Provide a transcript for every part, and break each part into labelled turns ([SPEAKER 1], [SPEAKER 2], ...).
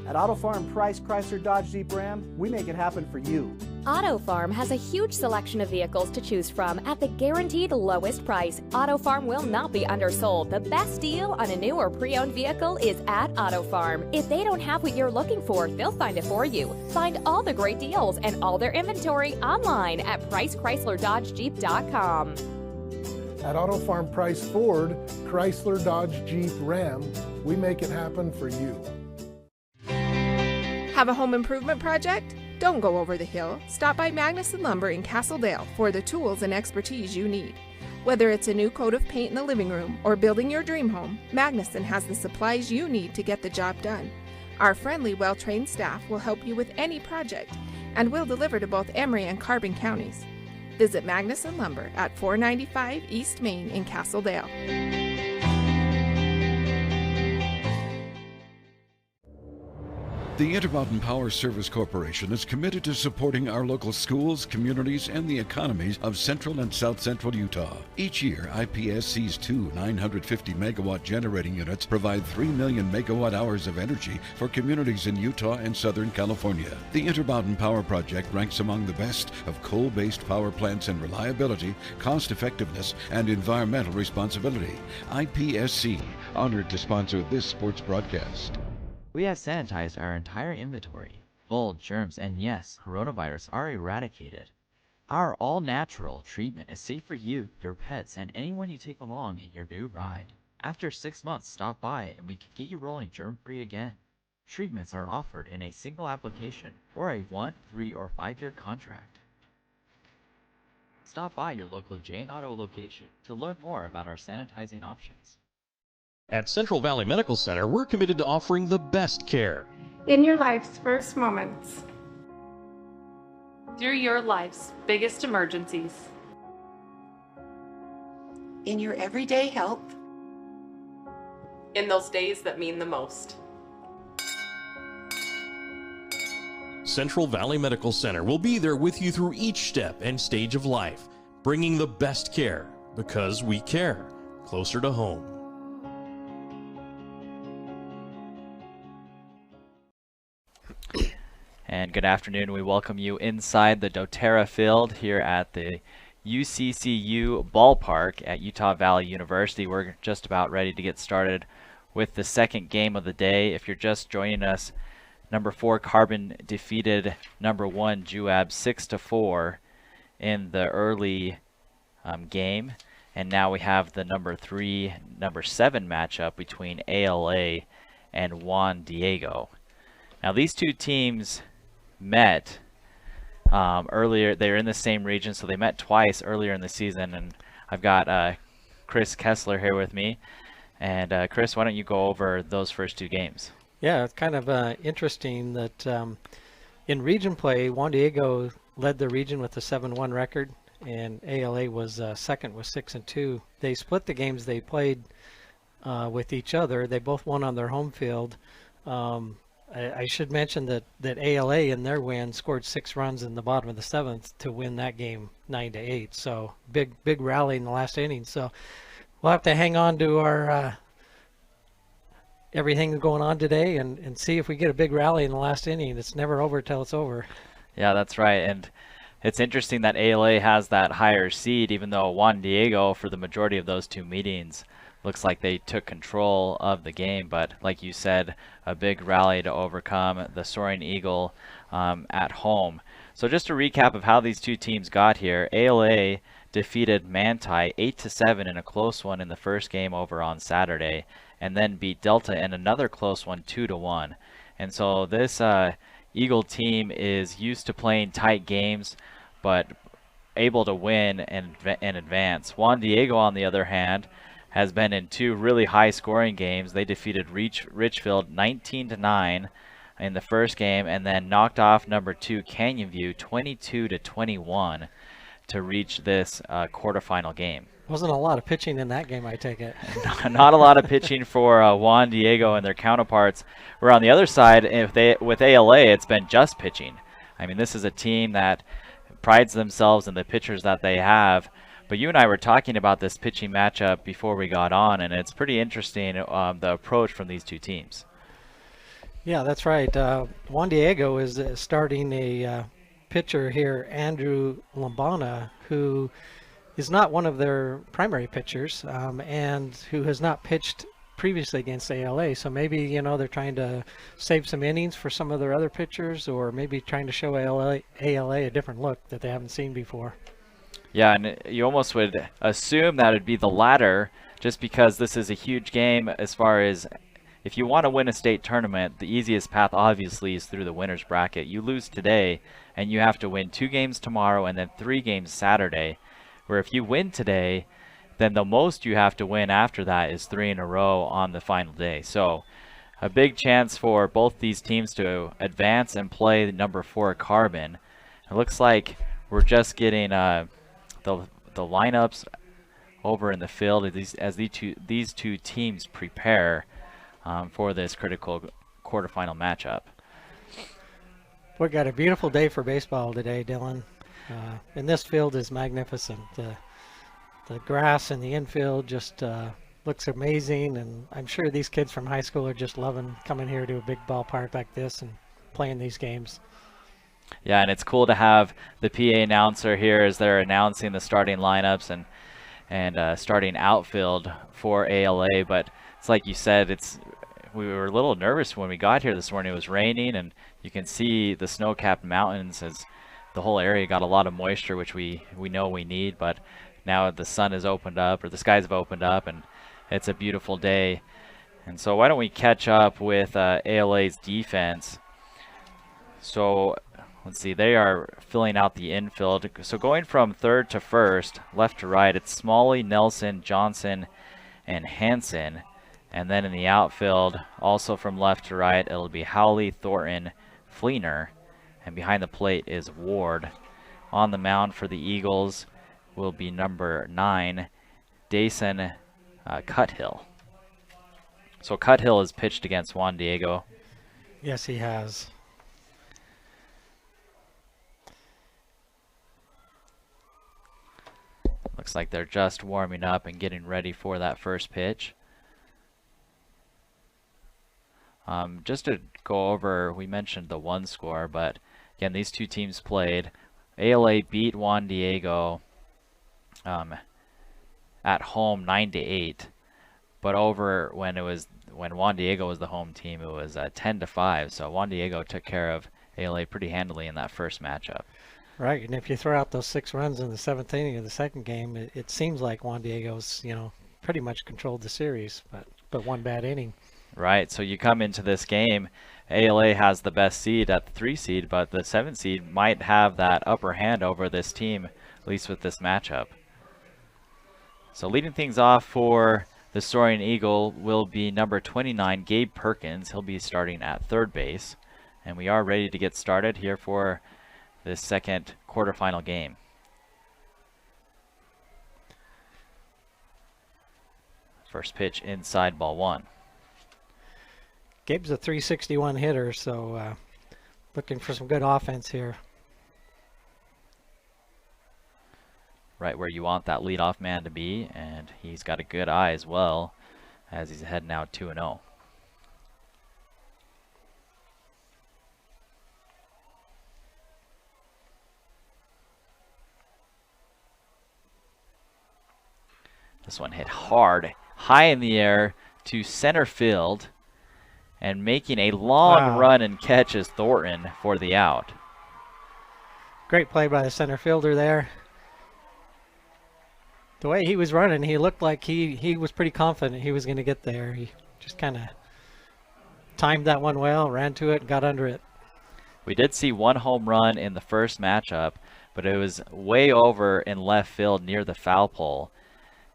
[SPEAKER 1] At Auto Farm Price Chrysler Dodge Jeep Ram, we make it happen for you.
[SPEAKER 2] Auto Farm has a huge selection of vehicles to choose from at the guaranteed lowest price. Auto Farm will not be undersold. The best deal on a new or pre-owned vehicle is at Auto Farm. If they don't have what you're looking for, they'll find it for you. Find all the great deals and all their inventory online at PriceChryslerDodgeJeep.com.
[SPEAKER 3] At Auto Farm Price Ford, Chrysler Dodge Jeep Ram, we make it happen for you.
[SPEAKER 4] Have a home improvement project? Don't go over the hill. Stop by Magnuson Lumber in Castledale for the tools and expertise you need. Whether it's a new coat of paint in the living room or building your dream home, Magnuson has the supplies you need to get the job done. Our friendly, well-trained staff will help you with any project, and we'll deliver to both Emery and Carbon counties. Visit Magnuson Lumber at 495 East Main in Castledale.
[SPEAKER 5] The Intermountain Power Service Corporation is committed to supporting our local schools, communities, and the economies of central and south central Utah. Each year, IPSC's two 950-megawatt generating units provide 3 million megawatt hours of energy for communities in Utah and Southern California. The Intermountain Power Project ranks among the best of coal-based power plants in reliability, cost-effectiveness, and environmental responsibility. IPSC, honored to sponsor this sports broadcast.
[SPEAKER 6] We have sanitized our entire inventory. Mold, germs, and yes, coronavirus are eradicated. Our all-natural treatment is safe for you, your pets, and anyone you take along in your new ride. After 6 months, stop by and we can get you rolling germ-free again. Treatments are offered in a single application or a 1, 3, or 5-year contract. Stop by your local Jane Auto location to learn more about our sanitizing options.
[SPEAKER 7] At Central Valley Medical Center, we're committed to offering the best care.
[SPEAKER 8] In your life's first moments.
[SPEAKER 9] Through your life's biggest emergencies.
[SPEAKER 10] In your everyday help.
[SPEAKER 9] In those days that mean the most.
[SPEAKER 7] Central Valley Medical Center will be there with you through each step and stage of life, bringing the best care because we care, closer to home.
[SPEAKER 11] And good afternoon. We welcome you inside the doTERRA field here at the UCCU ballpark at Utah Valley University. We're just about ready to get started with the second game of the day. If you're just joining us, number 4 Carbon defeated number 1 Juab 6-4 in the early game, and now we have the number 3 number 7 matchup between ALA and Juan Diego. Now these two teams met earlier. They're in the same region, so they met twice earlier in the season, and I've got Chris Kessler here with me. And Chris, why don't you go over those first two games?
[SPEAKER 12] Yeah, it's kind of interesting that in region play, Juan Diego led the region with a 7-1 record, and ALA was second with 6-2. They split the games they played with each other. They both won on their home field. I should mention that ALA in their win scored 6 runs in the bottom of the 7th to win that game 9-8. So big rally in the last inning. So we'll have to hang on to our everything going on today and see if we get a big rally in the last inning. It's never over till it's over.
[SPEAKER 11] Yeah, that's right. And it's interesting that ALA has that higher seed, even though Juan Diego, for the majority of those two meetings, looks like they took control of the game. But like you said, a big rally to overcome the Soaring Eagle at home. So just a recap of how these two teams got here. ALA defeated Manti 8-7 in a close one in the first game over on Saturday, and then beat Delta in another close one 2-1. And so this Eagle team is used to playing tight games, but able to win and advance. Juan Diego, on the other hand, has been in 2 really high-scoring games. They defeated Richfield 19-9 in the first game, and then knocked off number 2 Canyon View 22-21 to reach this quarterfinal game.
[SPEAKER 12] Wasn't a lot of pitching in that game, I take it.
[SPEAKER 11] Not a lot of pitching for Juan Diego and their counterparts. Where on the other side, with ALA, it's been just pitching. I mean, this is a team that prides themselves in the pitchers that they have. But you and I were talking about this pitching matchup before we got on, and it's pretty interesting, the approach from these two teams.
[SPEAKER 12] Yeah, that's right. Juan Diego is starting a pitcher here, Andrew Lambana, who is not one of their primary pitchers, and who has not pitched previously against ALA. So maybe, you know, they're trying to save some innings for some of their other pitchers, or maybe trying to show ALA a different look that they haven't seen before.
[SPEAKER 11] Yeah, and you almost would assume that it'd be the latter, just because this is a huge game as far as if you want to win a state tournament, the easiest path obviously is through the winner's bracket. You lose today, and you have to win 2 games tomorrow and then 3 games Saturday, where if you win today, then the most you have to win after that is 3 in a row on the final day. So a big chance for both these teams to advance and play the number 4 Carbon. It looks like we're just getting the lineups over in the field as these two teams prepare for this critical quarterfinal matchup.
[SPEAKER 12] We got a beautiful day for baseball today, Dylan. And this field is magnificent. The grass in the infield just looks amazing, and I'm sure these kids from high school are just loving coming here to a big ballpark like this and playing these games.
[SPEAKER 11] Yeah, and it's cool to have the PA announcer here as they're announcing the starting lineups and starting outfield for ALA. But it's like you said, we were a little nervous when we got here this morning. It was raining, and you can see the snow-capped mountains as the whole area got a lot of moisture, which we know we need. But now the sun has opened up, or the skies have opened up, and it's a beautiful day. And so why don't we catch up with ALA's defense? So let's see, they are filling out the infield. So going from third to first, left to right, it's Smalley, Nelson, Johnson, and Hansen. And then in the outfield, also from left to right, it'll be Howley, Thornton, Fleener. And behind the plate is Ward. On the mound for the Eagles will be number 9, Dason Cuthill. So Cuthill has pitched against Juan Diego.
[SPEAKER 12] Yes, he has.
[SPEAKER 11] Looks like they're just warming up and getting ready for that first pitch. Just to go over, we mentioned the one score, but again, these two teams played. ALA beat Juan Diego at home 9-8, but over when Juan Diego was the home team, it was 10-5. So Juan Diego took care of ALA pretty handily in that first matchup.
[SPEAKER 12] Right, and if you throw out those 6 runs in the 7th inning of the second game, it seems like Juan Diego's, you know, pretty much controlled the series, but one bad inning.
[SPEAKER 11] Right, so you come into this game, ALA has the best seed at the 3 seed, but the 7 seed might have that upper hand over this team, at least with this matchup. So leading things off for the Soaring Eagle will be number 29, Gabe Perkins. He'll be starting at third base. And we are ready to get started here for this second quarterfinal game. First pitch inside, ball 1.
[SPEAKER 12] Gabe's a 361 hitter, so looking for some good offense here.
[SPEAKER 11] Right where you want that leadoff man to be, and he's got a good eye as well as he's heading now 2-0. This one hit hard, high in the air to center field, and making a long run and catch is Thornton for the out.
[SPEAKER 12] Great play by the center fielder there. The way he was running, he looked like he was pretty confident he was going to get there. He just kind of timed that one well, ran to it, got under it.
[SPEAKER 11] We did see one home run in the first matchup, but it was way over in left field near the foul pole.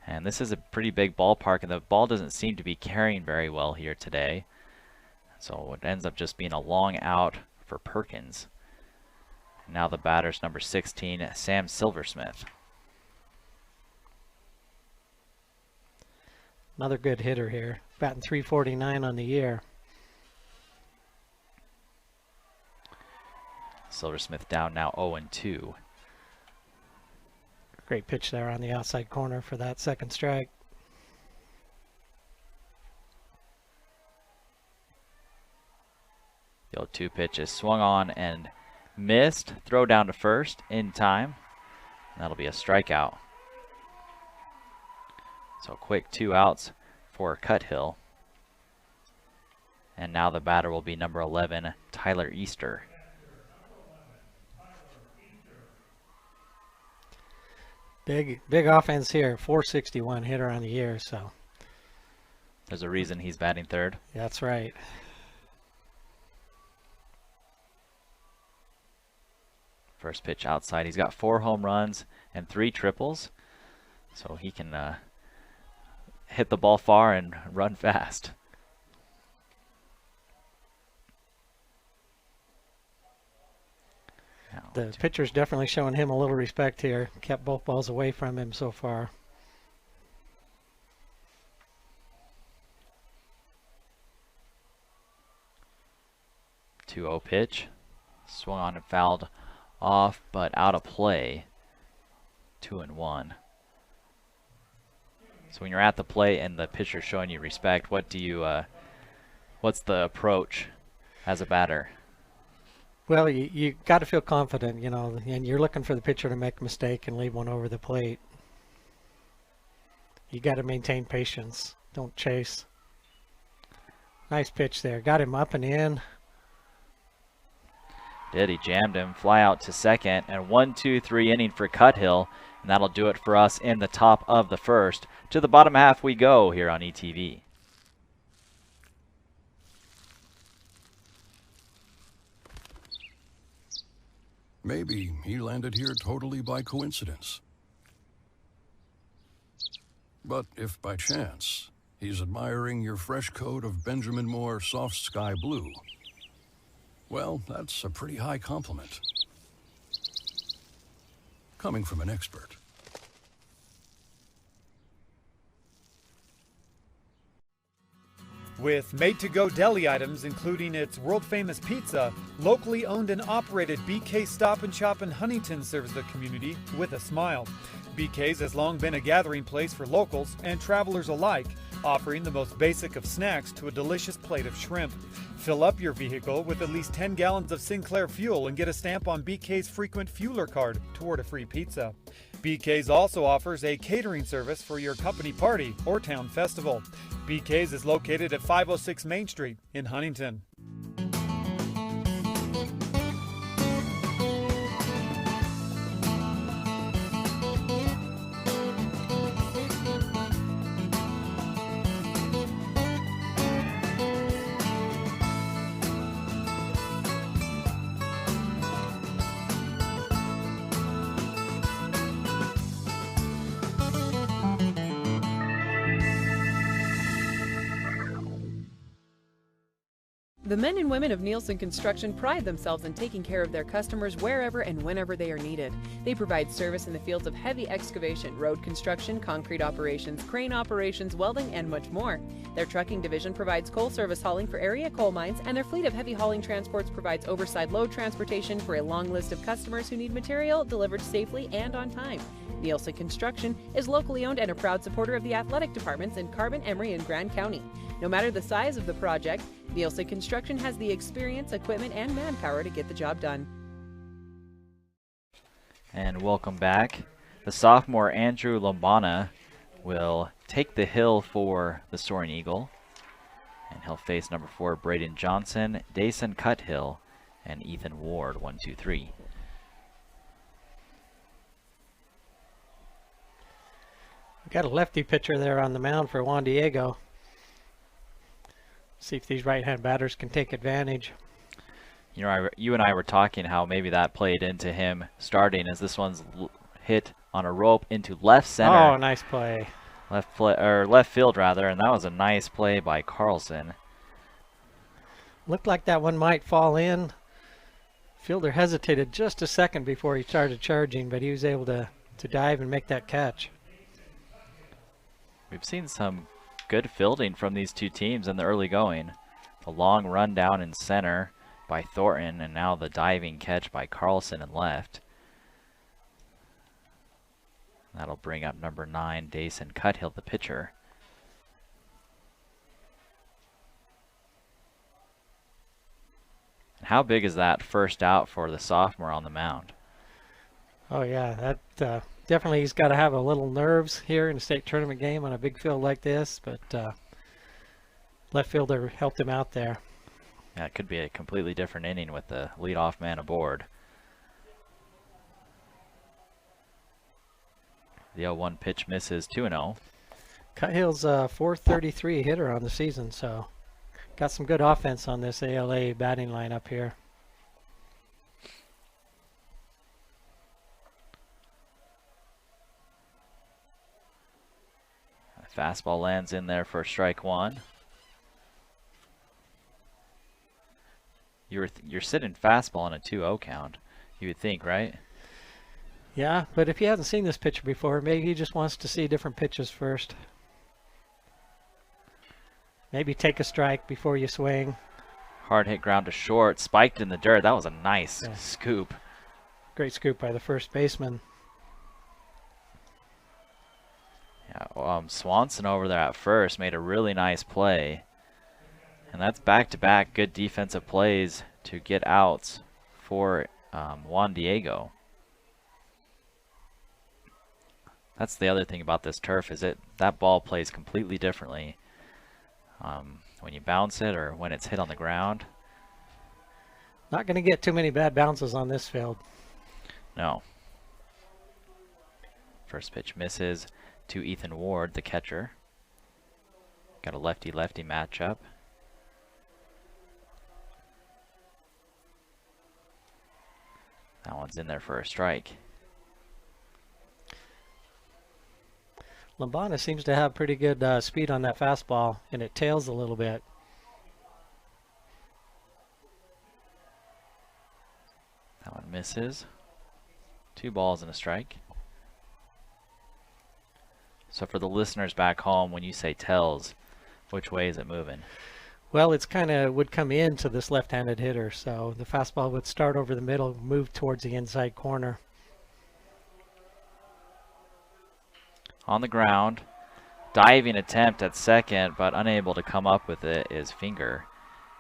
[SPEAKER 11] And this is a pretty big ballpark, and the ball doesn't seem to be carrying very well here today. So it ends up just being a long out for Perkins. Now the batter's number 16, Sam Silversmith.
[SPEAKER 12] Another good hitter here, batting .349 on the year.
[SPEAKER 11] Silversmith down now 0-2.
[SPEAKER 12] Great pitch there on the outside corner for that second strike.
[SPEAKER 11] The 0-2 pitch is swung on and missed. Throw down to first in time. That'll be a strikeout. So quick 2 outs for Cuthill. And now the batter will be number 11, Tyler Easter.
[SPEAKER 12] Big offense here. 461 hitter on the year, so.
[SPEAKER 11] There's a reason he's batting third.
[SPEAKER 12] That's right.
[SPEAKER 11] First pitch outside. He's got 4 home runs and 3 triples. So he can hit the ball far and run fast.
[SPEAKER 12] The pitcher's definitely showing him a little respect here. Kept both balls away from him so far.
[SPEAKER 11] The 2-0 pitch. Swung on and fouled off, but out of play. 2-1. So when you're at the plate and the pitcher's showing you respect, what do you, what's the approach as a batter?
[SPEAKER 12] Well, you got to feel confident, you know, and you're looking for the pitcher to make a mistake and leave one over the plate. You got to maintain patience. Don't chase. Nice pitch there. Got him up and in.
[SPEAKER 11] He jammed him. Fly out to second. And 1-2-3 inning for Cuthill. And that'll do it for us in the top of the first. To the bottom half we go here on ETV.
[SPEAKER 5] Maybe he landed here totally by coincidence. But if by chance he's admiring your fresh coat of Benjamin Moore soft sky blue, well, that's a pretty high compliment. Coming from an expert.
[SPEAKER 1] With made-to-go deli items, including its world-famous pizza, locally owned and operated BK Stop and Shop in Huntington serves the community with a smile. BK's has long been a gathering place for locals and travelers alike, offering the most basic of snacks to a delicious plate of shrimp. Fill up your vehicle with at least 10 gallons of Sinclair fuel and get a stamp on BK's frequent fueler card toward a free pizza. BK's also offers a catering service for your company party or town festival. BK's is located at 506 Main Street in Huntington.
[SPEAKER 13] The men and women of Nielsen Construction pride themselves in taking care of their customers wherever and whenever they are needed. They provide service in the fields of heavy excavation, road construction, concrete operations, crane operations, welding, and much more. Their trucking division provides coal service hauling for area coal mines, and their fleet of heavy hauling transports provides oversized load transportation for a long list of customers who need material delivered safely and on time. Nielsen Construction is locally owned and a proud supporter of the athletic departments in Carbon, Emery, and Grand County. No matter the size of the project, Nielsen Construction has the experience, equipment, and manpower to get the job done.
[SPEAKER 11] And welcome back. The sophomore Andrew Lombana will take the hill for the Soaring Eagle. And he'll face number 4 Braden Johnson, Dason Cuthill, and Ethan Ward, 1-2-3.
[SPEAKER 12] We got a lefty pitcher there on the mound for Juan Diego. See if these right-hand batters can take advantage.
[SPEAKER 11] You know, you and I were talking how maybe that played into him starting, as this one's hit on a rope into left center.
[SPEAKER 12] Oh, nice play.
[SPEAKER 11] Left field rather, and that was a nice play by Carlson.
[SPEAKER 12] Looked like that one might fall in. Fielder hesitated just a second before he started charging, but he was able to dive and make that catch.
[SPEAKER 11] We've seen some good fielding from these two teams in the early going. The long run down in center by Thornton, and now the diving catch by Carlson in left. That'll bring up number 9, Dason Cuthill, the pitcher. And how big is that first out for the sophomore on the mound?
[SPEAKER 12] Oh yeah, that definitely he's got to have a little nerves here in a state tournament game on a big field like this, but left fielder helped him out there.
[SPEAKER 11] Yeah, it could be a completely different inning with the leadoff man aboard. The 0-1 pitch misses, 2-0.
[SPEAKER 12] Cutthill's a .433 hitter on the season, so got some good offense on this ALA batting lineup here.
[SPEAKER 11] Fastball lands in there for strike one. You're sitting fastball on a 2-0 count, you would think, right?
[SPEAKER 12] Yeah, but if he hasn't seen this pitcher before, maybe he just wants to see different pitches first. Maybe take a strike before you swing.
[SPEAKER 11] Hard hit ground to short, spiked in the dirt. That was a nice scoop.
[SPEAKER 12] Great scoop by the first baseman.
[SPEAKER 11] Yeah, Swanson over there at first made a really nice play. And that's back-to-back good defensive plays to get outs for Juan Diego. That's the other thing about this turf, is that ball plays completely differently when you bounce it or when it's hit on the ground.
[SPEAKER 12] Not going to get too many bad bounces on this field.
[SPEAKER 11] No. First pitch misses to Ethan Ward, the catcher. Got a lefty-lefty matchup. That one's in there for a strike.
[SPEAKER 12] Lombana seems to have pretty good speed on that fastball, and it tails a little bit.
[SPEAKER 11] That one misses. 2 balls and a strike. So for the listeners back home, when you say tells, which way is it moving?
[SPEAKER 12] Well, it's kind of would come into this left-handed hitter, so the fastball would start over the middle, move towards the inside corner.
[SPEAKER 11] On the ground, diving attempt at second, but unable to come up with it is Finger.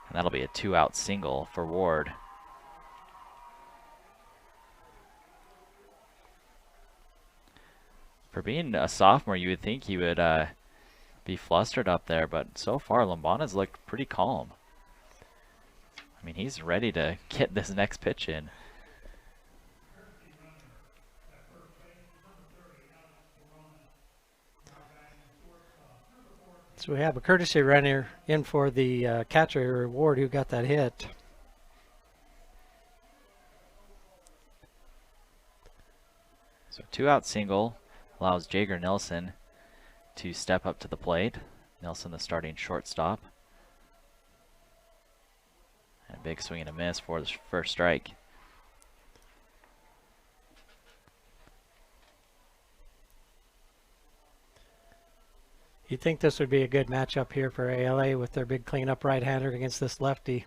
[SPEAKER 11] And that'll be a 2-out single for Ward. For being a sophomore, you would think he would be flustered up there, but so far Lombana's looked pretty calm. I mean, he's ready to get this next pitch in.
[SPEAKER 12] So we have a courtesy runner in for the catcher, Ward, who got that hit.
[SPEAKER 11] So 2-out single allows Jager Nelson to step up to the plate. Nelson, the starting shortstop. And a big swing and a miss for the first strike.
[SPEAKER 12] You'd think this would be a good matchup here for ALA with their big cleanup right-hander against this lefty.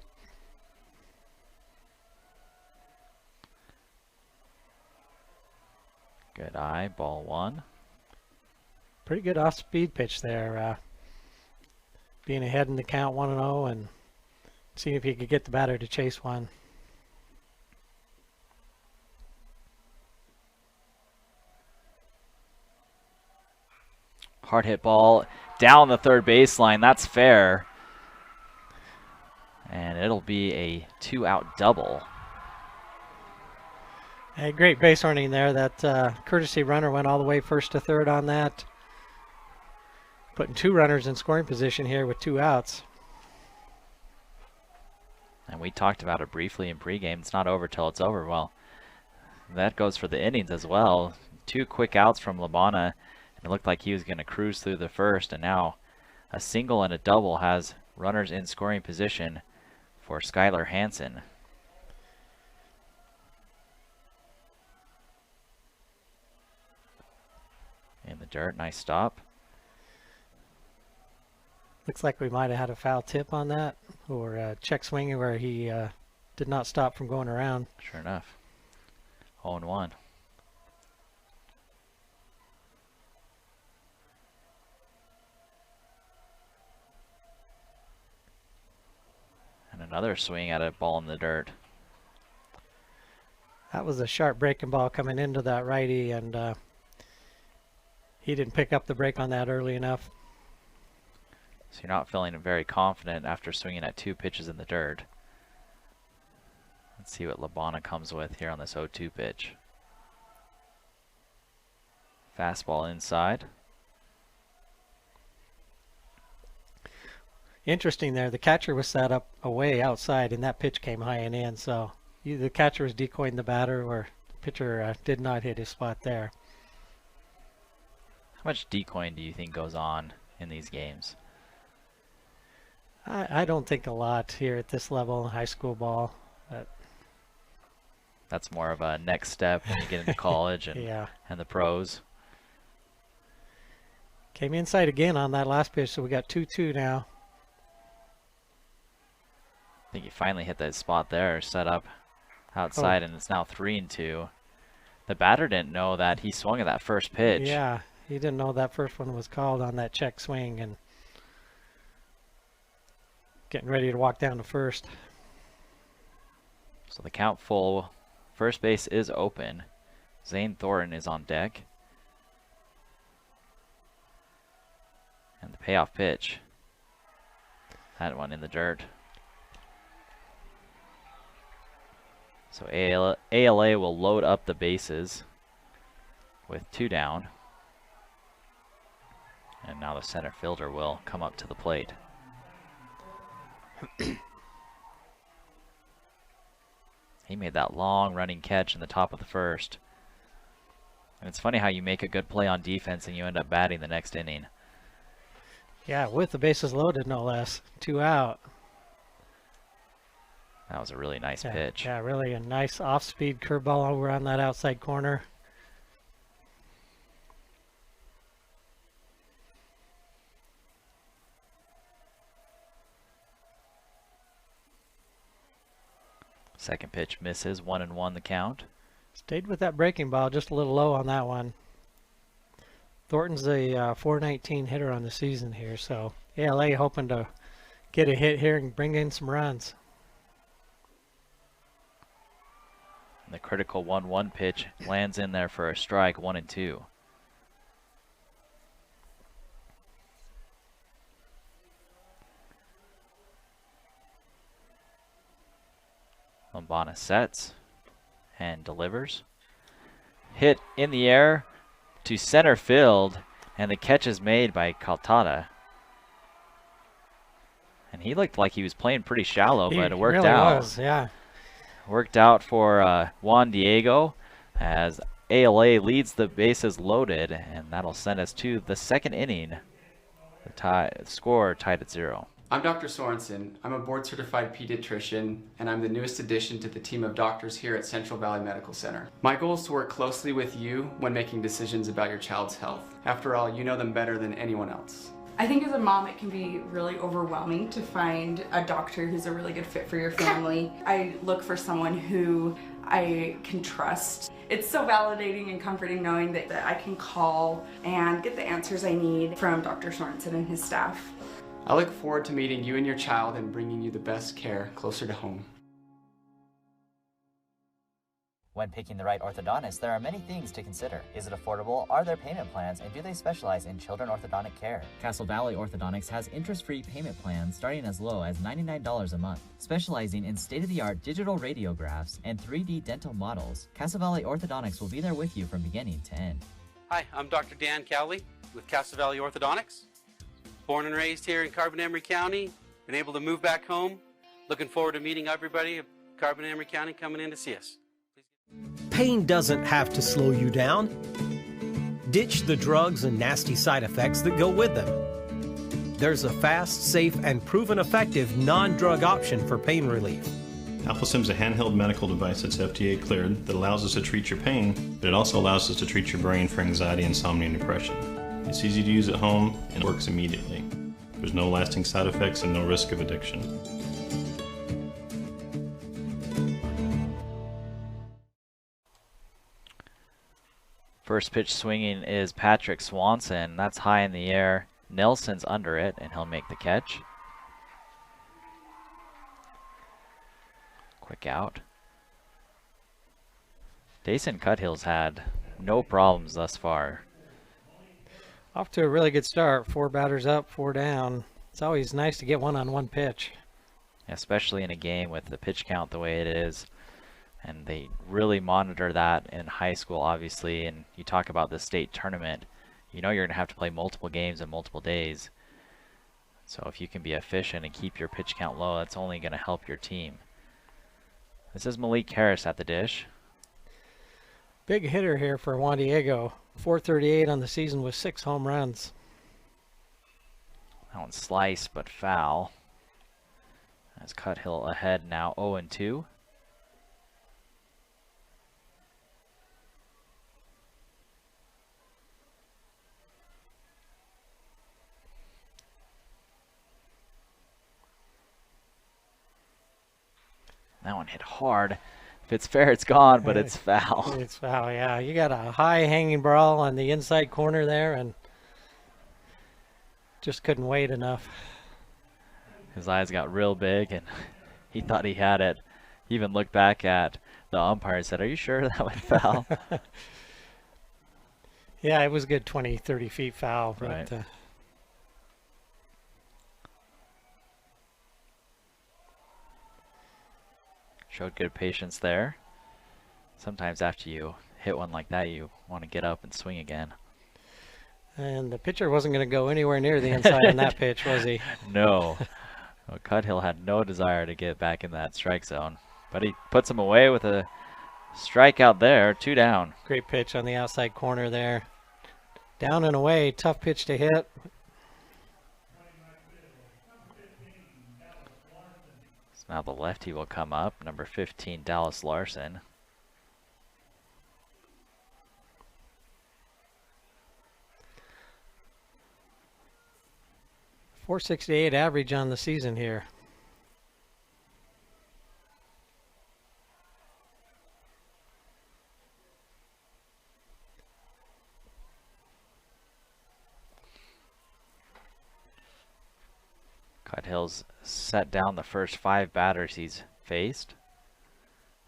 [SPEAKER 11] Good eye, ball one.
[SPEAKER 12] Pretty good off-speed pitch there. Being ahead in the count 1-0 and seeing if he could get the batter to chase one.
[SPEAKER 11] Hard hit ball down the third baseline. That's fair. And it'll be a 2-out double.
[SPEAKER 12] A great base running there. That courtesy runner went all the way first to third on that. Putting 2 runners in scoring position here with 2 outs.
[SPEAKER 11] And we talked about it briefly in pregame. It's not over till it's over. Well, that goes for the innings as well. 2 quick outs from Lombana. It looked like he was going to cruise through the first, and now a single and a double has runners in scoring position for Skylar Hansen. In the dirt, nice stop.
[SPEAKER 12] Looks like we might have had a foul tip on that, or a check swing where he did not stop from going around.
[SPEAKER 11] Sure enough. 0-1. Another swing at a ball in the dirt.
[SPEAKER 12] That was a sharp breaking ball coming into that righty, and he didn't pick up the break on that early enough.
[SPEAKER 11] So you're not feeling very confident after swinging at 2 pitches in the dirt. Let's see what Labana comes with here on this 0-2 pitch. Fastball inside.
[SPEAKER 12] Interesting there, the catcher was set up away outside, and that pitch came high and in, so either the catcher was decoying the batter or the pitcher did not hit his spot there.
[SPEAKER 11] How much decoying do you think goes on in these games?
[SPEAKER 12] I don't think a lot here at this level in high school ball.
[SPEAKER 11] That's more of a next step when you get into college and,
[SPEAKER 12] yeah.
[SPEAKER 11] and the pros.
[SPEAKER 12] Came inside again on that last pitch, so we got 2-2 now.
[SPEAKER 11] I think he finally hit that spot there, set up outside, and it's now 3-2. The batter didn't know that he swung at that first pitch.
[SPEAKER 12] Yeah, he didn't know that first one was called on that check swing, and getting ready to walk down to first.
[SPEAKER 11] So the count full. First base is open. Zane Thornton is on deck. And the payoff pitch. That one in the dirt. So ALA will load up the bases with 2 down. And now the center fielder will come up to the plate. He made that long running catch in the top of the first. And it's funny how you make a good play on defense and you end up batting the next inning.
[SPEAKER 12] Yeah, with the bases loaded, no less. 2 out.
[SPEAKER 11] That was a really nice pitch.
[SPEAKER 12] Yeah, really a nice off-speed curveball over on that outside corner.
[SPEAKER 11] Second pitch misses, 1-1 the count.
[SPEAKER 12] Stayed with that breaking ball, just a little low on that one. Thornton's a .419 hitter on the season here, so ALA hoping to get a hit here and bring in some runs.
[SPEAKER 11] And the critical 1-1 pitch lands in there for a strike, 1-2. Lombana sets and delivers. Hit in the air to center field, and the catch is made by Caltada. And he looked like he was playing pretty shallow, but it worked
[SPEAKER 12] really
[SPEAKER 11] out.
[SPEAKER 12] Was, yeah.
[SPEAKER 11] Worked out for Juan Diego as ALA leads the bases loaded, and that'll send us to the second inning. The score tied at 0.
[SPEAKER 14] I'm Dr. Sorensen. I'm a board-certified pediatrician, and I'm the newest addition to the team of doctors here at Central Valley Medical Center. My goal is to work closely with you when making decisions about your child's health. After all, you know them better than anyone else.
[SPEAKER 15] I think as a mom, it can be really overwhelming to find a doctor who's a really good fit for your family. I look for someone who I can trust. It's so validating and comforting knowing that I can call and get the answers I need from Dr. Sorensen and his staff.
[SPEAKER 14] I look forward to meeting you and your child and bringing you the best care closer to home.
[SPEAKER 16] When picking the right orthodontist, there are many things to consider. Is it affordable? Are there payment plans? And do they specialize in children orthodontic care? Castle Valley Orthodontics has interest-free payment plans starting as low as $99 a month. Specializing in state-of-the-art digital radiographs and 3D dental models, Castle Valley Orthodontics will be there with you from beginning to end.
[SPEAKER 17] Hi, I'm Dr. Dan Cowley with Castle Valley Orthodontics. Born and raised here in Carbon-Emery County, been able to move back home. Looking forward to meeting everybody of Carbon-Emery County coming in to see us.
[SPEAKER 18] Pain doesn't have to slow you down. Ditch the drugs and nasty side effects that go with them. There's a fast, safe, and proven effective non-drug option for pain relief.
[SPEAKER 19] AlphaSim's a handheld medical device that's FDA cleared that allows us to treat your pain, but it also allows us to treat your brain for anxiety, insomnia, and depression. It's easy to use at home and works immediately. There's no lasting side effects and no risk of addiction.
[SPEAKER 11] First pitch swinging is Patrick Swanson. That's high in the air. Nelson's under it, and he'll make the catch. Quick out. Dason Cuthill's had no problems thus far.
[SPEAKER 12] Off to a really good start. 4 batters up, 4 down. It's always nice to get one on one pitch.
[SPEAKER 11] Especially in a game with the pitch count the way it is. And they really monitor that in high school, obviously. And you talk about the state tournament, you know you're going to have to play multiple games in multiple days. So if you can be efficient and keep your pitch count low, that's only going to help your team. This is Malik Harris at the dish.
[SPEAKER 12] Big hitter here for Juan Diego. 438 on the season with 6 home runs.
[SPEAKER 11] That one's sliced but foul. As Cuthill ahead now 0-2. That one hit hard. If it's fair, it's gone, but it's foul.
[SPEAKER 12] It's foul, yeah. You got a high hanging ball on the inside corner there, and just couldn't wait enough.
[SPEAKER 11] His eyes got real big, and he thought he had it. He even looked back at the umpire and said, "Are you sure that went foul?"
[SPEAKER 12] Yeah, it was a good 20, 30 feet foul.
[SPEAKER 11] Right.
[SPEAKER 12] But,
[SPEAKER 11] showed good patience there. Sometimes after you hit one like that, you want to get up and swing again.
[SPEAKER 12] And the pitcher wasn't going to go anywhere near the inside on that pitch, was he?
[SPEAKER 11] No. Well, Cuthill had no desire to get back in that strike zone. But he puts him away with a strikeout there, 2 down.
[SPEAKER 12] Great pitch on the outside corner there. Down and away, tough pitch to hit.
[SPEAKER 11] So now the lefty will come up, number 15, Dallas Larson.
[SPEAKER 12] .468 average on the season here.
[SPEAKER 11] Cuthill's set down the first 5 batters he's faced.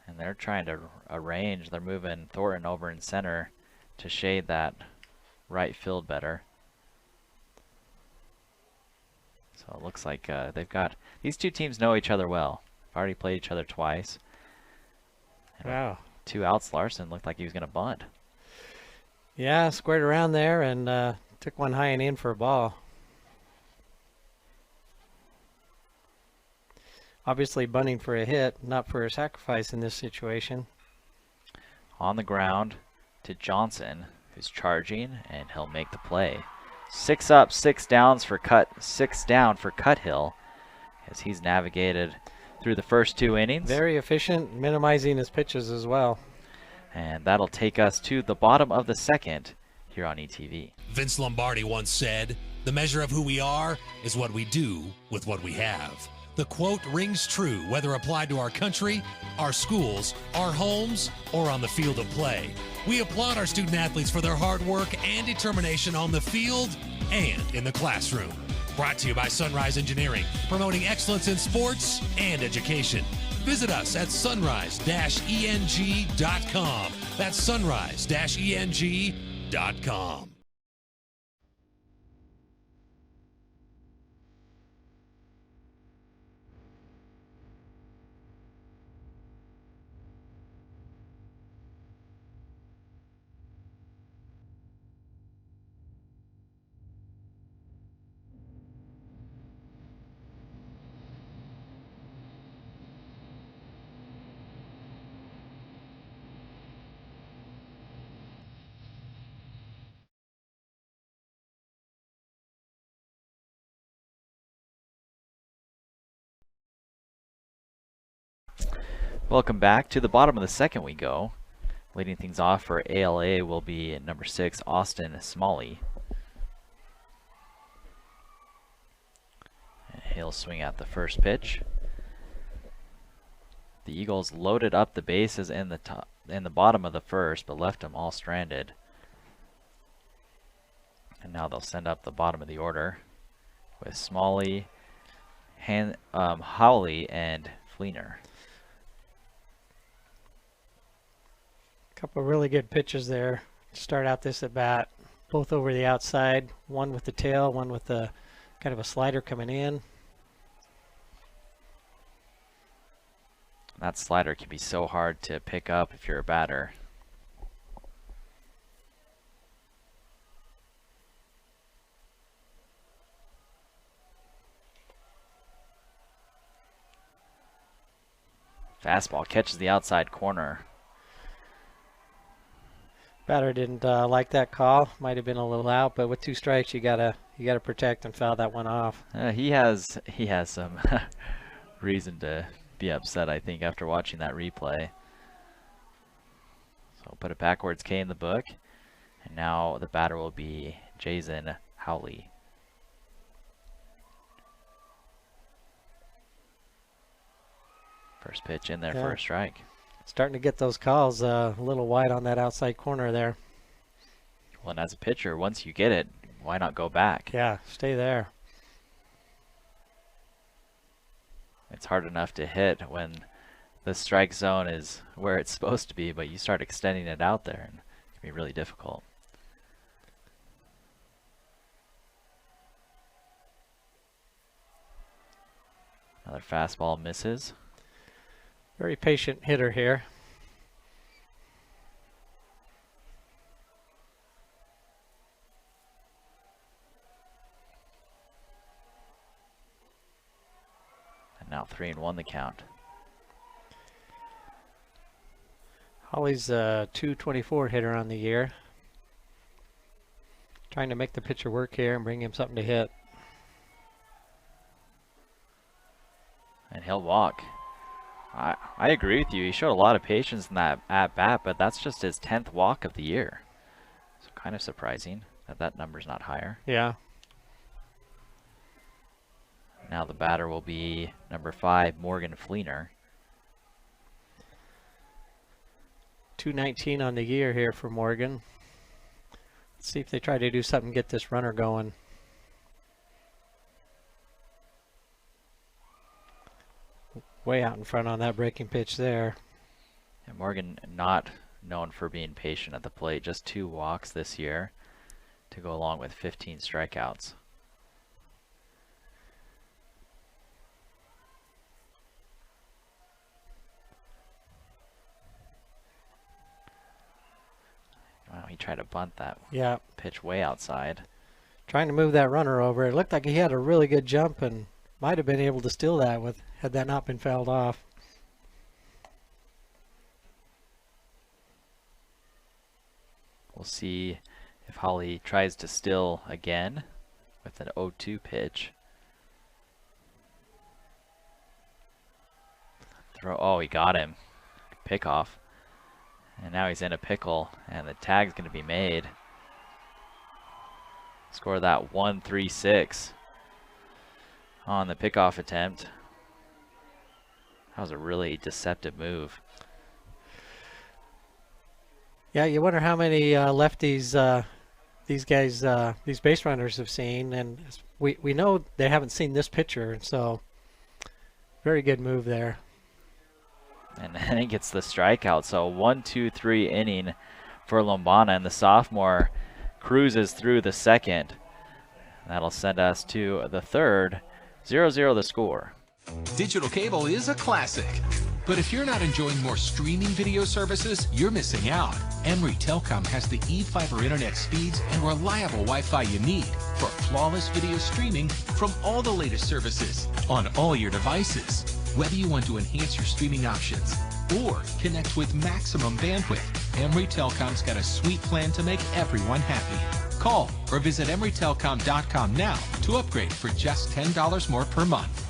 [SPEAKER 11] And they're trying to arrange. They're moving Thornton over in center to shade that right field better. So it looks like they've got... These two teams know each other well. They've already played each other twice. And
[SPEAKER 12] wow.
[SPEAKER 11] 2 outs, Larson looked like he was going to bunt.
[SPEAKER 12] Yeah, squared around there and took one high and in for a ball. Obviously bunting for a hit, not for a sacrifice in this situation.
[SPEAKER 11] On the ground to Johnson, who's charging, and he'll make the play. 6 up, 6 downs for 6 down for Cuthill, as he's navigated through the first 2 innings.
[SPEAKER 12] Very efficient, minimizing his pitches as well.
[SPEAKER 11] And that'll take us to the bottom of the second here on ETV.
[SPEAKER 20] Vince Lombardi once said, "The measure of who we are is what we do with what we have." The quote rings true whether applied to our country, our schools, our homes, or on the field of play. We applaud our student athletes for their hard work and determination on the field and in the classroom. Brought to you by Sunrise Engineering, promoting excellence in sports and education. Visit us at sunrise-eng.com. That's sunrise-eng.com.
[SPEAKER 11] Welcome back. To the bottom of the second we go. Leading things off for ALA will be number 6, Austin Smalley. And he'll swing at the first pitch. The Eagles loaded up the bases in the bottom of the first, but left them all stranded. And now they'll send up the bottom of the order with Smalley, Howley, and Fleener.
[SPEAKER 12] Couple really good pitches there to start out this at bat. Both over the outside, one with the tail, one with the kind of a slider coming in.
[SPEAKER 11] That slider can be so hard to pick up if you're a batter. Fastball catches the outside corner.
[SPEAKER 12] Batter didn't like that call. Might have been a little out, but with 2 strikes, you gotta protect and foul that one off.
[SPEAKER 11] He has some reason to be upset, I think, after watching that replay. So I'll put a backwards K in the book, and now the batter will be Jason Howley. First pitch in there for a strike.
[SPEAKER 12] Starting to get those calls a little wide on that outside corner there.
[SPEAKER 11] Well, and as a pitcher, once you get it, why not go back?
[SPEAKER 12] Yeah, stay there.
[SPEAKER 11] It's hard enough to hit when the strike zone is where it's supposed to be, but you start extending it out there and it can be really difficult. Another fastball misses.
[SPEAKER 12] Very patient hitter here.
[SPEAKER 11] And now 3-1 the count.
[SPEAKER 12] Holly's a .224 hitter on the year. Trying to make the pitcher work here and bring him something to hit.
[SPEAKER 11] And he'll walk. I agree with you. He showed a lot of patience in that at-bat, but that's just his 10th walk of the year. So kind of surprising that that number's not higher.
[SPEAKER 12] Yeah.
[SPEAKER 11] Now the batter will be number 5, Morgan Fleener.
[SPEAKER 12] .219 on the year here for Morgan. Let's see if they try to do something, get this runner going. Way out in front on that breaking pitch there.
[SPEAKER 11] And Morgan not known for being patient at the plate. Just 2 walks this year to go along with 15 strikeouts. Wow, he tried to bunt that pitch way outside.
[SPEAKER 12] Trying to move that runner over. It looked like he had a really good jump and might have been able to steal that had that not been fouled off.
[SPEAKER 11] We'll see if Holly tries to steal again with an 0-2 pitch. Throw. Oh, he got him. Pick off. And now he's in a pickle, and the tag's going to be made. Score that 1-3-6 on the pickoff attempt. That was a really deceptive move.
[SPEAKER 12] Yeah, you wonder how many lefties these guys, these base runners have seen, and we know they haven't seen this pitcher, so very good move there.
[SPEAKER 11] And then he gets the strikeout, so 1-2-3 inning for Lombana, and the sophomore cruises through the second. That'll send us to the third. 0-0 the score.
[SPEAKER 20] Digital cable is a classic. But if you're not enjoying more streaming video services, you're missing out. Emory Telecom has the e-fiber internet speeds and reliable Wi-Fi you need for flawless video streaming from all the latest services on all your devices. Whether you want to enhance your streaming options or connect with maximum bandwidth, Emory Telecom's got a sweet plan to make everyone happy. Call or visit emerytelecom.com now to upgrade for just $10 more per month.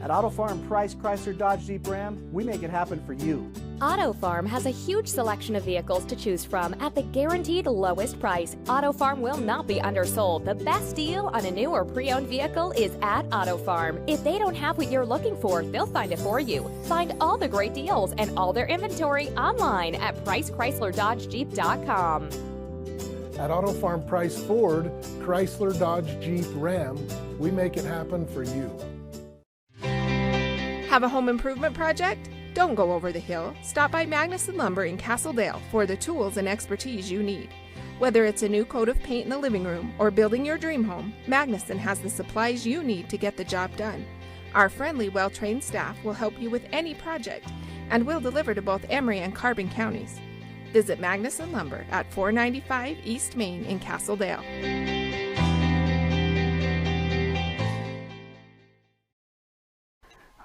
[SPEAKER 21] At Auto Farm Price Chrysler Dodge Jeep Ram, we make it happen for you.
[SPEAKER 2] Auto Farm has a huge selection of vehicles to choose from at the guaranteed lowest price. Auto Farm will not be undersold. The best deal on a new or pre-owned vehicle is at Auto Farm. If they don't have what you're looking for, they'll find it for you. Find all the great deals and all their inventory online at PriceChryslerDodgeJeep.com.
[SPEAKER 3] At Auto Farm Price Ford, Chrysler Dodge Jeep Ram, we make it happen for you.
[SPEAKER 4] Have a home improvement project? Don't go over the hill. Stop by Magnuson Lumber in Castledale for the tools and expertise you need. Whether it's a new coat of paint in the living room or building your dream home, Magnuson has the supplies you need to get the job done. Our friendly, well-trained staff will help you with any project, and will deliver to both Emery and Carbon counties. Visit Magnuson Lumber at 495 East Main in Castledale.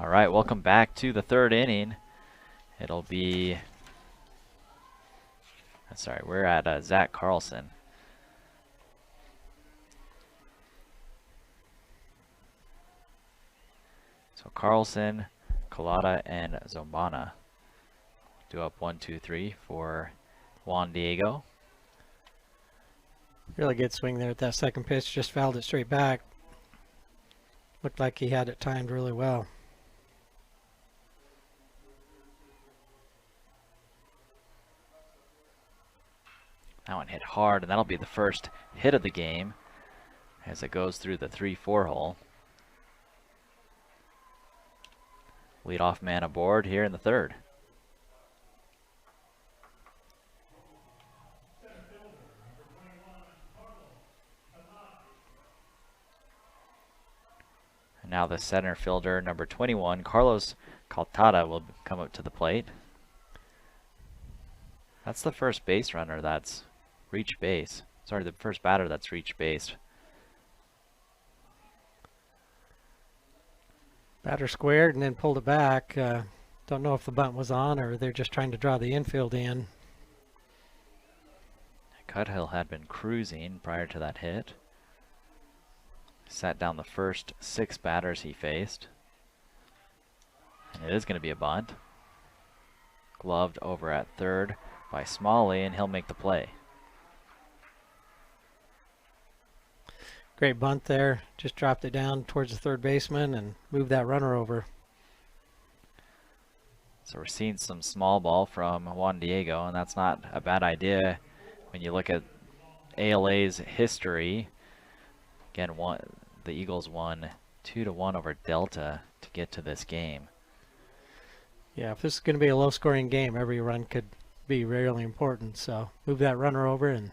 [SPEAKER 11] All right, welcome back to the third inning. It'll be, sorry, we're at Zach Carlson. So Carlson, Collada, and Zombana do up 1-2-3 for Juan Diego.
[SPEAKER 12] Really good swing there at that second pitch. Just fouled it straight back. Looked like he had it timed really well.
[SPEAKER 11] That one hit hard, and that'll be the first hit of the game as it goes through the 3-4 hole. Leadoff man aboard here in the third. And now the center fielder, number 21, Carlos Caltada, will come up to the plate. That's the first base runner that's reached base. Sorry, the first batter that's reached base.
[SPEAKER 12] Batter squared and then pulled it back. Don't know if the bunt was on or they're just trying to draw the infield in.
[SPEAKER 11] Cuthill had been cruising prior to that hit. Sat down the first 6 batters he faced. And it is going to be a bunt. Gloved over at third by Smalley, and he'll make the play.
[SPEAKER 12] Great bunt there. Just dropped it down towards the third baseman and moved that runner over.
[SPEAKER 11] So we're seeing some small ball from Juan Diego, and that's not a bad idea when you look at ALA's history. Again, the Eagles won 2-1 over Delta to get to this game.
[SPEAKER 12] Yeah, if this is going to be a low-scoring game, every run could be really important. So move that runner over and.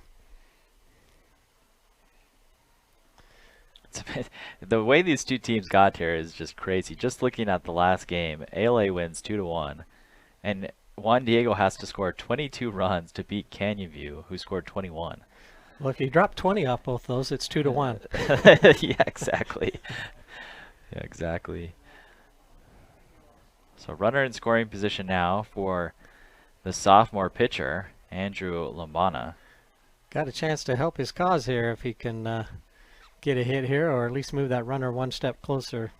[SPEAKER 11] The way these two teams got here is just crazy. Just looking at the last game, ALA wins 2-1, and Juan Diego has to score 22 runs to beat Canyon View, who scored 21.
[SPEAKER 12] Well, if you drop 20 off both those, it's 2-1.
[SPEAKER 11] Yeah, exactly. Yeah, exactly. So runner in scoring position now for the sophomore pitcher, Andrew Lombana.
[SPEAKER 12] Got a chance to help his cause here if he can get a hit here, or at least move that runner one step closer.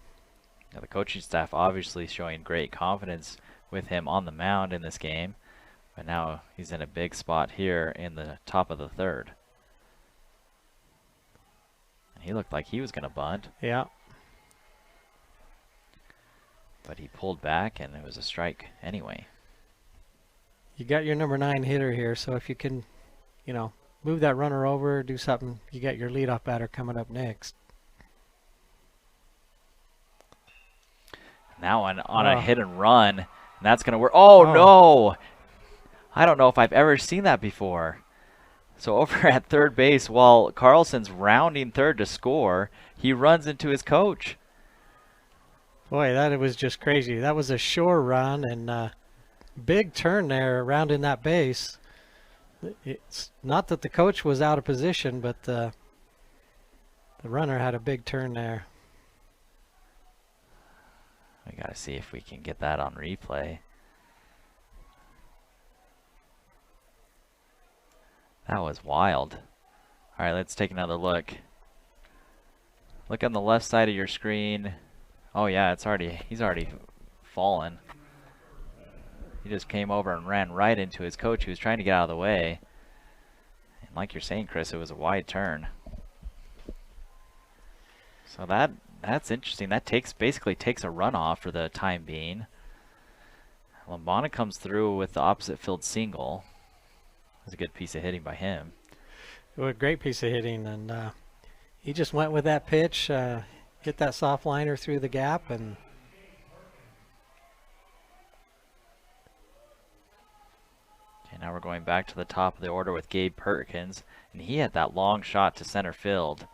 [SPEAKER 11] Now, the coaching staff obviously showing great confidence with him on the mound in this game, but now he's in a big spot here in the top of the third. And he looked like he was going to bunt.
[SPEAKER 12] Yeah.
[SPEAKER 11] But he pulled back, and it was a strike anyway.
[SPEAKER 12] You got your number 9 hitter here, so if you can, you know, move that runner over, do something, you got your leadoff batter coming up next.
[SPEAKER 11] Now on a hit and run, and that's going to work. Oh, no! I don't know if I've ever seen that before. So over at third base, while Carlson's rounding third to score, he runs into his coach.
[SPEAKER 12] Boy, that was just crazy. That was a sure run, and big turn there around in that base. It's not that the coach was out of position, but the runner had a big turn there.
[SPEAKER 11] We got to see if we can get that on replay. That was wild. All right, let's take another look. Look on the left side of your screen. Oh yeah, he's already fallen. He just came over and ran right into his coach, who was trying to get out of the way. And like you're saying, Chris, it was a wide turn. So that's interesting. That basically takes a run off for the time being. Lombana comes through with the opposite field single. It was a good piece of hitting by him.
[SPEAKER 12] It was a great piece of hitting, and he just went with that pitch, hit that soft liner through the gap, and
[SPEAKER 11] going back to the top of the order with Gabe Perkins, and he had that long shot to center field.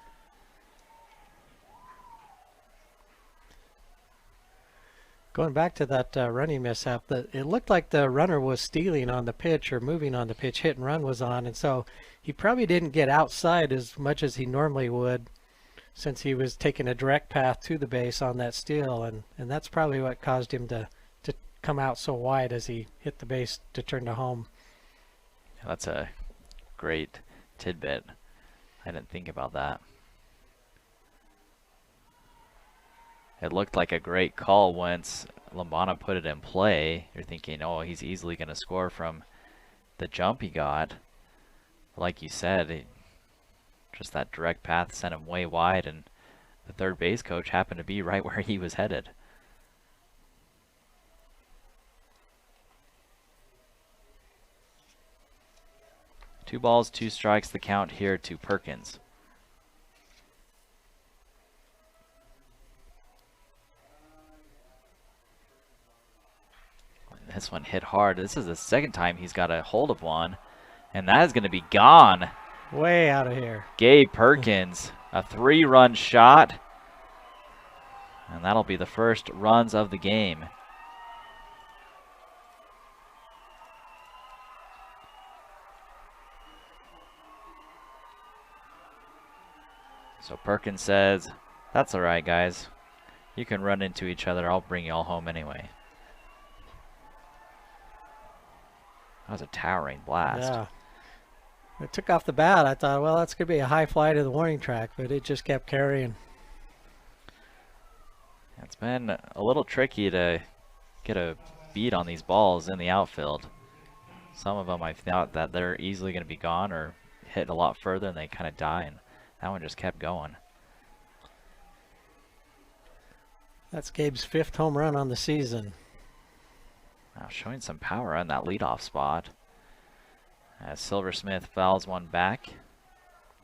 [SPEAKER 12] Going back to that running mishap, it looked like the runner was stealing on the pitch or moving on the pitch. Hit and run was on, and so he probably didn't get outside as much as he normally would, since he was taking a direct path to the base on that steal, and that's probably what caused him to come out so wide as he hit the base to turn to home.
[SPEAKER 11] That's a great tidbit. I didn't think about that. It looked like a great call once Lombana put it in play. You're thinking, oh, he's easily going to score from the jump he got. Like you said, just that direct path sent him way wide, and the third base coach happened to be right where he was headed. Two balls, two strikes, the count here to Perkins. This one hit hard. This is the second time he's got a hold of one, and that is going to be gone.
[SPEAKER 12] Way out of here.
[SPEAKER 11] Gabe Perkins, a 3-run shot, and that'll be the first runs of the game. So Perkins says, that's all right, guys. You can run into each other. I'll bring you all home anyway. That was a towering blast.
[SPEAKER 12] Yeah. It took off the bat. I thought, well, that's going to be a high fly to the warning track, but it just kept carrying.
[SPEAKER 11] It's been a little tricky to get a beat on these balls in the outfield. Some of them I thought that they're easily going to be gone or hit a lot further and they kind of die, and that one just kept going.
[SPEAKER 12] That's Gabe's 5th home run on the season.
[SPEAKER 11] Now showing some power on that leadoff spot. As Silversmith fouls one back.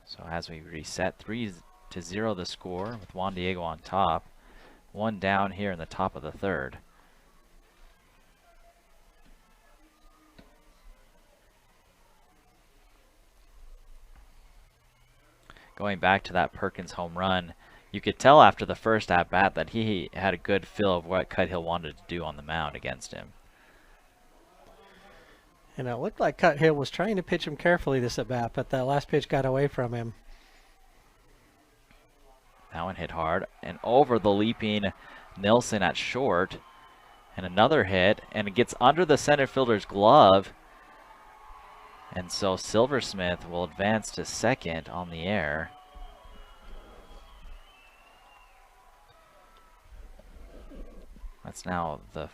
[SPEAKER 11] So as we reset, 3-0 the score with Juan Diego on top. One down here in the top of the third. Going back to that Perkins home run, you could tell after the first at-bat that he had a good feel of what Cuthill wanted to do on the mound against him.
[SPEAKER 12] And it looked like Cuthill was trying to pitch him carefully this at-bat, but that last pitch got away from him.
[SPEAKER 11] That one hit hard, and over the leaping Nilsson at short, and another hit, and it gets under the center fielder's glove, and so Silversmith will advance to second on the air. That's now the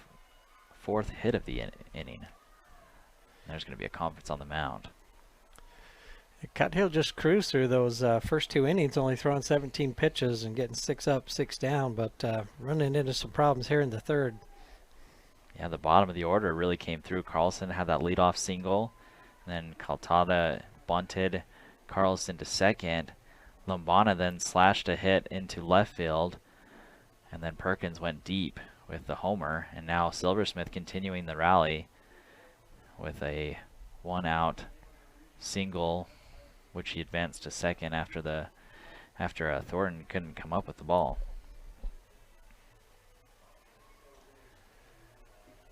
[SPEAKER 11] 4th hit of the inning. There's going to be a conference on the mound.
[SPEAKER 12] Cuthill just cruised through those first 2 innings, only throwing 17 pitches and getting 6 up, 6 down, but running into some problems here in the third.
[SPEAKER 11] Yeah, the bottom of the order really came through. Carlson had that leadoff single, and then Caltada bunted Carlson to second. Lombana then slashed a hit into left field, and then Perkins went deep with the homer, and now Silversmith continuing the rally with a 1-out single, which he advanced to second after Thornton couldn't come up with the ball.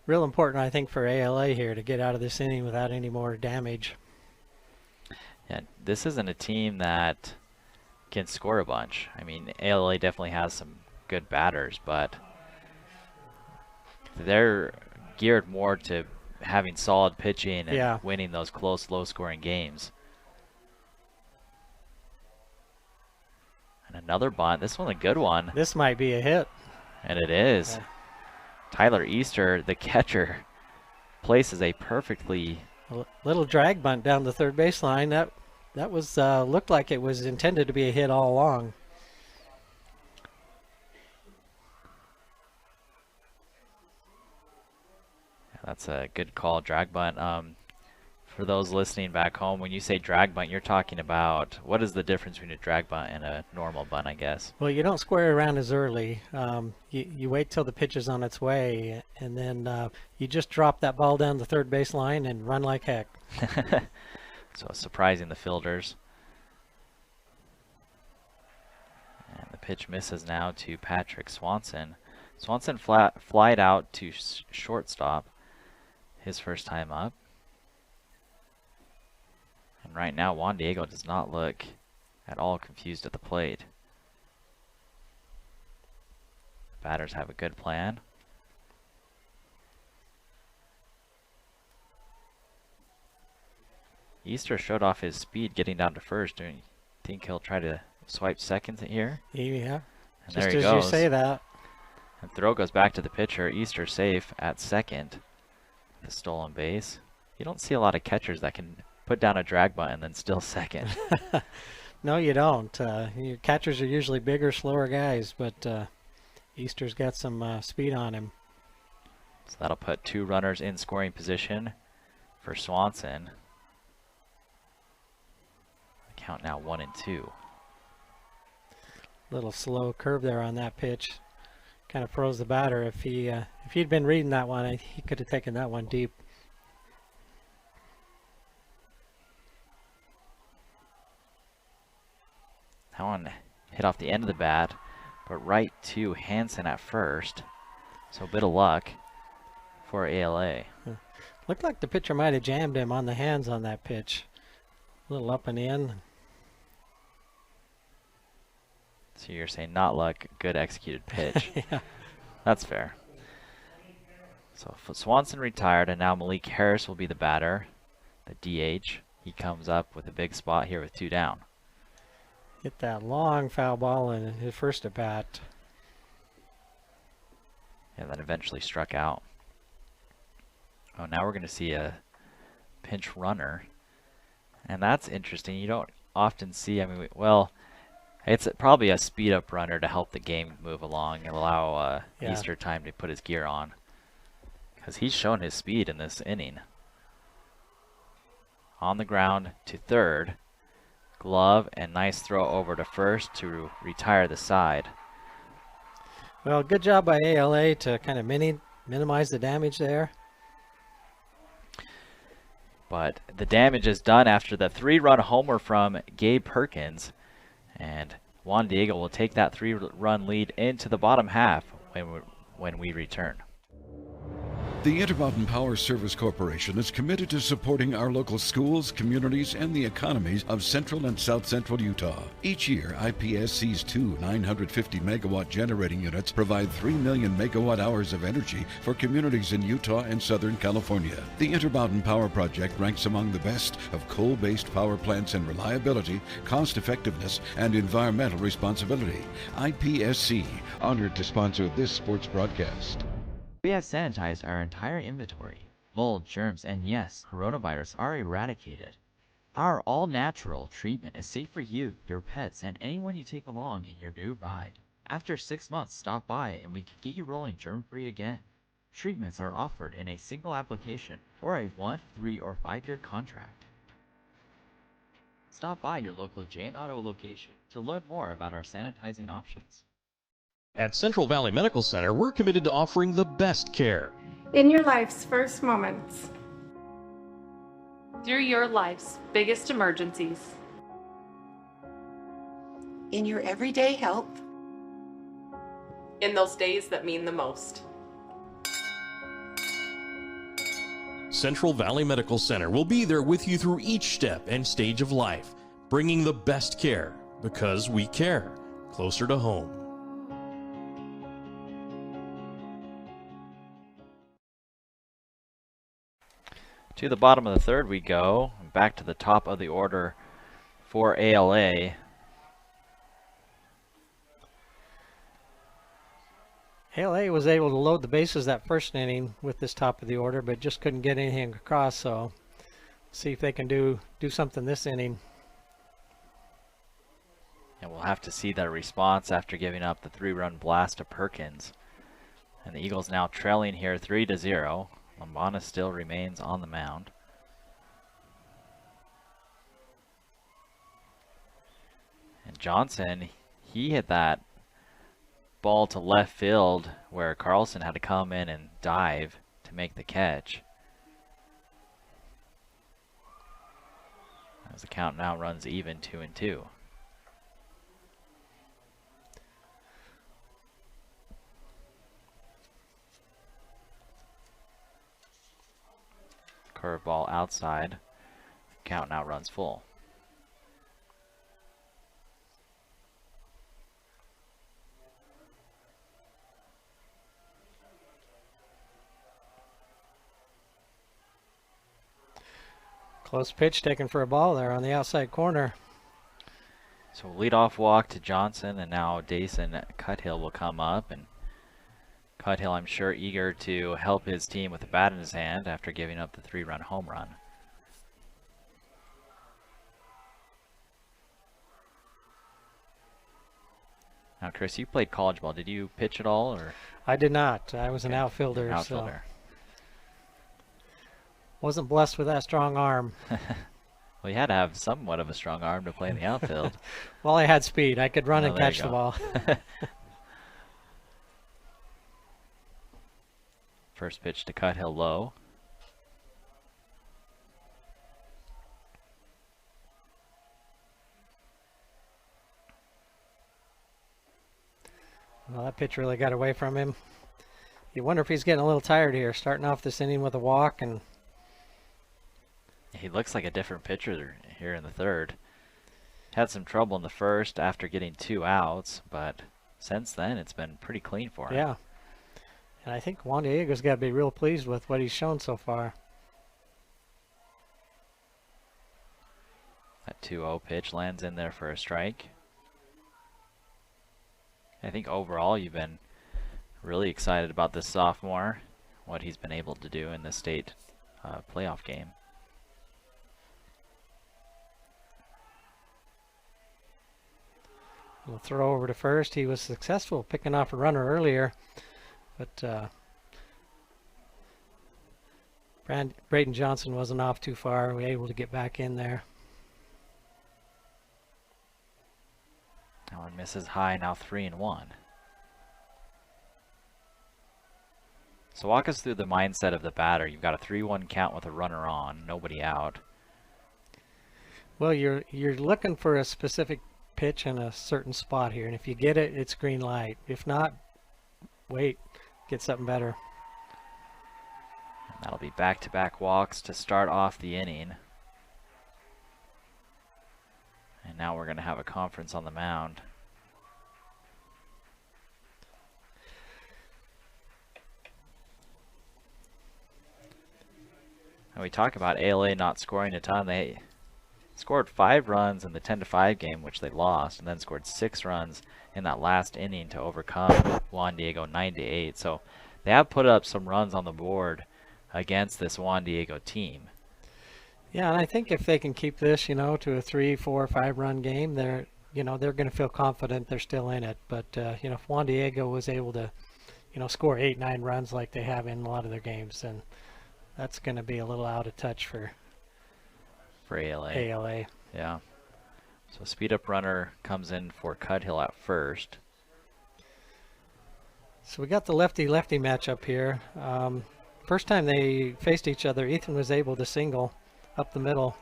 [SPEAKER 12] Real important, I think, for ALA here to get out of this inning without any more damage.
[SPEAKER 11] Yeah, this isn't a team that can score a bunch. I mean, ALA definitely has some good batters, but they're geared more to having solid pitching and winning those close, low-scoring games. And another bunt. This one a good one.
[SPEAKER 12] This might be a hit.
[SPEAKER 11] And it is. Yeah. Tyler Easter, the catcher, places a perfectly...
[SPEAKER 12] A little drag bunt down the third baseline. That was looked like it was intended to be a hit all along.
[SPEAKER 11] That's a good call, drag bunt. For those listening back home, when you say drag bunt, you're talking about, what is the difference between a drag bunt and a normal bunt, I guess?
[SPEAKER 12] Well, you don't square around as early. You wait till the pitch is on its way, and then you just drop that ball down the third base line and run like heck.
[SPEAKER 11] So surprising the fielders. And the pitch misses now to Patrick Swanson. Swanson flied out to shortstop his first time up. And right now, Juan Diego does not look at all confused at the plate. Batters have a good plan. Easter showed off his speed getting down to first. Do you think he'll try to swipe second here?
[SPEAKER 12] Yeah.
[SPEAKER 11] And
[SPEAKER 12] Just
[SPEAKER 11] there he
[SPEAKER 12] as
[SPEAKER 11] goes.
[SPEAKER 12] you say that.
[SPEAKER 11] And throw goes back to the pitcher. Easter safe at second. The stolen base. You don't see a lot of catchers that can put down a drag bunt and then still second.
[SPEAKER 12] No, you don't. Your catchers are usually bigger, slower guys, but Easter's got some speed on him.
[SPEAKER 11] So that'll put 2 runners in scoring position for Swanson. Count now 1 and 2.
[SPEAKER 12] Little slow curve there on that pitch. Kind of froze the batter. If he'd been reading that one, he could have taken that one deep.
[SPEAKER 11] That one hit off the end of the bat, but right to Hansen at first. So a bit of luck for ALA.
[SPEAKER 12] Looked like the pitcher might have jammed him on the hands on that pitch. A little up and in.
[SPEAKER 11] So you're saying not luck, good executed pitch.
[SPEAKER 12] Yeah.
[SPEAKER 11] That's fair. So Swanson retired, and now Malik Harris will be the batter, the DH. He comes up with a big spot here with 2 down.
[SPEAKER 12] Hit that long foul ball in his first at bat.
[SPEAKER 11] And then eventually struck out. Oh, now we're going to see a pinch runner. And that's interesting. You don't often see, well, it's probably a speed up runner to help the game move along and allow Easter time to put his gear on. Because he's shown his speed in this inning. On the ground to third. Glove and nice throw over to first to retire the side.
[SPEAKER 12] Well, good job by ALA to kind of minimize the damage there.
[SPEAKER 11] But the damage is done after the 3-run homer from Gabe Perkins. And Juan Diego will take that 3-run lead into the bottom half when we return.
[SPEAKER 5] The Intermountain Power Service Corporation is committed to supporting our local schools, communities, and the economies of central and south central Utah. Each year, IPSC's 2 950-megawatt generating units provide 3 million megawatt hours of energy for communities in Utah and Southern California. The Intermountain Power Project ranks among the best of coal-based power plants in reliability, cost-effectiveness, and environmental responsibility. IPSC, honored to sponsor this sports broadcast.
[SPEAKER 16] We have sanitized our entire inventory. Mold, germs, and yes, coronavirus are eradicated. Our all-natural treatment is safe for you, your pets, and anyone you take along in your new ride. After 6 months, stop by and we can get you rolling germ-free again. Treatments are offered in a single application or a 1, 3, or 5-year contract. Stop by your local Jane Auto location to learn more about our sanitizing options.
[SPEAKER 7] At Central Valley Medical Center, we're committed to offering the best care.
[SPEAKER 8] In your life's first moments.
[SPEAKER 9] Through your life's biggest emergencies.
[SPEAKER 10] In your everyday help.
[SPEAKER 9] In those days that mean the most.
[SPEAKER 7] Central Valley Medical Center will be there with you through each step and stage of life, bringing the best care because we care, closer to home.
[SPEAKER 11] To the bottom of the third we go, back to the top of the order for ALA.
[SPEAKER 12] ALA was able to load the bases that first inning with this top of the order, but just couldn't get anything across, so see if they can do something this inning.
[SPEAKER 11] And we'll have to see that response after giving up the 3-run blast to Perkins. And the Eagles now trailing here 3-0. Lambana still remains on the mound. Johnson, he hit that ball to left field where Carlson had to come in and dive to make the catch. As the count now runs even 2-2. Curveball outside. Count now runs full.
[SPEAKER 12] Close pitch taken for a ball there on the outside corner.
[SPEAKER 11] So leadoff walk to Johnson, and now Dason Cuthill will come up, and Cuthill, I'm sure, eager to help his team with a bat in his hand after giving up the 3-run home run. Now, Chris, you played college ball. Did you pitch at all, or?
[SPEAKER 12] I did not. I was an outfielder.
[SPEAKER 11] Outfielder.
[SPEAKER 12] So wasn't blessed with that strong arm.
[SPEAKER 11] Well, you had to have somewhat of a strong arm to play in the outfield.
[SPEAKER 12] Well, I had speed. I could run and
[SPEAKER 11] there you
[SPEAKER 12] catch the
[SPEAKER 11] go.
[SPEAKER 12] ball.
[SPEAKER 11] First pitch to Cuthill low.
[SPEAKER 12] Well, that pitch really got away from him. You wonder if he's getting a little tired here, starting off this inning with a walk. And
[SPEAKER 11] he looks like a different pitcher here in the third. Had some trouble in the first after getting 2 outs, but since then it's been pretty clean for him.
[SPEAKER 12] Yeah. And I think Juan Diego's got to be real pleased with what he's shown so far.
[SPEAKER 11] That 2-0 pitch lands in there for a strike. I think overall you've been really excited about this sophomore, what he's been able to do in the state playoff game.
[SPEAKER 12] We'll throw over to first. He was successful picking off a runner earlier, but Braden Johnson wasn't off too far. We were able to get back in there.
[SPEAKER 11] That one misses high, now 3-1. So walk us through the mindset of the batter. You've got a 3-1 count with a runner on, nobody out.
[SPEAKER 12] Well, you're looking for a specific pitch in a certain spot here, and if you get it, it's green light. If not, wait, get something better.
[SPEAKER 11] And that'll be back-to-back walks to start off the inning. And now we're going to have a conference on the mound. And we talk about ALA not scoring a ton. They scored 5 runs in the 10-5 game, which they lost, and then scored 6 runs in that last inning to overcome Juan Diego 9-8. So they have put up some runs on the board against this Juan Diego team.
[SPEAKER 12] Yeah, and I think if they can keep this, to a 3, 4, 5 run game, they're going to feel confident they're still in it. But if Juan Diego was able to, score 8, 9 runs like they have in a lot of their games, then that's going to be a little out of touch for ALA.
[SPEAKER 11] Yeah. So speed up runner comes in for Cuthill at first.
[SPEAKER 12] So we got the lefty-lefty matchup here. First time they faced each other, Ethan was able to single up the middle.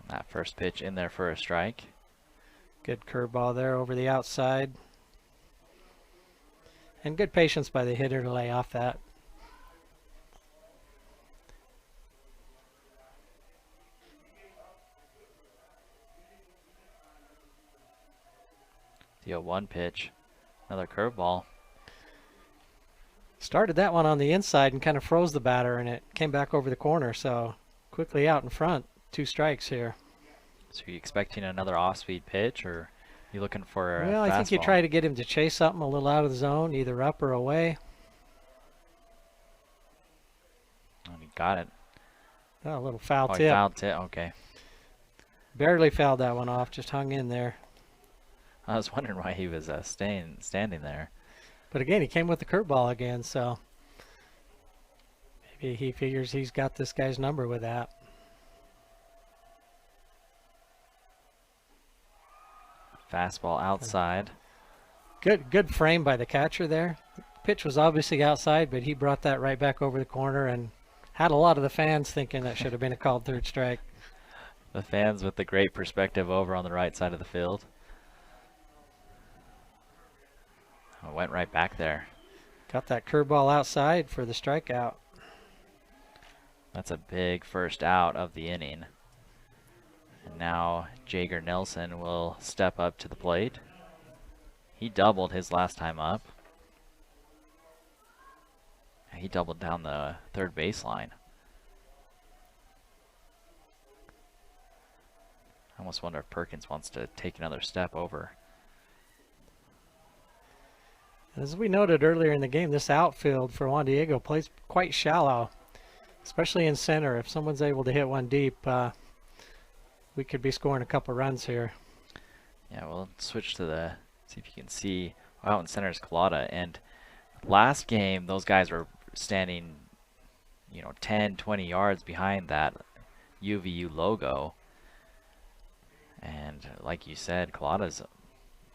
[SPEAKER 11] And that first pitch in there for a strike.
[SPEAKER 12] Good curveball there over the outside. And good patience by the hitter to lay off that.
[SPEAKER 11] The 0-1 pitch. Another curveball.
[SPEAKER 12] Started that one on the inside and kind of froze the batter, and it came back over the corner. So quickly out in front. 2 strikes here.
[SPEAKER 11] So are you expecting another off-speed pitch, or are you looking for a
[SPEAKER 12] Well, I think you
[SPEAKER 11] fastball?
[SPEAKER 12] try to get him to chase something a little out of the zone, either up or away.
[SPEAKER 11] Oh, he got it.
[SPEAKER 12] Oh, a little foul
[SPEAKER 11] Oh,
[SPEAKER 12] tip.
[SPEAKER 11] he fouled it. Okay.
[SPEAKER 12] Barely fouled that one off, just hung in there.
[SPEAKER 11] I was wondering why he was standing there.
[SPEAKER 12] But again, he came with the curveball again, so maybe he figures he's got this guy's number with that.
[SPEAKER 11] Fastball outside.
[SPEAKER 12] Good frame by the catcher there. Pitch was obviously outside, but he brought that right back over the corner and had a lot of the fans thinking that should have been a called third strike.
[SPEAKER 11] The fans with the great perspective over on the right side of the field. Oh, went right back there.
[SPEAKER 12] Got that curveball outside for the strikeout.
[SPEAKER 11] That's a big first out of the inning. And now Jager Nelson will step up to the plate. He doubled his last time up. He doubled down the third baseline. I almost wonder if Perkins wants to take another step over.
[SPEAKER 12] As we noted earlier in the game, this outfield for Juan Diego plays quite shallow, especially in center. If someone's able to hit one deep, we could be scoring a couple runs here.
[SPEAKER 11] Yeah, we'll switch to the, see if you can see, out in center is Collada. And last game, those guys were standing, 10, 20 yards behind that UVU logo. And like you said, Collada's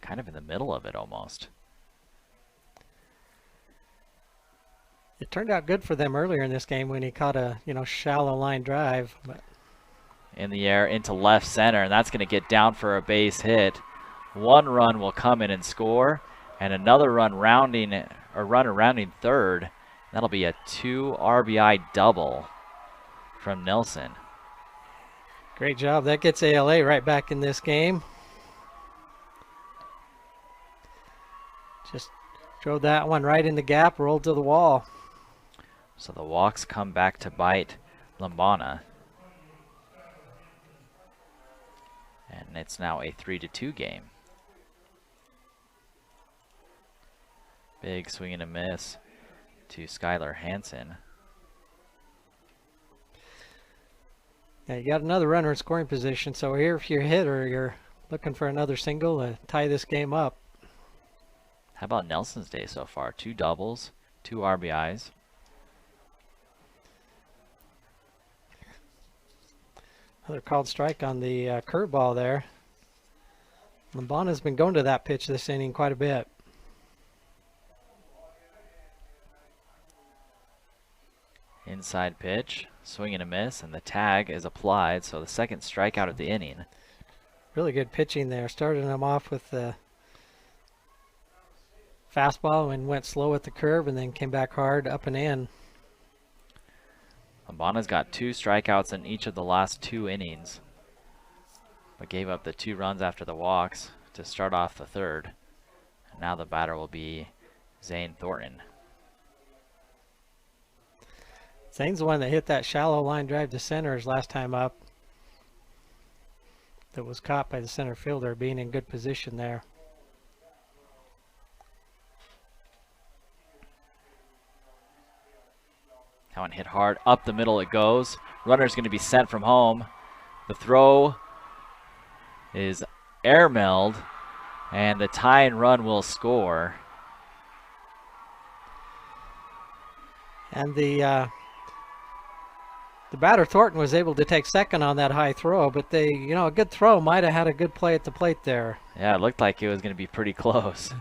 [SPEAKER 11] kind of in the middle of it almost.
[SPEAKER 12] It turned out good for them earlier in this game when he caught a, shallow line drive. But
[SPEAKER 11] in the air into left center, and that's going to get down for a base hit. One run will come in and score, and another run rounding third. That'll be a 2 RBI double from Nelson.
[SPEAKER 12] Great job. That gets ALA right back in this game. Just drove that one right in the gap, rolled to the wall.
[SPEAKER 11] So the walks come back to bite Lambana. And it's now a 3-2 game. Big swing and a miss to Skylar Hansen.
[SPEAKER 12] Yeah, you got another runner in scoring position, so here if you're a hitter, you're looking for another single to tie this game up.
[SPEAKER 11] How about Nelson's day so far? 2 doubles, 2 RBIs.
[SPEAKER 12] Another called strike on the curveball there. Lambana's been going to that pitch this inning quite a bit.
[SPEAKER 11] Inside pitch, swing and a miss, and the tag is applied, so the second strikeout of the inning.
[SPEAKER 12] Really good pitching there. Started him off with the fastball and went slow at the curve and then came back hard up and in.
[SPEAKER 11] Lambana's got 2 strikeouts in each of the last 2 innings, but gave up the 2 runs after the walks to start off the third. And now the batter will be Zane Thornton.
[SPEAKER 12] Zane's the one that hit that shallow line drive to center his last time up. That was caught by the center fielder, being in good position there.
[SPEAKER 11] That one hit hard. Up the middle it goes. Runner's going to be sent from home. The throw is airmailed, and the tying run will score.
[SPEAKER 12] And the batter Thornton was able to take second on that high throw, but a good throw might have had a good play at the plate there.
[SPEAKER 11] Yeah, it looked like it was going to be pretty close.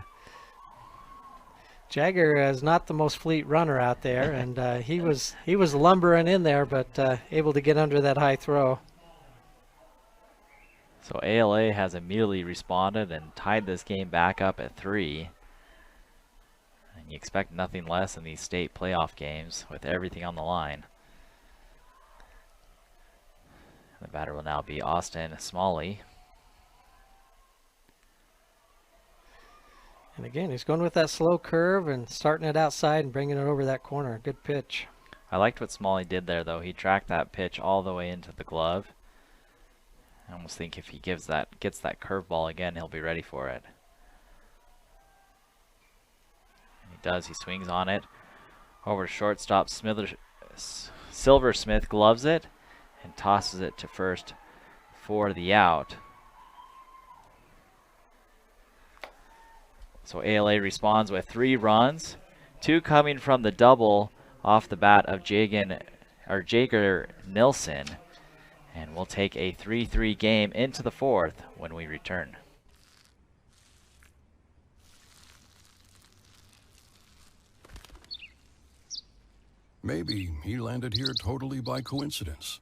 [SPEAKER 12] Jagger is not the most fleet runner out there, and he was lumbering in there, but able to get under that high throw.
[SPEAKER 11] So ALA has immediately responded and tied this game back up at 3. And you expect nothing less in these state playoff games with everything on the line. The batter will now be Austin Smalley.
[SPEAKER 12] And again, he's going with that slow curve and starting it outside and bringing it over that corner. Good pitch.
[SPEAKER 11] I liked what Smalley did there, though. He tracked that pitch all the way into the glove. I almost think if he gets that curveball again, he'll be ready for it. And he does. He swings on it. Over to shortstop. Silversmith gloves it and tosses it to first for the out. So ALA responds with 3 runs, 2 coming from the double off the bat of Jager Nilsson. And we'll take a 3-3 game into the 4th when we return.
[SPEAKER 5] Maybe he landed here totally by coincidence.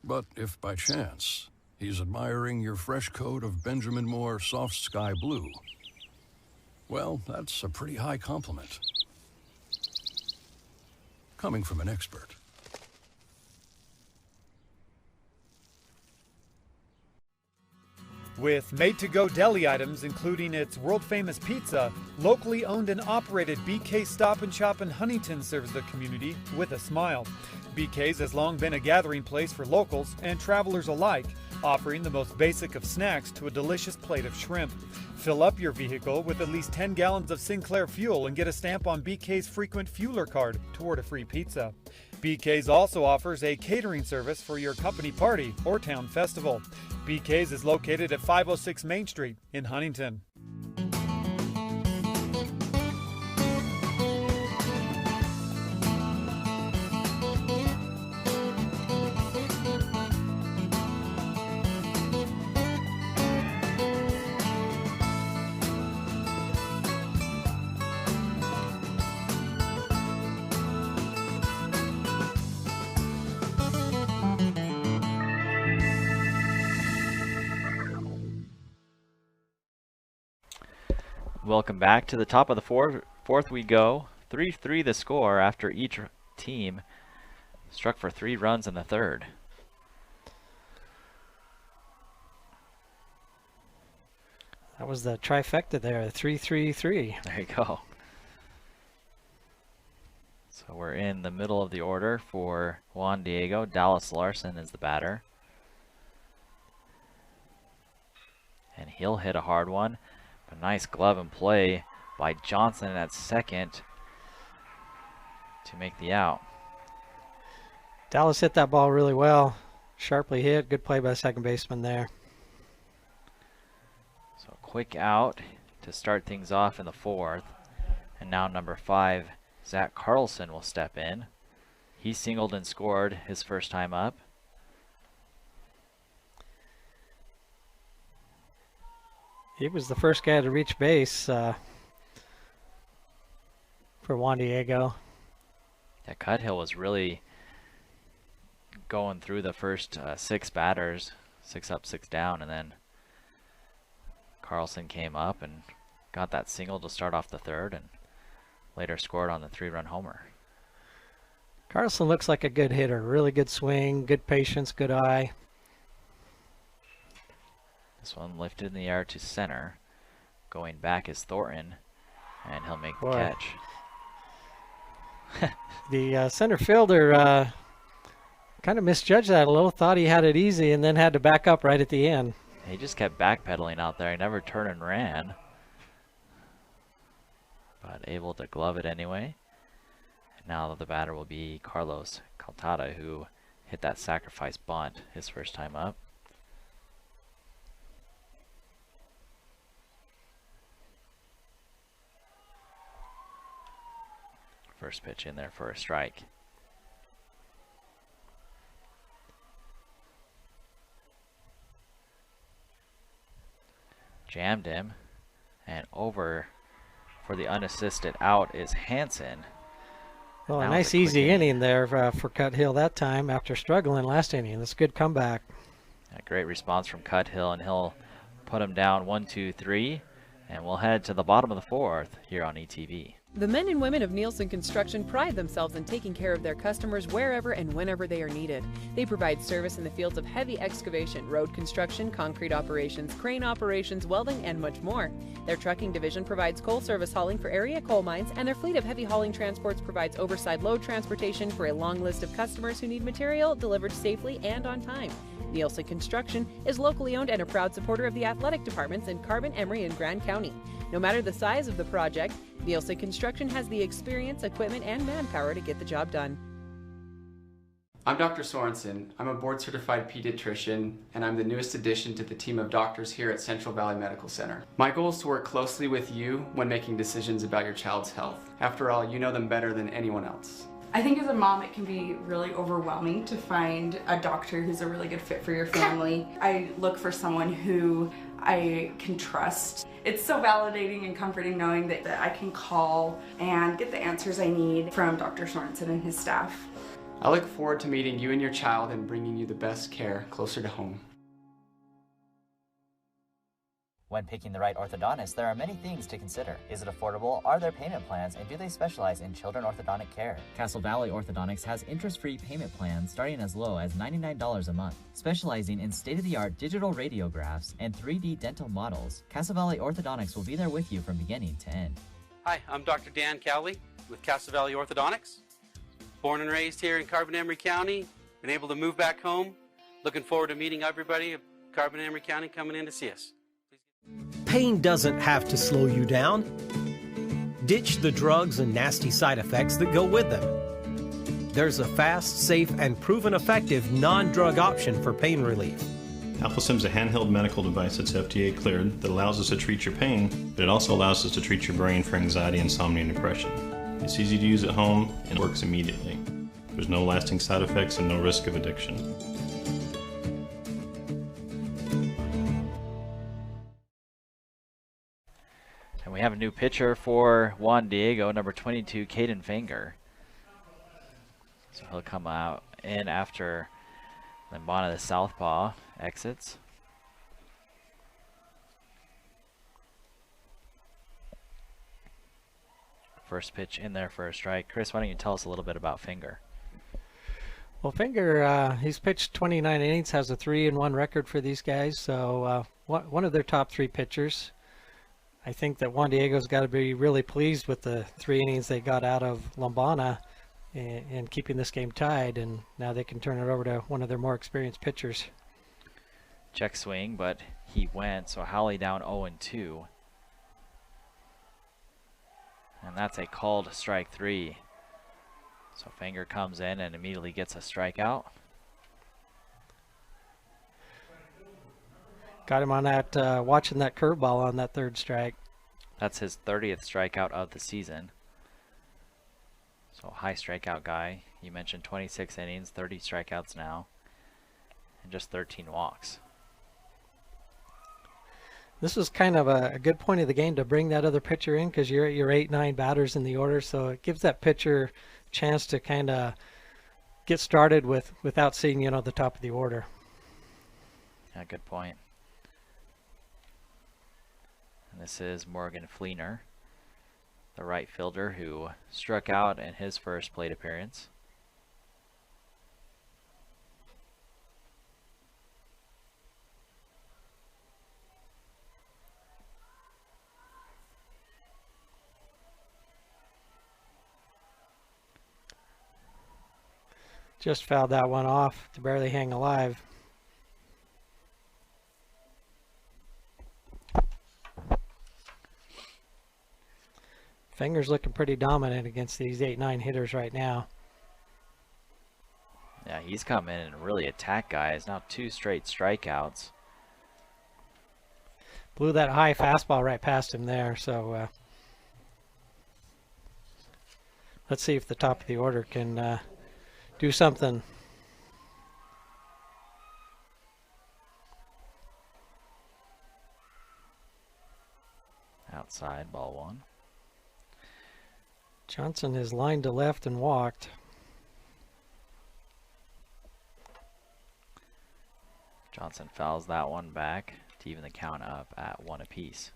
[SPEAKER 5] But if by chance he's admiring your fresh coat of Benjamin Moore soft sky blue, well, that's a pretty high compliment. Coming from an expert.
[SPEAKER 1] With made-to-go deli items, including its world-famous pizza, locally owned and operated BK Stop & Shop in Huntington serves the community with a smile. BK's has long been a gathering place for locals and travelers alike, offering the most basic of snacks to a delicious plate of shrimp. Fill up your vehicle with at least 10 gallons of Sinclair fuel and get a stamp on BK's frequent fueler card toward a free pizza. BK's also offers a catering service for your company party or town festival. BK's is located at 506 Main Street in Huntington.
[SPEAKER 11] Welcome back to the top of the fourth we go. 3-3 the score after each team struck for 3 runs in the 3rd.
[SPEAKER 12] That was the trifecta there, 3-3-3.
[SPEAKER 11] There you go. So we're in the middle of the order for Juan Diego. Dallas Larson is the batter. And he'll hit a hard one. A nice glove and play by Johnson at second to make the out.
[SPEAKER 12] Dallas hit that ball really well. Sharply hit. Good play by the second baseman there.
[SPEAKER 11] So quick out to start things off in the 4th. And now number 5, Zach Carlson will step in. He singled and scored his first time up.
[SPEAKER 12] He was the first guy to reach base for Juan Diego.
[SPEAKER 11] Yeah, Cuthill was really going through the first 6 batters, 6 up, 6 down, and then Carlson came up and got that single to start off the 3rd and later scored on the 3-run homer.
[SPEAKER 12] Carlson looks like a good hitter. Really good swing, good patience, good eye.
[SPEAKER 11] This one lifted in the air to center. Going back is Thornton, and he'll make the catch.
[SPEAKER 12] The center fielder kind of misjudged that a little, thought he had it easy, and then had to back up right at the end.
[SPEAKER 11] He just kept backpedaling out there. He never turned and ran, but able to glove it anyway. And now the batter will be Carlos Caltada, who hit that sacrifice bunt his first time up. First pitch in there for a strike. Jammed him, and over for the unassisted out is Hansen.
[SPEAKER 12] Well, a nice easy inning there for Cuthill that time after struggling last inning. That's a good comeback.
[SPEAKER 11] A great response from Cuthill, and he'll put him down 1-2-3, and we'll head to the bottom of the 4th here on ETV.
[SPEAKER 13] The men and women of Nielsen Construction pride themselves in taking care of their customers wherever and whenever they are needed. They provide service in the fields of heavy excavation, road construction, concrete operations, crane operations, welding, and much more. Their trucking division provides coal service hauling for area coal mines, and their fleet of heavy hauling transports provides oversized load transportation for a long list of customers who need material delivered safely and on time. Nielsen Construction is locally owned and a proud supporter of the athletic departments in Carbon, Emery, and Grand County. No matter the size of the project, Nielsen Construction has the experience, equipment, and manpower to get the job done.
[SPEAKER 14] I'm Dr. Sorensen. I'm a board-certified pediatrician, and I'm the newest addition to the team of doctors here at Central Valley Medical Center. My goal is to work closely with you when making decisions about your child's health. After all, you know them better than anyone else.
[SPEAKER 15] I think as a mom it can be really overwhelming to find a doctor who's a really good fit for your family. I look for someone who I can trust. It's so validating and comforting knowing that I can call and get the answers I need from Dr. Sorensen and his staff.
[SPEAKER 14] I look forward to meeting you and your child and bringing you the best care closer to home.
[SPEAKER 16] When picking the right orthodontist, there are many things to consider. Is it affordable? Are there payment plans? And do they specialize in children orthodontic care? Castle Valley Orthodontics has interest-free payment plans starting as low as $99 a month. Specializing in state-of-the-art digital radiographs and 3D dental models, Castle Valley Orthodontics will be there with you from beginning to end.
[SPEAKER 17] Hi, I'm Dr. Dan Cowley with Castle Valley Orthodontics. Born and raised here in Carbon-Emery County, been able to move back home. Looking forward to meeting everybody at Carbon-Emery County coming in to see us.
[SPEAKER 18] Pain doesn't have to slow you down. Ditch the drugs and nasty side effects that go with them. There's a fast, safe, and proven effective non-drug option for pain relief.
[SPEAKER 19] AlphaSim is a handheld medical device that's FDA cleared that allows us to treat your pain, but it also allows us to treat your brain for anxiety, insomnia, and depression. It's easy to use at home and works immediately. There's no lasting side effects and no risk of addiction.
[SPEAKER 11] And we have a new pitcher for Juan Diego, number 22, Caden Finger. So he'll come out in after Limbana, the southpaw, exits. First pitch in there for a strike. Chris, why don't you tell us a little bit about Finger?
[SPEAKER 12] Well, Finger, he's pitched 29 innings, has a 3-1 record for these guys. So one of their top 3 pitchers. I think that Juan Diego's got to be really pleased with the 3 innings they got out of Limbana and keeping this game tied. And now they can turn it over to one of their more experienced pitchers.
[SPEAKER 11] Check swing, but he went. So Howley down 0-2. And that's a called strike 3. So Finger comes in and immediately gets a strikeout.
[SPEAKER 12] Got him on that, watching that curveball on that 3rd strike.
[SPEAKER 11] That's his 30th strikeout of the season. So high strikeout guy. You mentioned 26 innings, 30 strikeouts now, and just 13 walks.
[SPEAKER 12] This was kind of a good point of the game to bring that other pitcher in because you're at your 8-9 batters in the order, so it gives that pitcher a chance to kind of get started without seeing, the top of the order.
[SPEAKER 11] Yeah, good point. And this is Morgan Fleener, the right fielder who struck out in his first plate appearance.
[SPEAKER 12] Just fouled that one off to barely hang alive. Finger's looking pretty dominant against these 8-9 hitters right now.
[SPEAKER 11] Yeah, he's come in and really attacked guys. Now 2 straight strikeouts.
[SPEAKER 12] Blew that high fastball right past him there, so let's see if the top of the order can do something.
[SPEAKER 11] Outside, ball 1.
[SPEAKER 12] Johnson is lined to left and walked.
[SPEAKER 11] Johnson fouls that one back to even the count up at 1 apiece.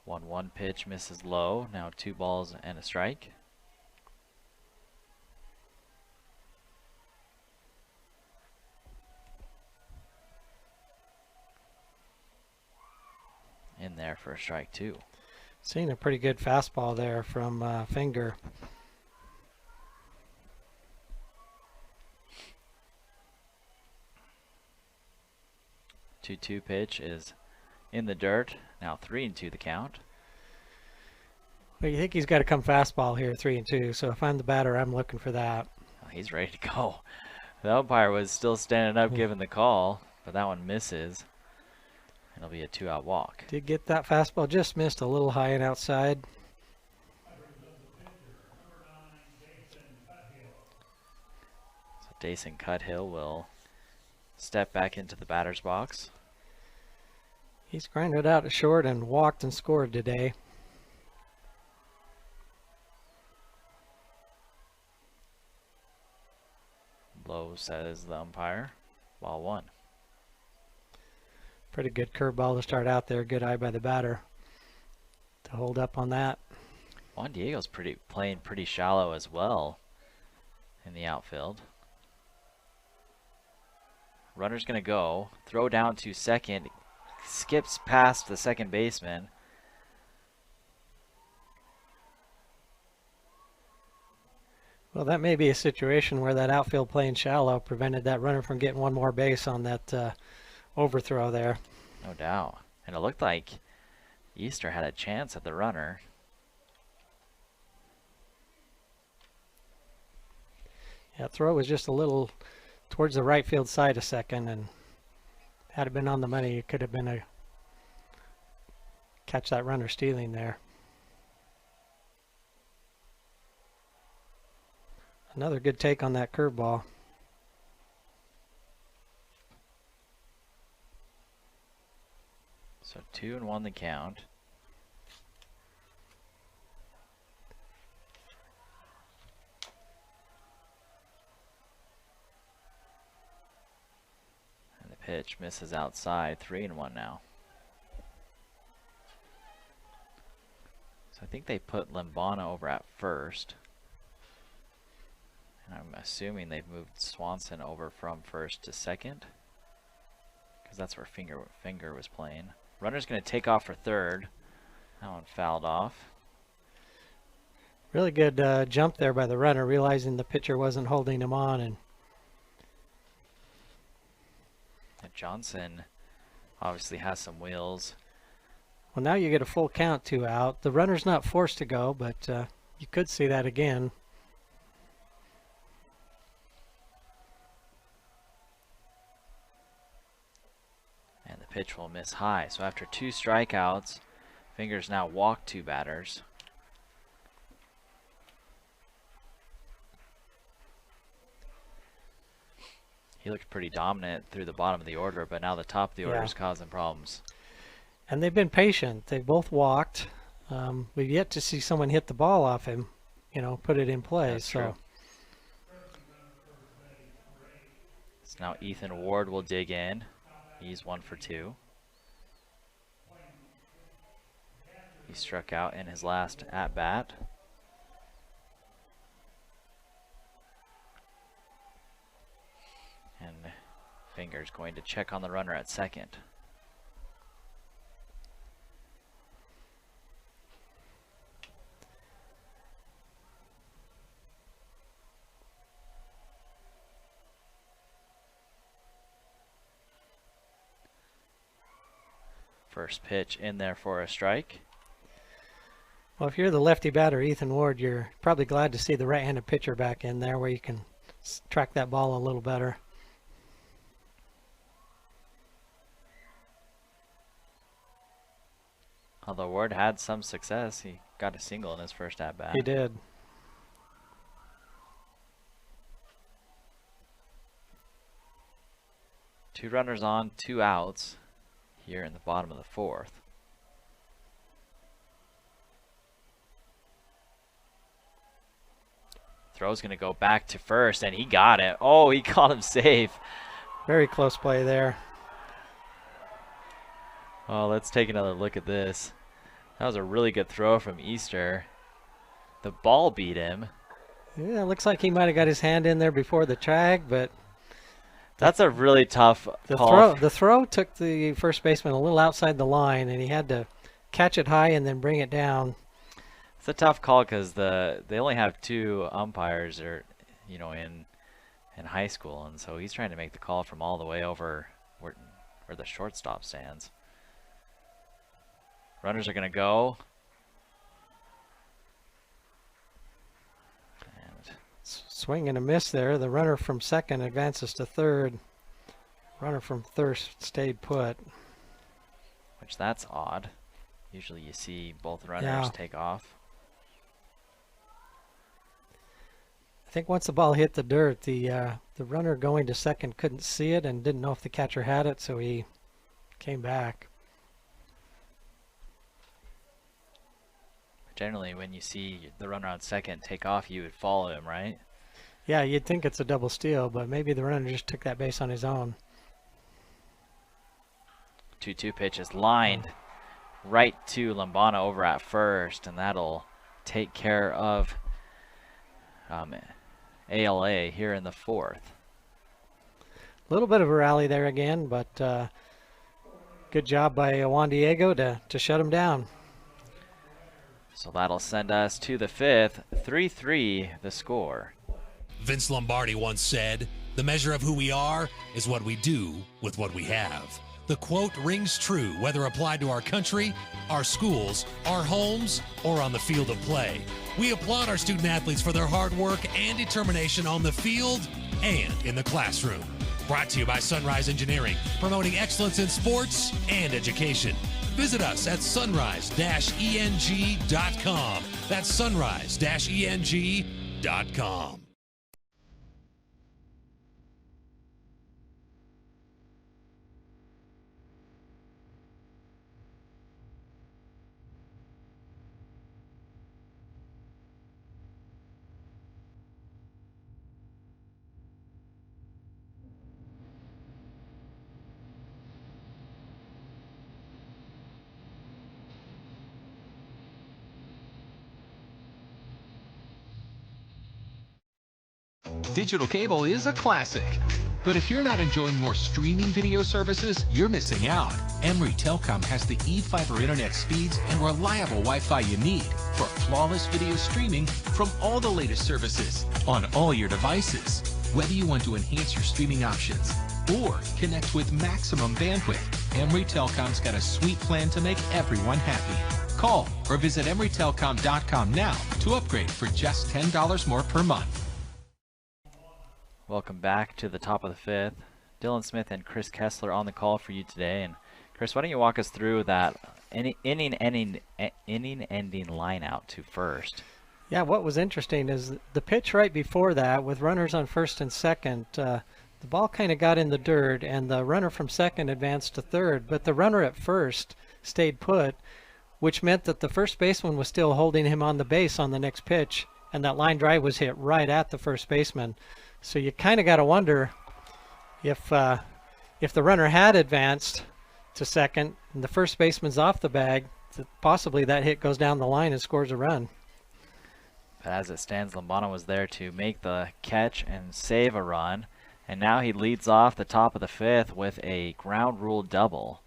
[SPEAKER 11] One pitch misses low. Now 2 balls and a strike. In there for a strike 2.
[SPEAKER 12] Seeing a pretty good fastball there from Finger.
[SPEAKER 11] Two pitch is in the dirt. Now 3-2 the count.
[SPEAKER 12] Well, you think he's got to come fastball here, 3-2. So if I'm the batter, I'm looking for that.
[SPEAKER 11] Oh, he's ready to go. The umpire was still standing up giving the call, but that one misses. It'll be a 2-out walk.
[SPEAKER 12] Did get that fastball, just missed a little high and outside.
[SPEAKER 11] So Dason Cuthill will step back into the batter's box.
[SPEAKER 12] He's grinded out a short and walked and scored today.
[SPEAKER 11] Low, says the umpire. Ball 1.
[SPEAKER 12] Pretty good curveball to start out there. Good eye by the batter to hold up on that.
[SPEAKER 11] Juan Diego's playing pretty shallow as well in the outfield. Runner's going to go. Throw down to second. Skips past the second baseman.
[SPEAKER 12] Well, that may be a situation where that outfield playing shallow prevented that runner from getting one more base on that overthrow there.
[SPEAKER 11] No doubt. And it looked like Easter had a chance at the runner.
[SPEAKER 12] Yeah, throw was just a little towards the right field side a second, and had it been on the money, it could have been a catch that runner stealing there. Another good take on that curveball.
[SPEAKER 11] So 2-1 the count. And the pitch misses outside. 3-1 now. So I think they put Limbana over at first. And I'm assuming they've moved Swanson over from first to second, because that's where Finger was playing. Runner's going to take off for third. That one fouled off.
[SPEAKER 12] Really good jump there by the runner, realizing the pitcher wasn't holding him on. And
[SPEAKER 11] Johnson obviously has some wheels.
[SPEAKER 12] Well, now you get a full count, 2 out. The runner's not forced to go, but you could see that again.
[SPEAKER 11] And the pitch will miss high. So after 2 strikeouts, Fingers now walked 2 batters. He looked pretty dominant through the bottom of the order, but now the top of the order is causing problems.
[SPEAKER 12] And they've been patient. They've both walked. We've yet to see someone hit the ball off him, put it in play.
[SPEAKER 11] That's true. So now Ethan Ward will dig in. He's 1 for 2. He struck out in his last at-bat. And Fingers going to check on the runner at second. First pitch in there for a strike.
[SPEAKER 12] Well, if you're the lefty batter, Ethan Ward, you're probably glad to see the right-handed pitcher back in there where you can track that ball a little better.
[SPEAKER 11] Although Ward had some success, he got a single in his first at-bat.
[SPEAKER 12] He did.
[SPEAKER 11] Two runners on, 2 outs here in the bottom of the 4th. Throw's going to go back to first, and he got it. Oh, he caught him safe.
[SPEAKER 12] Very close play there.
[SPEAKER 11] Oh, let's take another look at this. That was a really good throw from Easter. The ball beat him.
[SPEAKER 12] Yeah, it looks like he might have got his hand in there before the tag, but
[SPEAKER 11] that's a really tough call.
[SPEAKER 12] The throw took the first baseman a little outside the line, and he had to catch it high and then bring it down.
[SPEAKER 11] It's a tough call because they only have 2 umpires, in high school, and so he's trying to make the call from all the way over where the shortstop stands. Runners are going to go.
[SPEAKER 12] Swing and a miss there. The runner from second advances to third. Runner from third stayed put.
[SPEAKER 11] Which that's odd. Usually you see both runners take off.
[SPEAKER 12] I think once the ball hit the dirt, the runner going to second couldn't see it and didn't know if the catcher had it, so he came back.
[SPEAKER 11] Generally, when you see the runner on second take off, you would follow him, right?
[SPEAKER 12] Yeah, you'd think it's a double steal, but maybe the runner just took that base on his own.
[SPEAKER 11] 2-2 pitch is lined right to Lombana over at first, and that'll take care of ALA here in the fourth.
[SPEAKER 12] A little bit of a rally there again, but good job by Juan Diego to shut him down.
[SPEAKER 11] So that'll send us to the fifth. 3-3 the score.
[SPEAKER 20] Vince Lombardi once said, "The measure of who we are is what we do with what we have." The quote rings true whether applied to our country, our schools, our homes, or on the field of play. We applaud our student athletes for their hard work and determination on the field and in the classroom. Brought to you by Sunrise Engineering, promoting excellence in sports and education. Visit us at sunrise-eng.com. That's sunrise-eng.com.
[SPEAKER 6] Digital cable is a classic. But if you're not enjoying more streaming video services, you're missing out. Emory Telecom has the eFiber internet speeds and reliable Wi-Fi you need for flawless video streaming from all the latest services on all your devices. Whether you want to enhance your streaming options or connect with maximum bandwidth, Emory Telecom's got a sweet plan to make everyone happy. Call or visit emerytelecom.com now to upgrade for just $10 more per month.
[SPEAKER 11] Welcome back to the top of the fifth. Dylan Smith and Chris Kessler on the call for you today. And Chris, why don't you walk us through that inning-ending line out to first?
[SPEAKER 12] Yeah, what was interesting is the pitch right before that with runners on first and second. The ball kind of got in the dirt, and the runner from second advanced to third, but the runner at first stayed put, which meant that the first baseman was still holding him on the base on the next pitch, and that line drive was hit right at the first baseman. So you kind of got to wonder if the runner had advanced to second and the first baseman's off the bag, possibly that hit goes down the line and scores a run.
[SPEAKER 11] But as it stands, Lombana was there to make the catch and save a run, and now he leads off the top of the fifth with a ground rule double.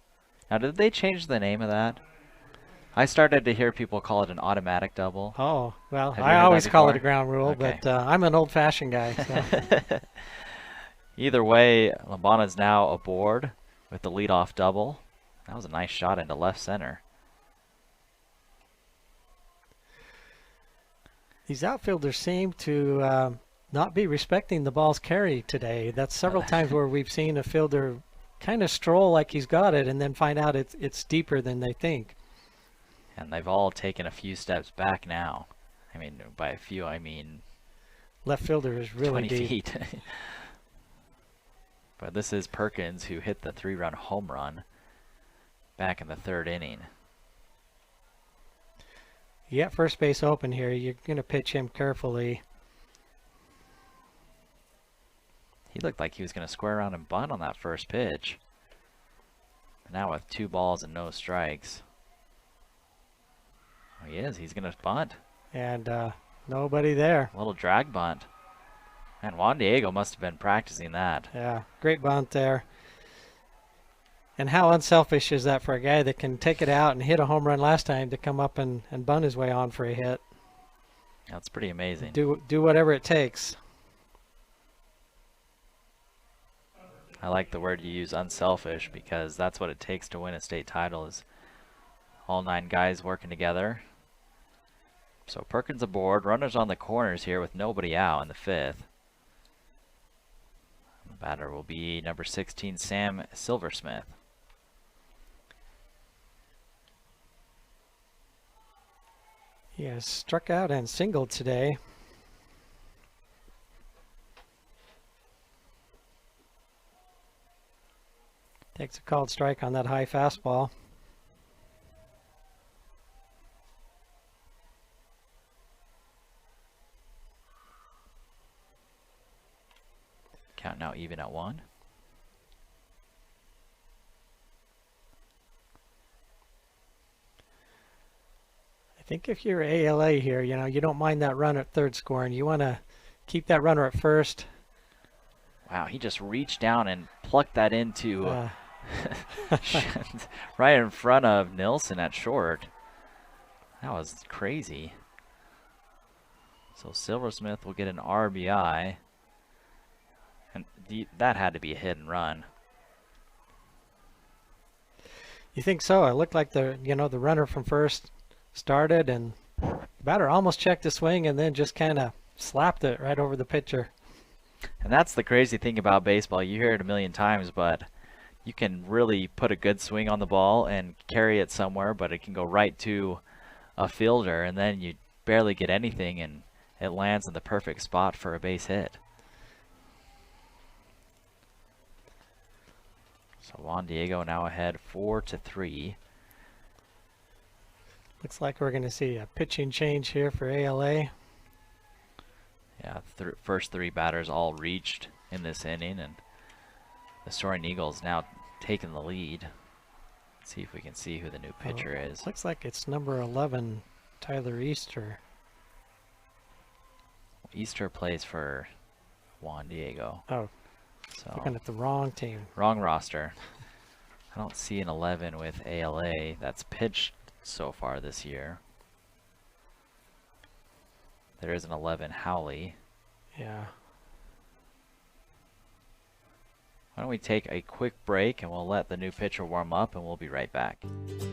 [SPEAKER 11] Now, did they change the name of that? I started to hear people call it an automatic double.
[SPEAKER 12] Oh, well, I always call it a ground rule, okay. But I'm an old-fashioned guy. So.
[SPEAKER 11] Either way, Lombana's now aboard with the leadoff double. That was a nice shot into left center.
[SPEAKER 12] These outfielders seem to not be respecting the ball's carry today. That's several times where we've seen a fielder kind of stroll like he's got it and then find out it's deeper than they think.
[SPEAKER 11] And they've all taken a few steps back now. I mean, by a few, I mean...
[SPEAKER 12] left fielder is really
[SPEAKER 11] 20
[SPEAKER 12] deep.
[SPEAKER 11] feet. But this is Perkins, who hit the 3-run home run back in the third inning.
[SPEAKER 12] You got first base open here. You're going to pitch him carefully.
[SPEAKER 11] He looked like he was going to square around and bunt on that first pitch. Now with 2 balls and no strikes. Oh, he is. He's going to bunt.
[SPEAKER 12] And nobody there.
[SPEAKER 11] A little drag bunt. And Juan Diego must have been practicing that.
[SPEAKER 12] Yeah, great bunt there. And how unselfish is that for a guy that can take it out and hit a home run last time to come up and bunt his way on for a hit?
[SPEAKER 11] That's pretty amazing.
[SPEAKER 12] Do whatever it takes. I
[SPEAKER 11] like the word you use, unselfish, because that's what it takes to win a state title, is All 9 guys working together. So Perkins aboard. Runners on the corners here with nobody out in the 5th. The batter will be number 16, Sam Silversmith.
[SPEAKER 12] He has struck out and singled today. Takes a called strike on that high fastball.
[SPEAKER 11] Count now even at 1.
[SPEAKER 12] I think if you're ALA here, you know, you don't mind that run at third scoring. You want to keep that runner at first.
[SPEAKER 11] Wow, he just reached down and plucked that into right in front of Nilsson at short. That was crazy. So Silversmith will get an RBI. And that had to be a hit and run.
[SPEAKER 12] You think so? It looked like the runner from first started, and the batter almost checked the swing and then just kind of slapped it right over the pitcher.
[SPEAKER 11] And that's the crazy thing about baseball. You hear it a million times, but you can really put a good swing on the ball and carry it somewhere, but it can go right to a fielder, and then you barely get anything, and it lands in the perfect spot for a base hit. So Juan Diego now ahead 4-3.
[SPEAKER 12] Looks like we're going to see a pitching change here for ALA.
[SPEAKER 11] Yeah, first 3 batters all reached in this inning, and the Soaring Eagles now taking the lead. Let's see if we can see who the new pitcher is.
[SPEAKER 12] Looks like it's number 11, Tyler Easter.
[SPEAKER 11] Easter plays for Juan Diego.
[SPEAKER 12] Oh,
[SPEAKER 11] so
[SPEAKER 12] looking at the wrong team.
[SPEAKER 11] Wrong roster. I don't see an 11 with ALA that's pitched so far this year. There is an 11 Howley.
[SPEAKER 12] Yeah.
[SPEAKER 11] Why don't we take a quick break and we'll let the new pitcher warm up, and we'll be right back.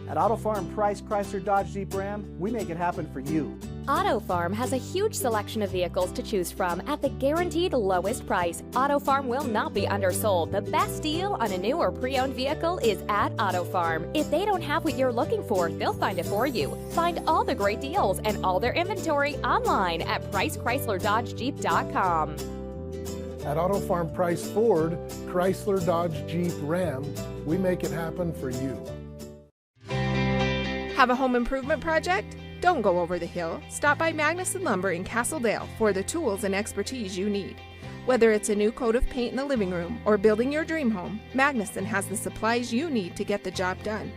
[SPEAKER 21] At Auto Farm Price Chrysler Dodge Jeep Ram, we make it happen for you.
[SPEAKER 2] Auto Farm has a huge selection of vehicles to choose from at the guaranteed lowest price. Auto Farm will not be undersold. The best deal on a new or pre-owned vehicle is at Auto Farm. If they don't have what you're looking for, they'll find it for you. Find all the great deals and all their inventory online at PriceChryslerDodgeJeep.com.
[SPEAKER 3] At Auto Farm Price Ford, Chrysler, Dodge, Jeep, Ram, we make it happen for you.
[SPEAKER 4] Have a home improvement project? Don't go over the hill. Stop by Magnuson Lumber in Castledale for the tools and expertise you need. Whether it's a new coat of paint in the living room or building your dream home, Magnuson has the supplies you need to get the job done.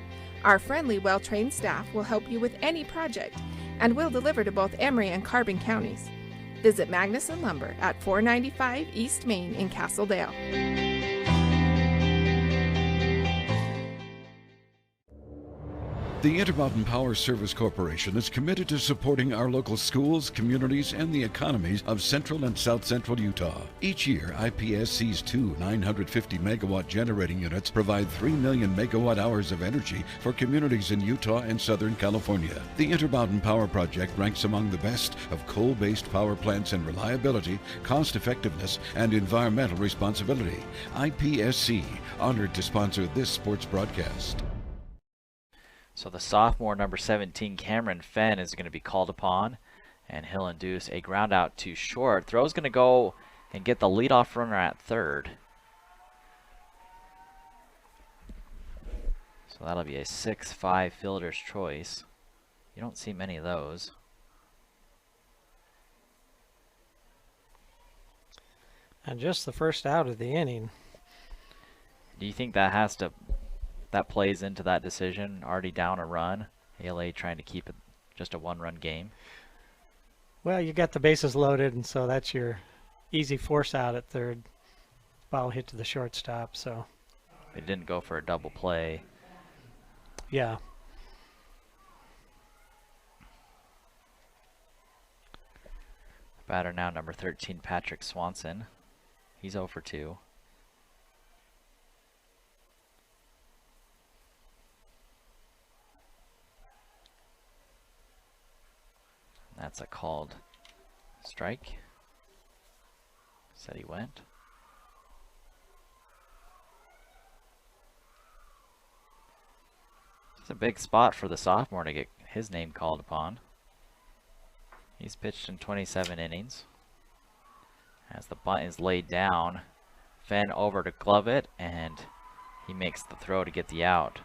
[SPEAKER 4] Our friendly, well-trained staff will help you with any project, and will deliver to both Emery and Carbon counties. Visit Magnuson Lumber at 495 East Main in Castledale.
[SPEAKER 5] The Intermountain Power Service Corporation is committed to supporting our local schools, communities, and the economies of central and south central Utah. Each year, IPSC's 2 950-megawatt generating units provide 3 million megawatt hours of energy for communities in Utah and Southern California. The Intermountain Power Project ranks among the best of coal-based power plants in reliability, cost-effectiveness, and environmental responsibility. IPSC, honored to sponsor this sports broadcast.
[SPEAKER 11] So the sophomore number 17, Cameron Fenn, is going to be called upon, and he'll induce a ground out to short. Throw's going to go and get the leadoff runner at third. So that'll be a 6-5 fielder's choice. You don't see many of those.
[SPEAKER 12] And just the first out of the inning.
[SPEAKER 11] Do you think that plays into that decision? Already down a run, ALA trying to keep it just a 1-run game.
[SPEAKER 12] Well, you got the bases loaded, and so that's your easy force out at third. Ball hit to the shortstop, so.
[SPEAKER 11] They didn't go for a double play.
[SPEAKER 12] Yeah.
[SPEAKER 11] Batter now number 13, Patrick Swanson. He's 0 for 2. That's a called strike. Said he went. It's a big spot for the sophomore to get his name called upon. He's pitched in 27 innings. As the bunt is laid down, Fenn over to glove it, and he makes the throw to get the out.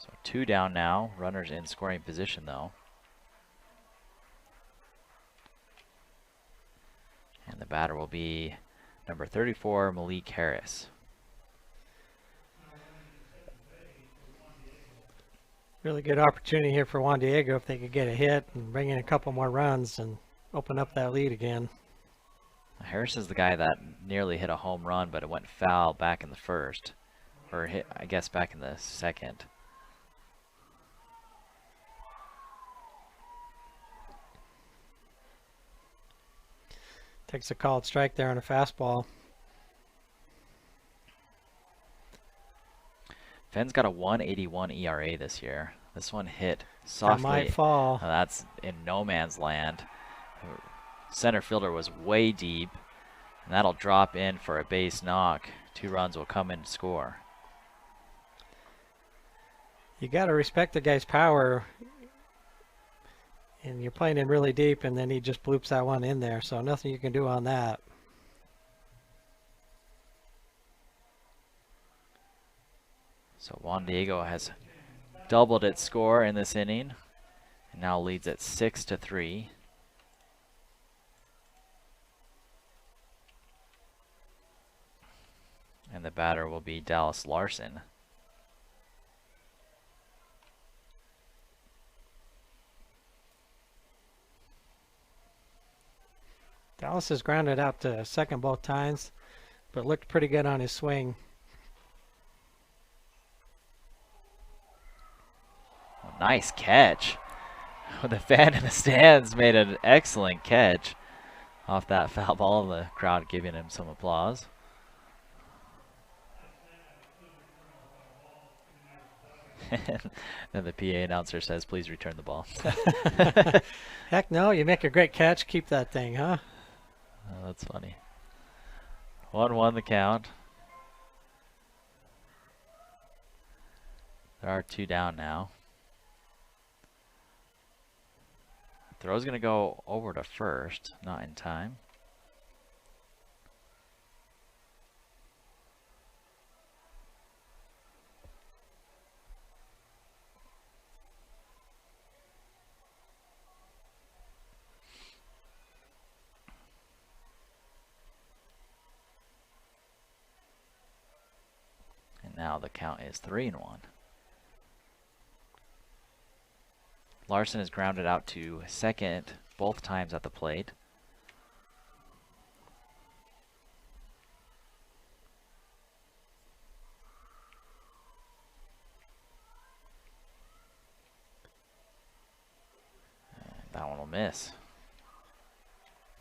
[SPEAKER 11] So 2 down now, runners in scoring position though. And the batter will be number 34, Malik Harris.
[SPEAKER 12] Really good opportunity here for Juan Diego if they could get a hit and bring in a couple more runs and open up that lead again.
[SPEAKER 11] Harris is the guy that nearly hit a home run, but it went foul back in the first. Or hit, I guess, back in the second.
[SPEAKER 12] Takes a called strike there on a fastball.
[SPEAKER 11] Fenn's got a 1.81 ERA this year. This one hit softly.
[SPEAKER 12] That might fall.
[SPEAKER 11] That's in no man's land. Center fielder was way deep, and that'll drop in for a base knock. 2 runs will come in to score.
[SPEAKER 12] You got to respect the guy's power. And you're playing in really deep, and then he just bloops that one in there. So nothing you can do on that.
[SPEAKER 11] So Juan Diego has doubled its score in this inning, and now leads at 6-3. And the batter will be Dallas Larson.
[SPEAKER 12] Dallas has grounded out to second both times, but looked pretty good on his swing.
[SPEAKER 11] Oh, nice catch. The fan in the stands made an excellent catch off that foul ball. The crowd giving him some applause. Then the PA announcer says, please return the ball.
[SPEAKER 12] Heck no, you make a great catch, keep that thing, huh?
[SPEAKER 11] Oh, that's funny. 1-1 the count. There are 2 down now. Throw's going to go over to first, not in time. Now the count is 3-1. Larson is grounded out to second both times at the plate. And that one will miss.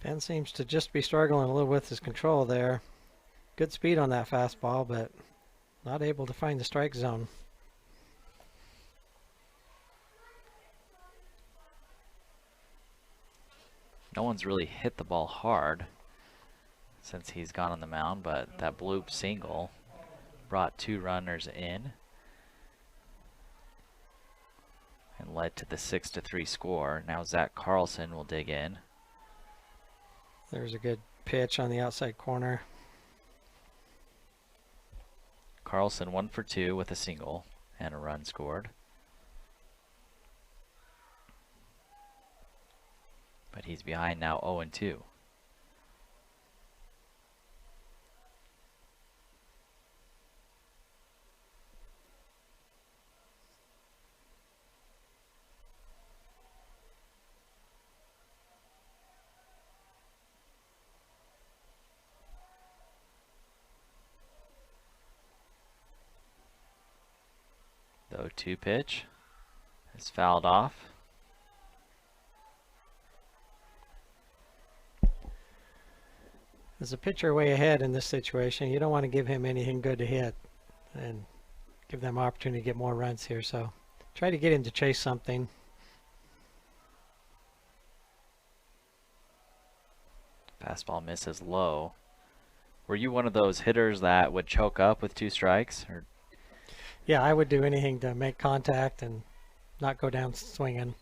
[SPEAKER 12] Ben seems to just be struggling a little with his control there. Good speed on that fastball, but not able to find the strike zone.
[SPEAKER 11] No one's really hit the ball hard since he's gone on the mound, but that bloop single brought 2 runners in and led to the 6-3 score. Now Zach Carlson will dig in.
[SPEAKER 12] There's a good pitch on the outside corner.
[SPEAKER 11] Carlson 1 for 2 with a single and a run scored. But he's behind now 0-2. The 0-2 pitch is fouled off.
[SPEAKER 12] As a pitcher way ahead in this situation, you don't want to give him anything good to hit and give them opportunity to get more runs here. So Try to get him to chase something.
[SPEAKER 11] Fastball misses low. Were you one of those hitters that would choke up with 2 strikes? Or?
[SPEAKER 12] Yeah, I would do anything to make contact and not go down swinging.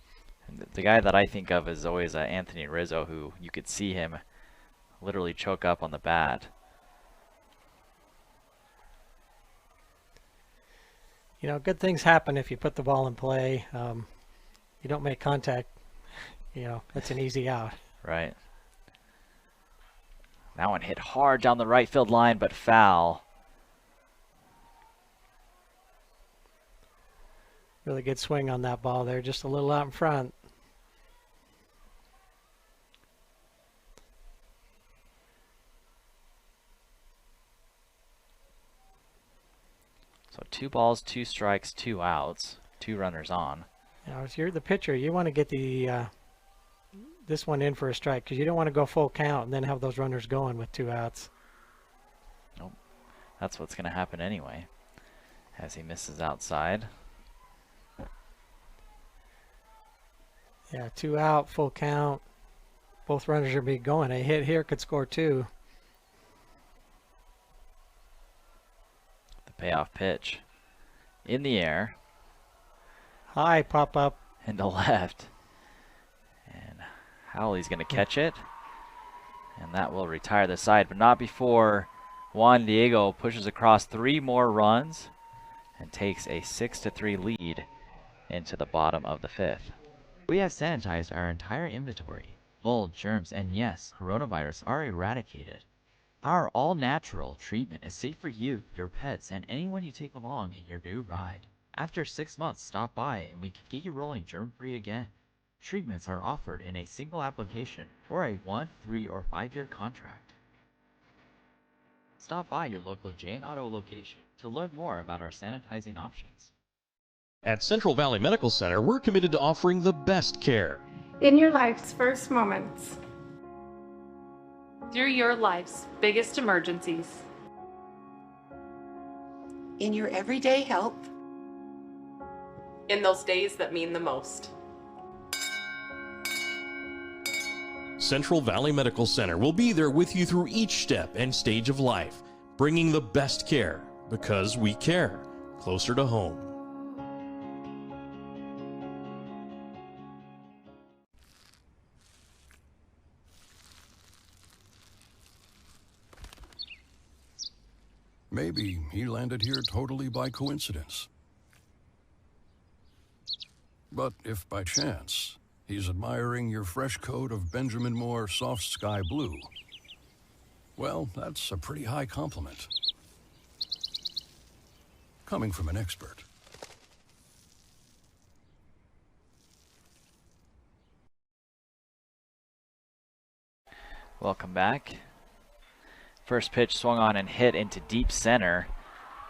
[SPEAKER 11] And the guy that I think of is always Anthony Rizzo, who you could see him literally choke up on the bat.
[SPEAKER 12] You know, good things happen if you put the ball in play. You don't make contact, you know, it's an easy out.
[SPEAKER 11] Right. That one hit hard down the right field line, but foul.
[SPEAKER 12] Really good swing on that ball there, just a little out in front.
[SPEAKER 11] So 2 balls, 2 strikes, 2 outs, 2 runners on.
[SPEAKER 12] Now, if you're the pitcher, you want to get the this one in for a strike because you don't want to go full count and then have those runners going with 2 outs.
[SPEAKER 11] Nope. That's what's going to happen anyway, as he misses outside.
[SPEAKER 12] Yeah, 2 out, full count. Both runners are be going. A hit here could score 2.
[SPEAKER 11] The payoff pitch in the air.
[SPEAKER 12] High pop up.
[SPEAKER 11] Into left. And Howley's going to catch it. And that will retire the side, but not before Juan Diego pushes across 3 more runs and takes a 6-3 lead into the bottom of the 5th.
[SPEAKER 16] We have sanitized our entire inventory. Mold, germs, and yes, coronavirus are eradicated. Our all-natural treatment is safe for you, your pets, and anyone you take along in your new ride. After 6 months, stop by and we can get you rolling germ-free again. Treatments are offered in a single application or a 1, 3, or 5-year contract. Stop by your local Jane Auto location to learn more about our sanitizing options.
[SPEAKER 7] At Central Valley Medical Center, we're committed to offering the best care.
[SPEAKER 8] In your life's first moments.
[SPEAKER 9] Through your life's biggest emergencies.
[SPEAKER 10] In your everyday help.
[SPEAKER 9] In those days that mean the most.
[SPEAKER 7] Central Valley Medical Center will be there with you through each step and stage of life, bringing the best care because we care, closer to home.
[SPEAKER 5] Maybe he landed here totally by coincidence. But if by chance he's admiring your fresh coat of Benjamin Moore soft sky blue, well, that's a pretty high compliment. Coming from an expert.
[SPEAKER 11] Welcome back. First pitch swung on and hit into deep center.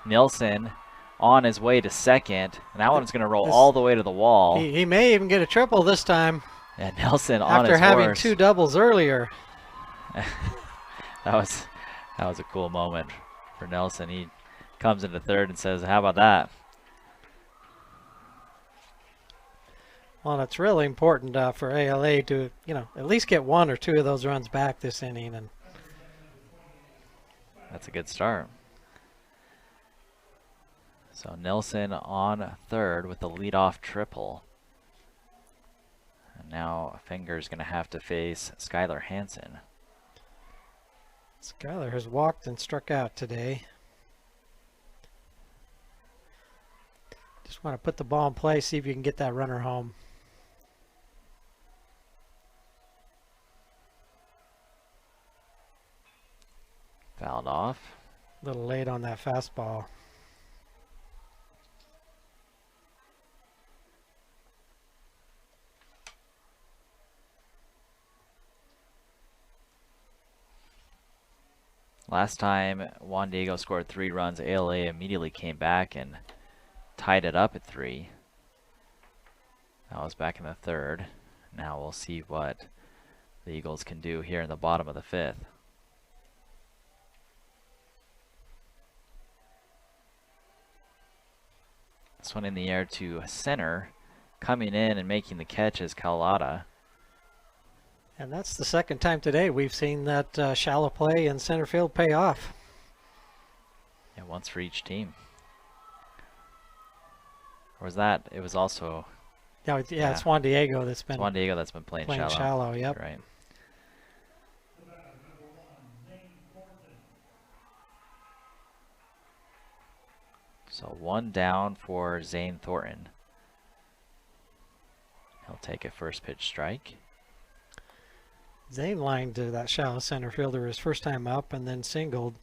[SPEAKER 11] Nilsson on his way to second, and that one's going to roll all the way to the wall.
[SPEAKER 12] He may even get a triple this time.
[SPEAKER 11] And Nilsson on his
[SPEAKER 12] after having
[SPEAKER 11] horse.
[SPEAKER 12] 2 doubles earlier.
[SPEAKER 11] that was a cool moment for Nelson. He comes into third and says, "How about that?"
[SPEAKER 12] Well, it's really important for ALA to, at least get 1 or 2 of those runs back this inning, and
[SPEAKER 11] that's a good start. So Nilsson on third with the leadoff triple. And now Finger's going to have to face Skylar Hansen.
[SPEAKER 12] Skylar has walked and struck out today. Just want to put the ball in play, see if you can get that runner home.
[SPEAKER 11] Fouled off.
[SPEAKER 12] A little late on that fastball.
[SPEAKER 11] Last time Juan Diego scored 3 runs, ALA immediately came back and tied it up at 3. That was back in the 3rd. Now we'll see what the Eagles can do here in the bottom of the 5th. This one in the air to center. Coming in and making the catch is Carlotta.
[SPEAKER 12] And that's the second time today we've seen that shallow play in center field pay off.
[SPEAKER 11] Yeah, once for each team. Or was that? It was also.
[SPEAKER 12] Yeah, it's Juan Diego that's been.
[SPEAKER 11] It's Juan Diego that's been playing shallow.
[SPEAKER 12] Yep.
[SPEAKER 11] Right. So one down for Zane Thornton. He'll take a first pitch strike.
[SPEAKER 12] Zane lined to that shallow center fielder his first time up and then singled.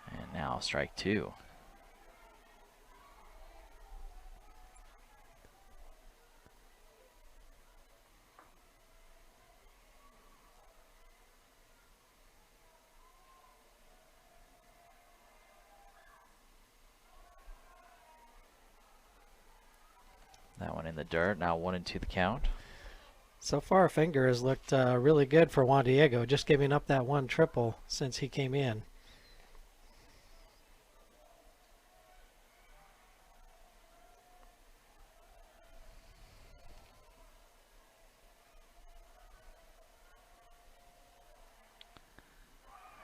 [SPEAKER 11] And now strike two. That one in the dirt. Now 1-2 the count.
[SPEAKER 12] So far, Finger has looked really good for Juan Diego, just giving up that one triple since he came in.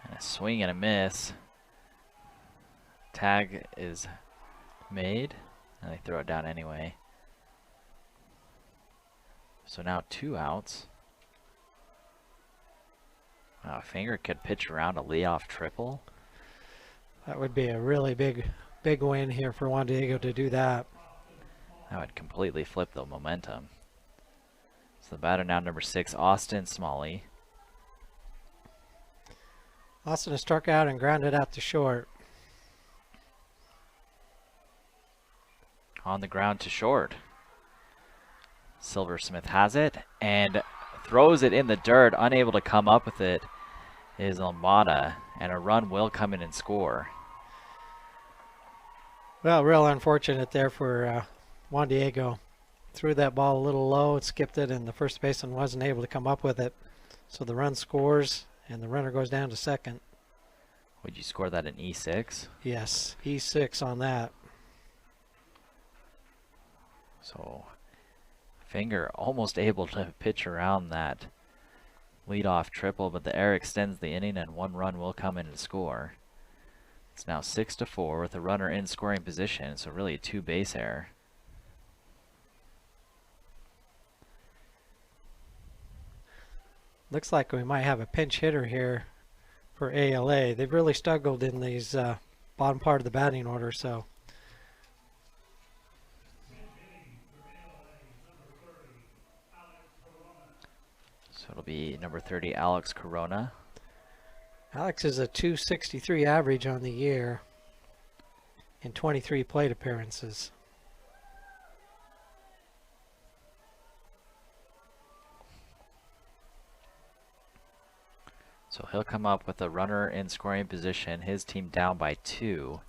[SPEAKER 11] And a swing and a miss. Tag is made, and they throw it down anyway. So now 2 outs. Finger could pitch around a leadoff triple.
[SPEAKER 12] That would be a really big win here for Juan Diego to do that.
[SPEAKER 11] That would completely flip the momentum. So the batter now number 6, Austin Smalley.
[SPEAKER 12] Austin has struck out and grounded out to short.
[SPEAKER 11] On the ground to short. Silversmith has it and throws it in the dirt. Unable to come up with it is Almada, and a run will come in and score.
[SPEAKER 12] Well, real unfortunate there for Juan Diego. Threw that ball a little low, skipped it, and the first baseman wasn't able to come up with it. So the run scores, and the runner goes down to second.
[SPEAKER 11] Would you score that in E6?
[SPEAKER 12] Yes, E6 on that.
[SPEAKER 11] So Finger almost able to pitch around that leadoff triple, but the error extends the inning and 1 run will come in to score. It's now 6-4 with a runner in scoring position, so really a 2 base error.
[SPEAKER 12] Looks like we might have a pinch hitter here for ALA. They've really struggled in these bottom part of the batting order, so.
[SPEAKER 11] So it'll be number 30, Alex Corona.
[SPEAKER 12] Alex is a .263 average on the year in 23 plate appearances.
[SPEAKER 11] So he'll come up with a runner in scoring position, his team down by 2.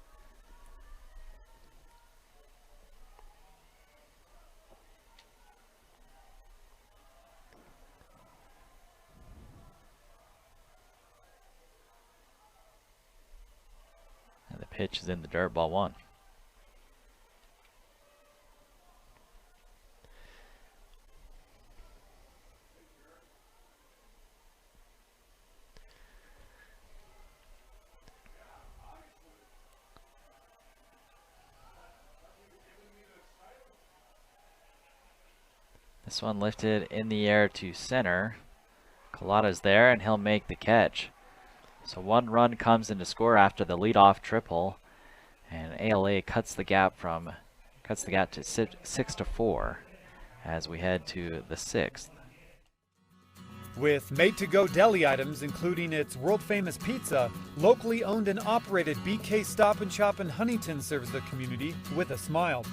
[SPEAKER 11] And the pitch is in the dirt, ball 1. This one lifted in the air to center. Collada's there, and he'll make the catch. So 1 run comes in to score after the leadoff triple, and ALA cuts the gap to 6-4 as we head to the 6th.
[SPEAKER 1] With made-to-go deli items, including its world-famous pizza, locally owned and operated BK Stop and Shop in Huntington serves the community with a smile.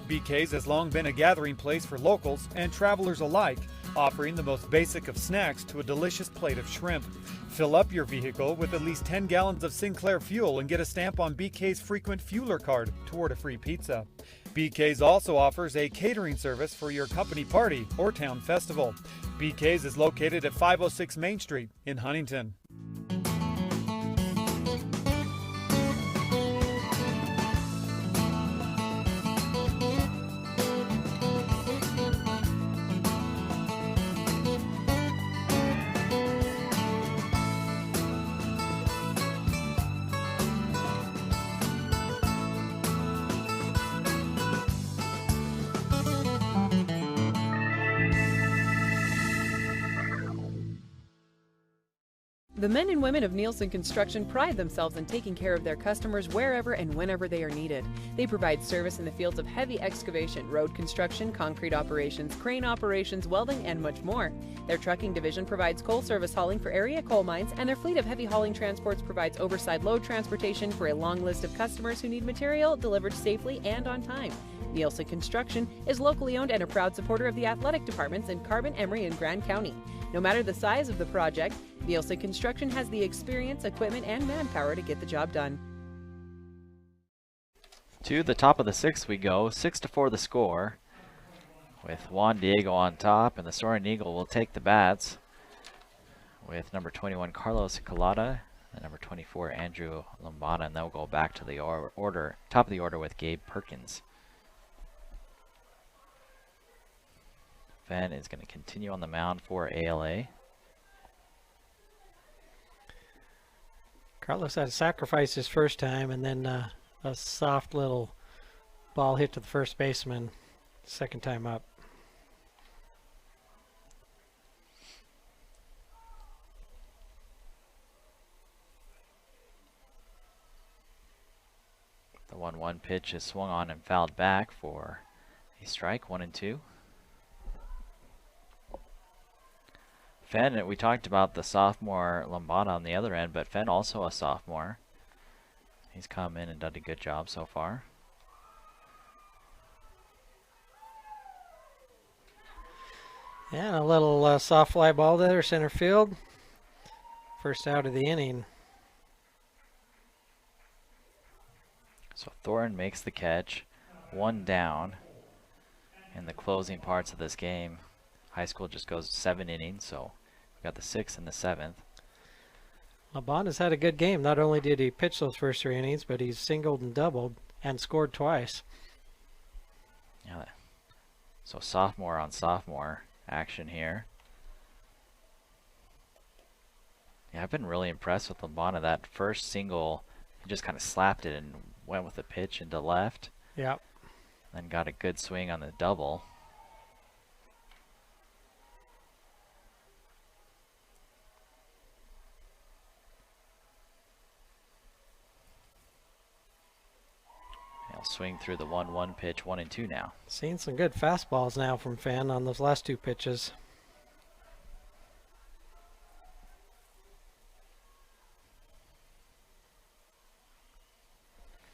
[SPEAKER 1] BK's has long been a gathering place for locals and travelers alike, offering the most basic of snacks to a delicious plate of shrimp. Fill up your vehicle with at least 10 gallons of Sinclair fuel and get a stamp on BK's frequent fueler card toward a free pizza. BK's also offers a catering service for your company party or town festival. BK's is located at 506 Main Street in Huntington.
[SPEAKER 13] The men and women of Nielsen Construction pride themselves in taking care of their customers wherever and whenever they are needed. They provide service in the fields of heavy excavation, road construction, concrete operations, crane operations, welding, and much more. Their trucking division provides coal service hauling for area coal mines, and their fleet of heavy hauling transports provides oversized load transportation for a long list of customers who need material delivered safely and on time. Nielsen Construction is locally owned and a proud supporter of the athletic departments in Carbon, Emery, and Grand County. No matter the size of the project, Nielsen Construction has the experience, equipment, and manpower to get the job done.
[SPEAKER 11] To the top of the sixth we go, 6-4 the score, with Juan Diego on top, and the Soaring Eagle will take the bats with number 21 Carlos Colada and number 24 Andrew Lombana, and they'll go back to the order, top of the order with Gabe Perkins. Fenn is going to continue on the mound for ALA.
[SPEAKER 12] Carlos had to sacrifice his first time, and then a soft little ball hit to the first baseman second time up.
[SPEAKER 11] The 1-1 pitch is swung on and fouled back for a strike, 1-2. Fenn, we talked about the sophomore Lombana on the other end, but Fenn also a sophomore. He's come in and done a good job so far.
[SPEAKER 12] And a little soft fly ball there, center field. First out of the inning.
[SPEAKER 11] So Thorin makes the catch, one down in the closing parts of this game. High school just goes 7 innings, so we got the 6th and the 7th.
[SPEAKER 12] Lombana's had a good game. Not only did he pitch those first 3 innings, but he's singled and doubled and scored twice.
[SPEAKER 11] Yeah, so sophomore on sophomore action here. Yeah, I've been really impressed with Lombana. That first single, he just kind of slapped it and went with the pitch into left.
[SPEAKER 12] Yep.
[SPEAKER 11] Then got a good swing on the double. He'll swing through the 1-1 pitch, 1-2 now.
[SPEAKER 12] Seen some good fastballs now from Fenn on those last 2 pitches.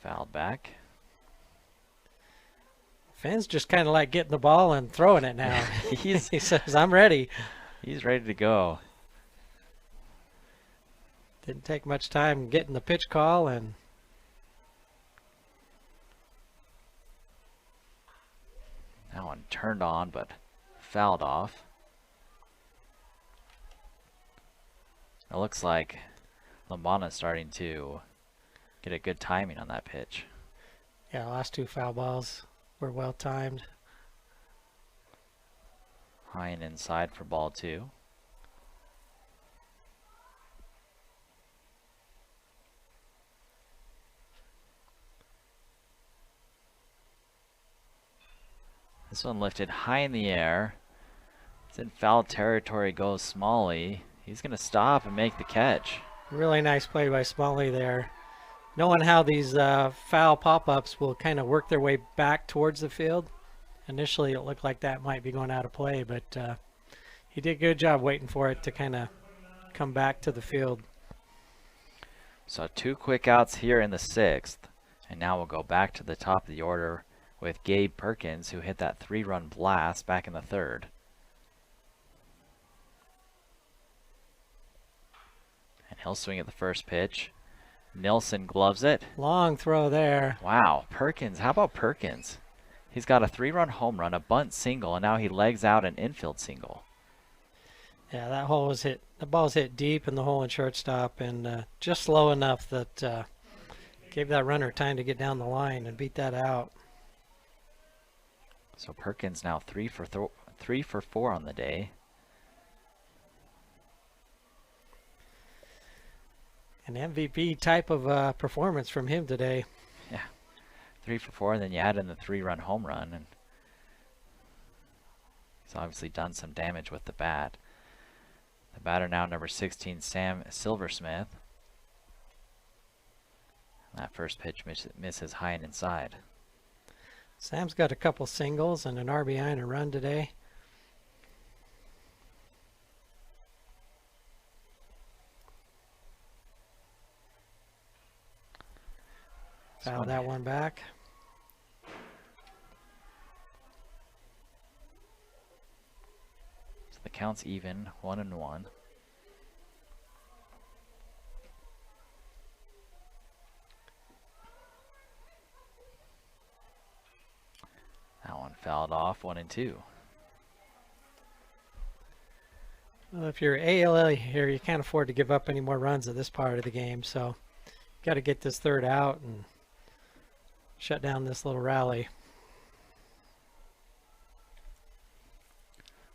[SPEAKER 11] Fouled back.
[SPEAKER 12] Fenn's just kind of like getting the ball and throwing it now. He says, I'm ready.
[SPEAKER 11] He's ready to go.
[SPEAKER 12] Didn't take much time getting the pitch call, and
[SPEAKER 11] that one turned on but fouled off. It looks like Lombana's starting to get a good timing on that pitch.
[SPEAKER 12] Yeah, last 2 foul balls were well timed.
[SPEAKER 11] High and inside for ball 2. This one lifted high in the air. It's in foul territory, goes Smalley. He's going to stop and make the catch.
[SPEAKER 12] Really nice play by Smalley there. Knowing how these foul pop-ups will kind of work their way back towards the field. Initially it looked like that might be going out of play, but he did a good job waiting for it to kind of come back to the field.
[SPEAKER 11] So 2 quick outs here in the 6th. And now we'll go back to the top of the order with Gabe Perkins, who hit that 3-run blast back in the 3rd. And he'll swing at the first pitch. Nilsson gloves it.
[SPEAKER 12] Long throw there.
[SPEAKER 11] Wow, Perkins. How about Perkins? He's got a 3-run home run, a bunt single, and now he legs out an infield single.
[SPEAKER 12] Yeah, that hole was hit. The ball's hit deep in the hole in shortstop, and just slow enough that gave that runner time to get down the line and beat that out.
[SPEAKER 11] So Perkins now 3 for 4 on the day.
[SPEAKER 12] An MVP type of performance from him today.
[SPEAKER 11] Yeah, 3 for 4, and then you add in the 3-run home run, and he's obviously done some damage with the bat. The batter now, number 16, Sam Silversmith. That first pitch misses high and inside.
[SPEAKER 12] Sam's got a couple singles and an RBI and a run today. Foul that one back.
[SPEAKER 11] So the count's even, 1-1. That one fouled off, 1-2.
[SPEAKER 12] Well, if you're ALL here, you can't afford to give up any more runs at this part of the game, so got to get this third out and shut down this little rally.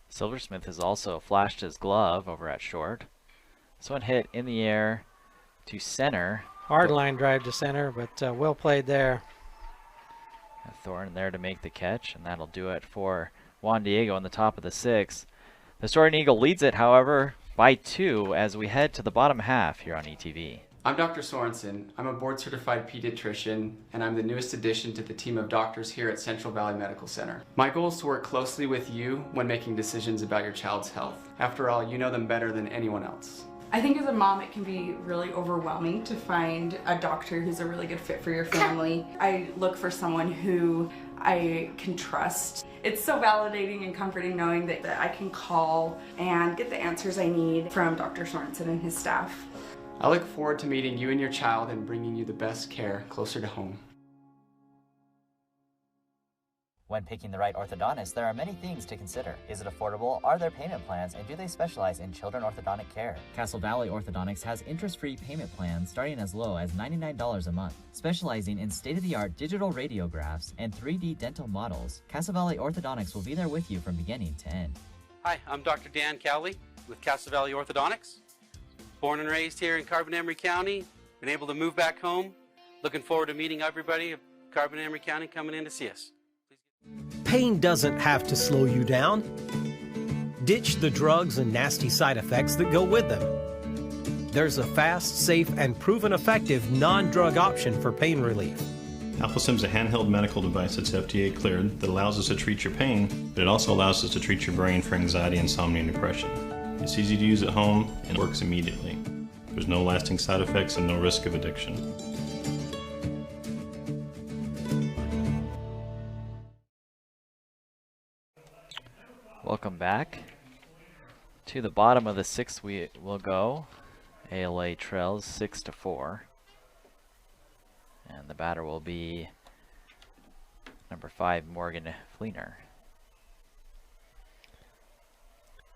[SPEAKER 11] Silversmith has also flashed his glove over at short. This one hit in the air to center.
[SPEAKER 12] Hard line drive to center, but well played there.
[SPEAKER 11] Thornton there to make the catch, and that'll do it for Juan Diego on the top of the sixth. The Soaring Eagle leads it, however, by 2 as we head to the bottom half here on ETV.
[SPEAKER 14] I'm Dr. Sorensen. I'm a board-certified pediatrician, and I'm the newest addition to the team of doctors here at Central Valley Medical Center. My goal is to work closely with you when making decisions about your child's health. After all, you know them better than anyone else.
[SPEAKER 15] I think as a mom it can be really overwhelming to find a doctor who's a really good fit for your family. I look for someone who I can trust. It's so validating and comforting knowing that I can call and get the answers I need from Dr. Sorensen and his staff.
[SPEAKER 14] I look forward to meeting you and your child and bringing you the best care closer to home.
[SPEAKER 16] When picking the right orthodontist, there are many things to consider. Is it affordable? Are there payment plans? And do they specialize in children orthodontic care? Castle Valley Orthodontics has interest-free payment plans starting as low as $99 a month. Specializing in state-of-the-art digital radiographs and 3D dental models, Castle Valley Orthodontics will be there with you from beginning to end.
[SPEAKER 17] Hi, I'm Dr. Dan Cowley with Castle Valley Orthodontics. Born and raised here in Carbon-Emery County, been able to move back home. Looking forward to meeting everybody of Carbon-Emery County coming in to see us.
[SPEAKER 18] Pain doesn't have to slow you down. Ditch the drugs and nasty side effects that go with them. There's a fast, safe, and proven effective non-drug option for pain relief.
[SPEAKER 19] AlphaSim is a handheld medical device that's FDA cleared that allows us to treat your pain, but it also allows us to treat your brain for anxiety, insomnia, and depression. It's easy to use at home and works immediately. There's no lasting side effects and no risk of addiction.
[SPEAKER 11] Welcome back. To the bottom of the sixth we will go. ALA trails 6-4. And the batter will be number 5, Morgan Fleener.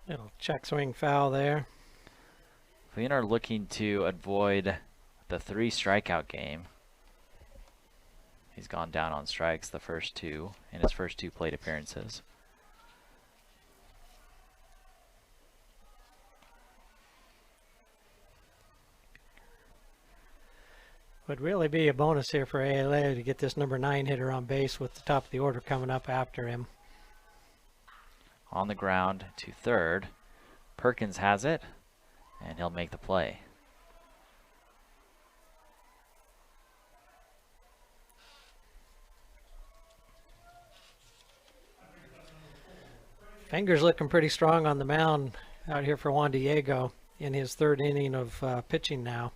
[SPEAKER 12] Little check swing foul there.
[SPEAKER 11] Fleener looking to avoid the 3 strikeout game. He's gone down on strikes the first 2 in his first 2 plate appearances.
[SPEAKER 12] Would really be a bonus here for ALA to get this number 9 hitter on base with the top of the order coming up after him.
[SPEAKER 11] On the ground to third. Perkins has it, and he'll make the play.
[SPEAKER 12] Fingers looking pretty strong on the mound out here for Juan Diego in his 3rd inning of pitching now.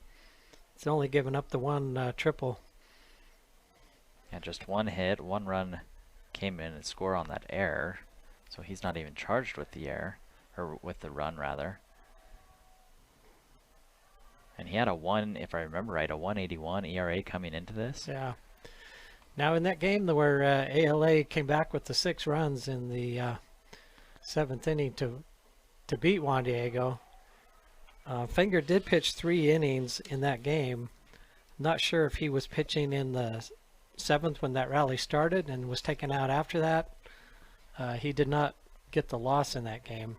[SPEAKER 12] It's only given up the 1 triple.
[SPEAKER 11] Yeah, just 1 hit, 1 run came in and score on that error. So he's not even charged with the error, or with the run rather. And he had a 1, if I remember right, a 1.81 ERA coming into this.
[SPEAKER 12] Yeah. Now in that game where ALA came back with the 6 runs in the 7th inning to beat Juan Diego, Finger did pitch 3 innings in that game. Not sure if he was pitching in the 7th when that rally started and was taken out after that. He did not get the loss in that game.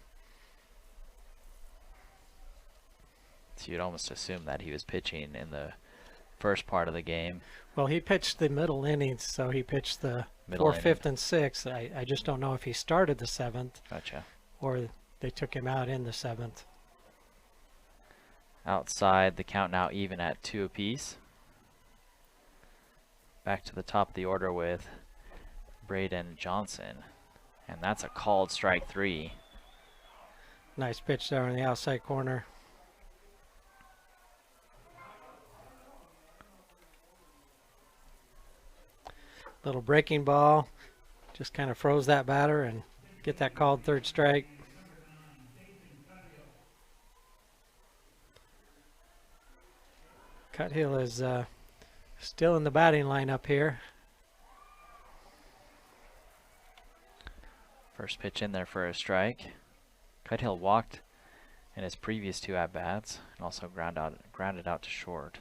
[SPEAKER 11] So you'd almost assume that he was pitching in the first part of the game.
[SPEAKER 12] Well, he pitched the middle innings, so he pitched the 4th, 5th, and 6th. I just don't know if he started the 7th.
[SPEAKER 11] Gotcha.
[SPEAKER 12] Or they took him out in the 7th.
[SPEAKER 11] Outside, the count now even at 2 apiece. Back to the top of the order with Braden Johnson. And that's a called strike 3.
[SPEAKER 12] Nice pitch there on the outside corner. Little breaking ball. Just kind of froze that batter and get that called third strike. Cuthill is still in the batting lineup here.
[SPEAKER 11] First pitch in there for a strike. Cuthill walked in his previous 2 at-bats and also grounded out to short.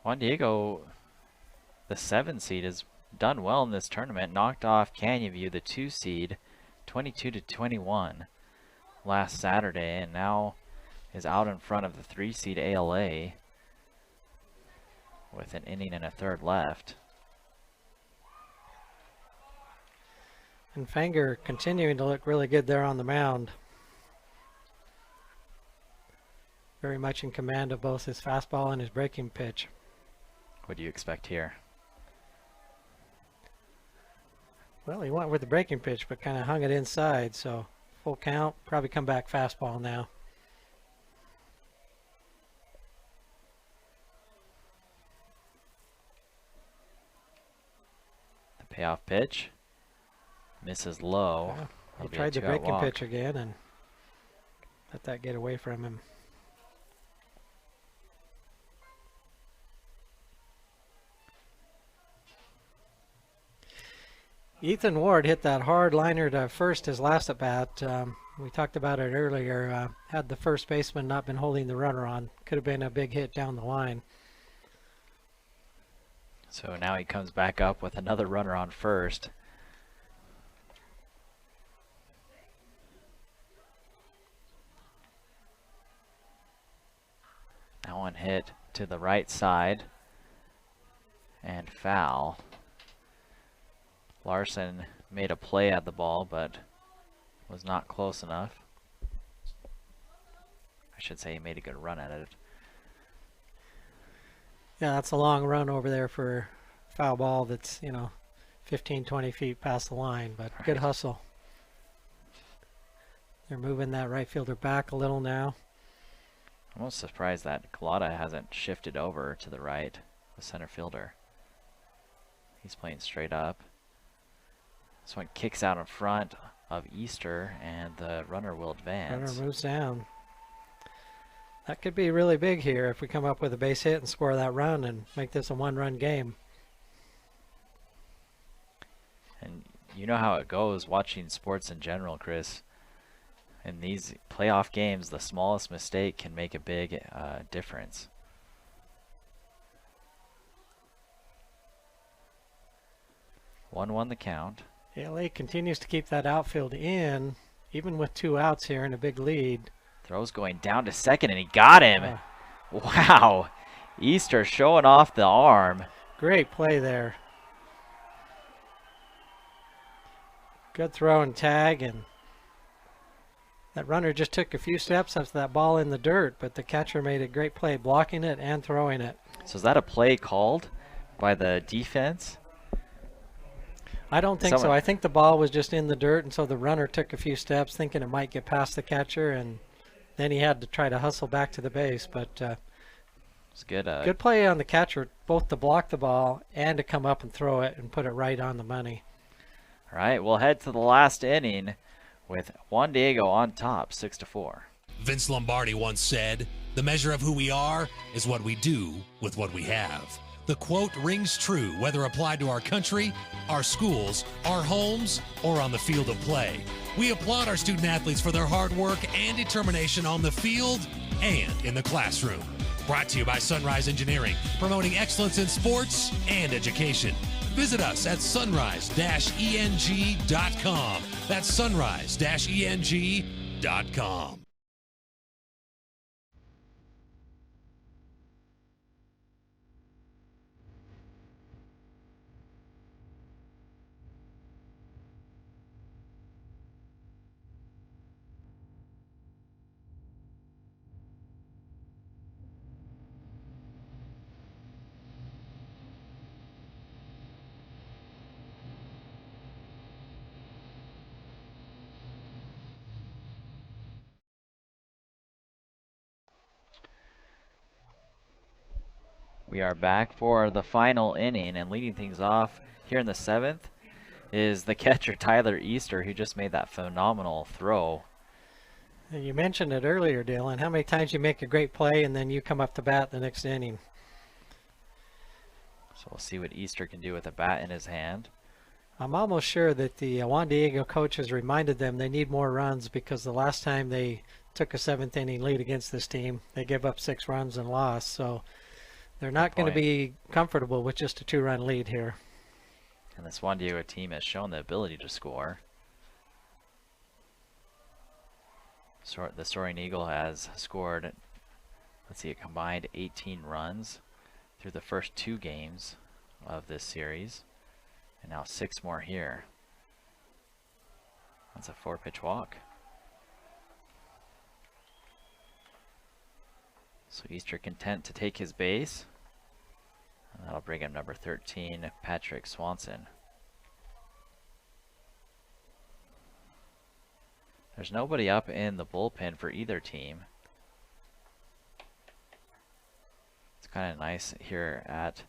[SPEAKER 11] Juan Diego, the 7 seed, has done well in this tournament. Knocked off Canyon View, the 2 seed, 22-21 last Saturday, and now is out in front of the 3 seed ALA with an inning and a third left.
[SPEAKER 12] And Fanger continuing to look really good there on the mound. Very much in command of both his fastball and his breaking pitch.
[SPEAKER 11] What do you expect here?
[SPEAKER 12] Well, he went with the breaking pitch, but kind of hung it inside, so full count, probably come back fastball now.
[SPEAKER 11] The payoff pitch misses low.
[SPEAKER 12] Yeah, he tried the breaking pitch again and let that get away from him. Ethan Ward hit that hard liner to first his last at bat. We talked about it earlier. Had the first baseman not been holding the runner on, could have been a big hit down the line.
[SPEAKER 11] So now he comes back up with another runner on first. That one hit to the right side and foul. Larson made a play at the ball, but was not close enough. I should say he made a good run at it.
[SPEAKER 12] Yeah, that's a long run over there for foul ball that's, 15, 20 feet past the line, but right. Good hustle. They're moving that right fielder back a little now.
[SPEAKER 11] I'm almost surprised that Collada hasn't shifted over to the right, the center fielder. He's playing straight up. This one kicks out in front of Easter, and the runner will advance.
[SPEAKER 12] Runner moves down. That could be really big here if we come up with a base hit and score that run and make this a one-run game.
[SPEAKER 11] And you know how it goes watching sports in general, Chris. In these playoff games, the smallest mistake can make a big difference. One the count.
[SPEAKER 12] ALA continues to keep that outfield in, even with 2 outs here and a big lead.
[SPEAKER 11] Throws going down to second, and he got him. Wow. Easter showing off the arm.
[SPEAKER 12] Great play there. Good throw and tag, and that runner just took a few steps after that ball in the dirt, but the catcher made a great play blocking it and throwing it.
[SPEAKER 11] So is that a play called by the defense?
[SPEAKER 12] I don't think so. I think the ball was just in the dirt, and so the runner took a few steps thinking it might get past the catcher, and then he had to try to hustle back to the base. But
[SPEAKER 11] it's good.
[SPEAKER 12] Good play on the catcher, both to block the ball and to come up and throw it and put it right on the money.
[SPEAKER 11] All right, we'll head to the last inning with Juan Diego on top, 6-4.
[SPEAKER 20] Vince Lombardi once said, "The measure of who we are is what we do with what we have." The quote rings true whether applied to our country, our schools, our homes, or on the field of play. We applaud our student athletes for their hard work and determination on the field and in the classroom. Brought to you by Sunrise Engineering, promoting excellence in sports and education. Visit us at sunrise-eng.com. That's sunrise-eng.com.
[SPEAKER 11] We are back for the final inning, and leading things off here in the 7th is the catcher Tyler Easter, who just made that phenomenal throw.
[SPEAKER 12] You mentioned it earlier, Dylan, how many times you make a great play and then you come up to bat the next inning.
[SPEAKER 11] So we'll see what Easter can do with a bat in his hand.
[SPEAKER 12] I'm almost sure that the Juan Diego coach has reminded them they need more runs, because the last time they took a 7th inning lead against this team, they gave up 6 runs and lost. So they're not going to be comfortable with just a 2-run lead here.
[SPEAKER 11] And this Juan Diego team has shown the ability to score. The Soaring Eagle has scored, let's see, a combined 18 runs through the first 2 games of this series. And now 6 more here. That's a 4-pitch walk. So Easter content to take his base. And that'll bring him number 13, Patrick Swanson. There's nobody up in the bullpen for either team. It's kind of nice here at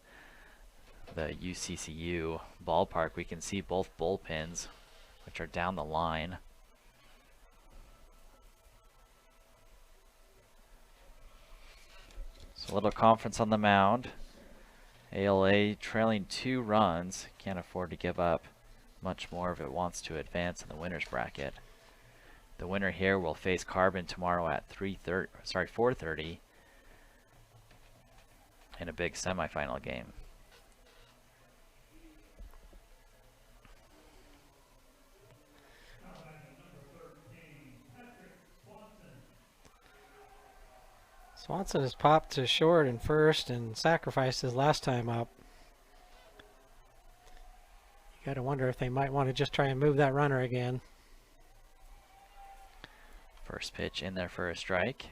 [SPEAKER 11] the UCCU ballpark. We can see both bullpens, which are down the line. So a little conference on the mound. ALA trailing 2 runs. Can't afford to give up much more if it wants to advance in the winner's bracket. The winner here will face Carbon tomorrow at 4:30 in a big semifinal game.
[SPEAKER 12] Swanson has popped to short and first and sacrificed his last time up. You got to wonder if they might want to just try and move that runner again.
[SPEAKER 11] First pitch in there for a strike.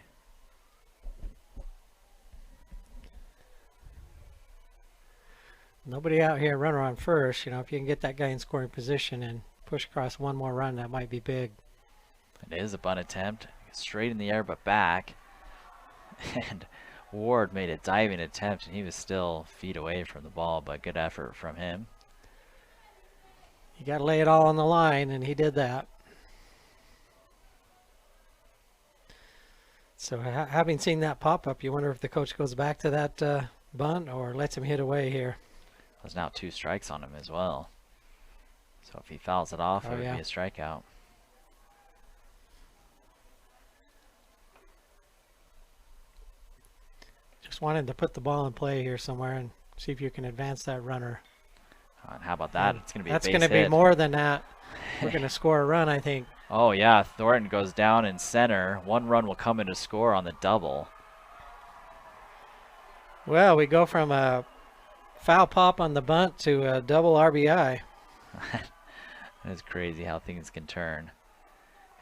[SPEAKER 12] Nobody out here, runner on first. You know, if you can get that guy in scoring position and push across one more run, that might be big.
[SPEAKER 11] It is a bunt attempt. Straight in the air but back. And Ward made a diving attempt, and he was still feet away from the ball, but good effort from him.
[SPEAKER 12] You got to lay it all on the line, and he did that. So having seen that pop-up, you wonder if the coach goes back to that bunt or lets him hit away here.
[SPEAKER 11] There's now 2 strikes on him as well. So if he fouls it off, it would be a strikeout.
[SPEAKER 12] Just wanted to put the ball in play here somewhere and see if you can advance that runner.
[SPEAKER 11] And how about that? It's going to be
[SPEAKER 12] That's
[SPEAKER 11] a base
[SPEAKER 12] going to be
[SPEAKER 11] hit.
[SPEAKER 12] more than that. We're going to score a run, I think.
[SPEAKER 11] Oh yeah, Thornton goes down in center. 1 run will come in to score on the double.
[SPEAKER 12] Well, we go from a foul pop on the bunt to a double RBI.
[SPEAKER 11] It is crazy how things can turn.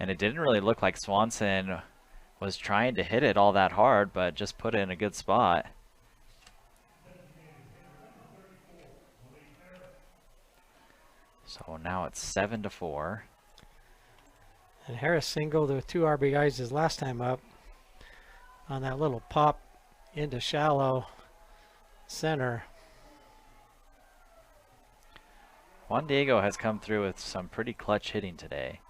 [SPEAKER 11] And it didn't really look like Swanson was trying to hit it all that hard, but just put it in a good spot. So now it's 7-4.
[SPEAKER 12] And Harris singled with 2 RBIs his last time up on that little pop into shallow center.
[SPEAKER 11] Juan Diego has come through with some pretty clutch hitting today.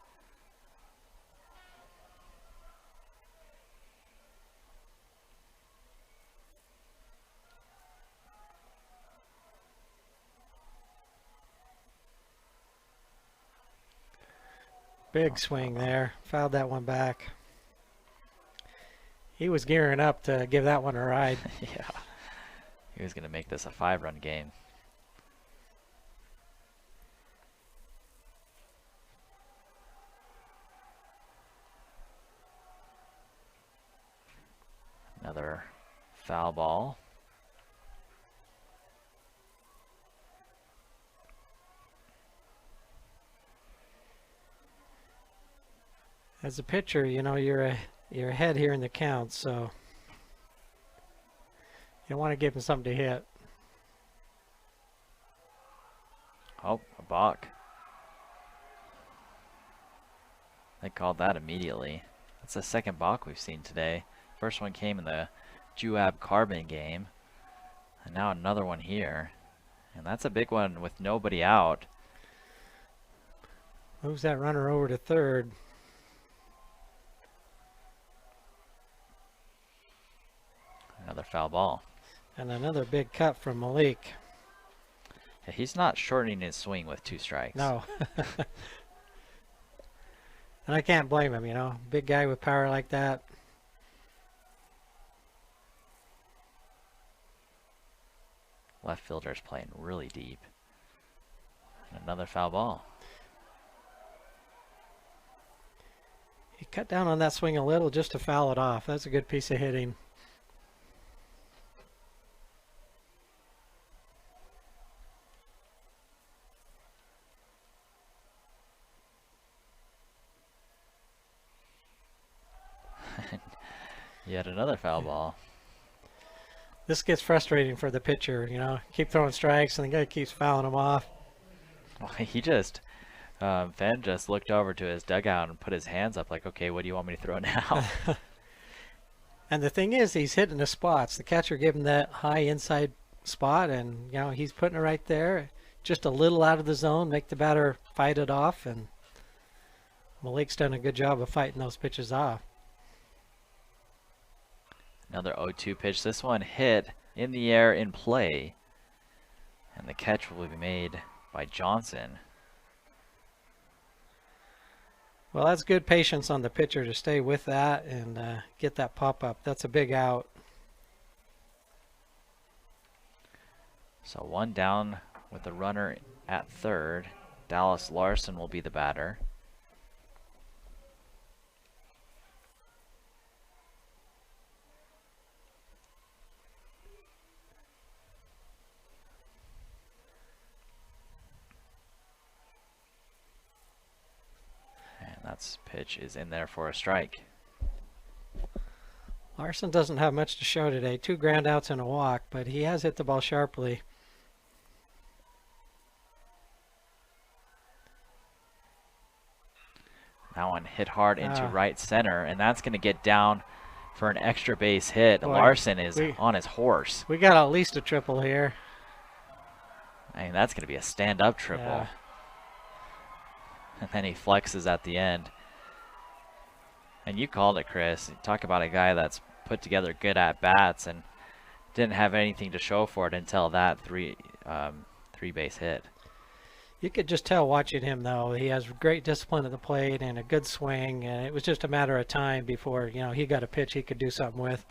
[SPEAKER 12] Big swing there. Fouled that one back. He was gearing up to give that one a ride.
[SPEAKER 11] Yeah. He was going to make this a 5-run game. Another foul ball.
[SPEAKER 12] As a pitcher, you know, you're ahead here in the count, so you want to give him something to hit.
[SPEAKER 11] Oh, a balk. They called that immediately. That's the second balk we've seen today. First one came in the Juab Carbon game. And now another one here. And that's a big one with nobody out.
[SPEAKER 12] Moves that runner over to third.
[SPEAKER 11] Another foul ball.
[SPEAKER 12] And another big cut from Malik.
[SPEAKER 11] Yeah, he's not shortening his swing with 2 strikes.
[SPEAKER 12] No. And I can't blame him, you know. Big guy with power like that.
[SPEAKER 11] Left fielder's playing really deep. And another foul ball.
[SPEAKER 12] He cut down on that swing a little just to foul it off. That's a good piece of hitting.
[SPEAKER 11] Yet another foul ball.
[SPEAKER 12] This gets frustrating for the pitcher, you know. Keep throwing strikes and the guy keeps fouling them off.
[SPEAKER 11] Well, he just, Fenn just looked over to his dugout and put his hands up like, okay, what do you want me to throw now?
[SPEAKER 12] And the thing is, he's hitting the spots. The catcher gave him that high inside spot, and, you know, he's putting it right there. Just a little out of the zone, make the batter fight it off, and Malik's done a good job of fighting those pitches off.
[SPEAKER 11] Another 0-2 pitch. This one hit in the air in play. And the catch will be made by Johnson.
[SPEAKER 12] Well, that's good patience on the pitcher to stay with that and get that pop up. That's a big out.
[SPEAKER 11] So one down with the runner at third. Dallas Larson will be the batter. That's pitch is in there for a strike.
[SPEAKER 12] Larson doesn't have much to show today. 2 ground outs and a walk, but he has hit the ball sharply.
[SPEAKER 11] That one hit hard into right center, and that's going to get down for an extra base hit.
[SPEAKER 12] Boy,
[SPEAKER 11] Larson is on his horse.
[SPEAKER 12] We got at least a triple here.
[SPEAKER 11] I mean, that's going to be a stand-up triple.
[SPEAKER 12] Yeah.
[SPEAKER 11] And then he flexes at the end. And you called it, Chris. You talk about a guy that's put together good at-bats and didn't have anything to show for it until that three-base hit.
[SPEAKER 12] You could just tell watching him, though. He has great discipline at the plate and a good swing, and it was just a matter of time before, you know, he got a pitch he could do something with.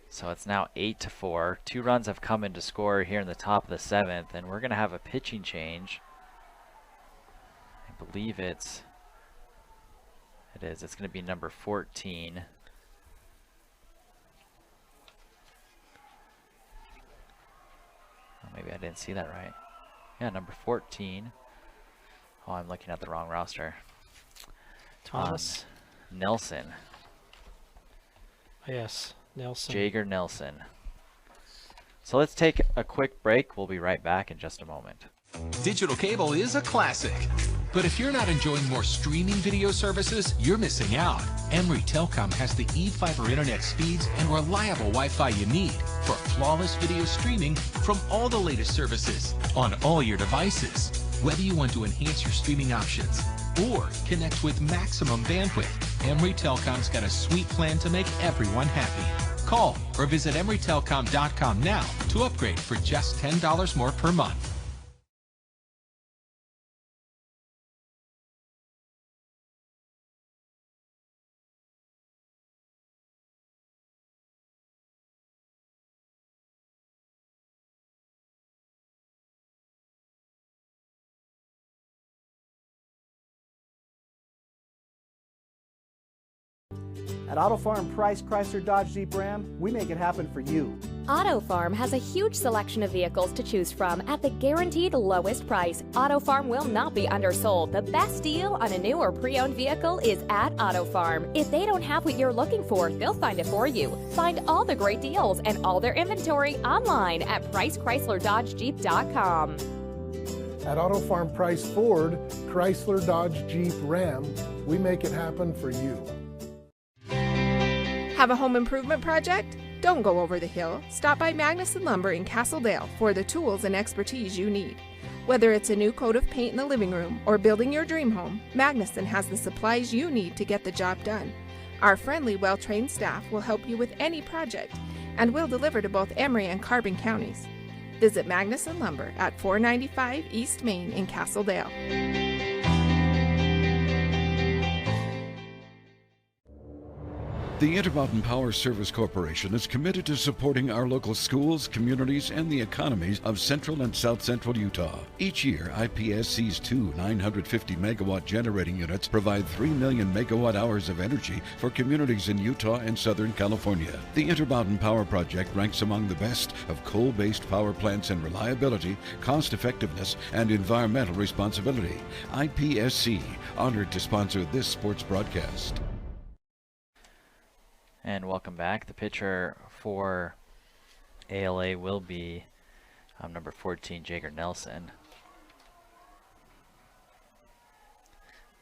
[SPEAKER 11] So it's now 8-4. 2 runs have come in to score here in the top of the 7th, and we're going to have a pitching change. I believe it is. It's going to be number 14. Oh, maybe I didn't see that right. Yeah, number 14. Oh, I'm looking at the wrong roster.
[SPEAKER 12] Thomas
[SPEAKER 11] Nelson.
[SPEAKER 12] Yes, Nelson.
[SPEAKER 11] Jager Nelson. So let's take a quick break. We'll be right back in just a moment.
[SPEAKER 20] Digital cable is a classic. But if you're not enjoying more streaming video services, you're missing out. Emory Telecom has the e-fiber internet speeds and reliable Wi-Fi you need for flawless video streaming from all the latest services on all your devices. Whether you want to enhance your streaming options or connect with maximum bandwidth, Emory Telecom's got a sweet plan to make everyone happy. Call or visit emorytelecom.com now to upgrade for just $10 more per month.
[SPEAKER 21] At Auto Farm Price Chrysler Dodge Jeep Ram, we make it happen for you.
[SPEAKER 2] Auto Farm has a huge selection of vehicles to choose from at the guaranteed lowest price. Auto Farm will not be undersold. The best deal on a new or pre-owned vehicle is at Auto Farm. If they don't have what you're looking for, they'll find it for you. Find all the great deals and all their inventory online at PriceChryslerDodgeJeep.com.
[SPEAKER 3] At Auto Farm Price Ford, Chrysler Dodge Jeep Ram, we make it happen for you.
[SPEAKER 4] Have a home improvement project? Don't go over the hill. Stop by Magnuson Lumber in Castledale for the tools and expertise you need. Whether it's a new coat of paint in the living room or building your dream home, Magnuson has the supplies you need to get the job done. Our friendly, well-trained staff will help you with any project, and we'll deliver to both Emery and Carbon counties. Visit Magnuson Lumber at 495 East Main in Castledale.
[SPEAKER 5] The Intermountain Power Service Corporation is committed to supporting our local schools, communities, and the economies of central and south central Utah. Each year, IPSC's two 950-megawatt generating units provide 3 million megawatt hours of energy for communities in Utah and Southern California. The Intermountain Power Project ranks among the best of coal-based power plants in reliability, cost-effectiveness, and environmental responsibility. IPSC, honored to sponsor this sports broadcast.
[SPEAKER 11] And welcome back. The pitcher for ALA will be number 14, Jager Nelson.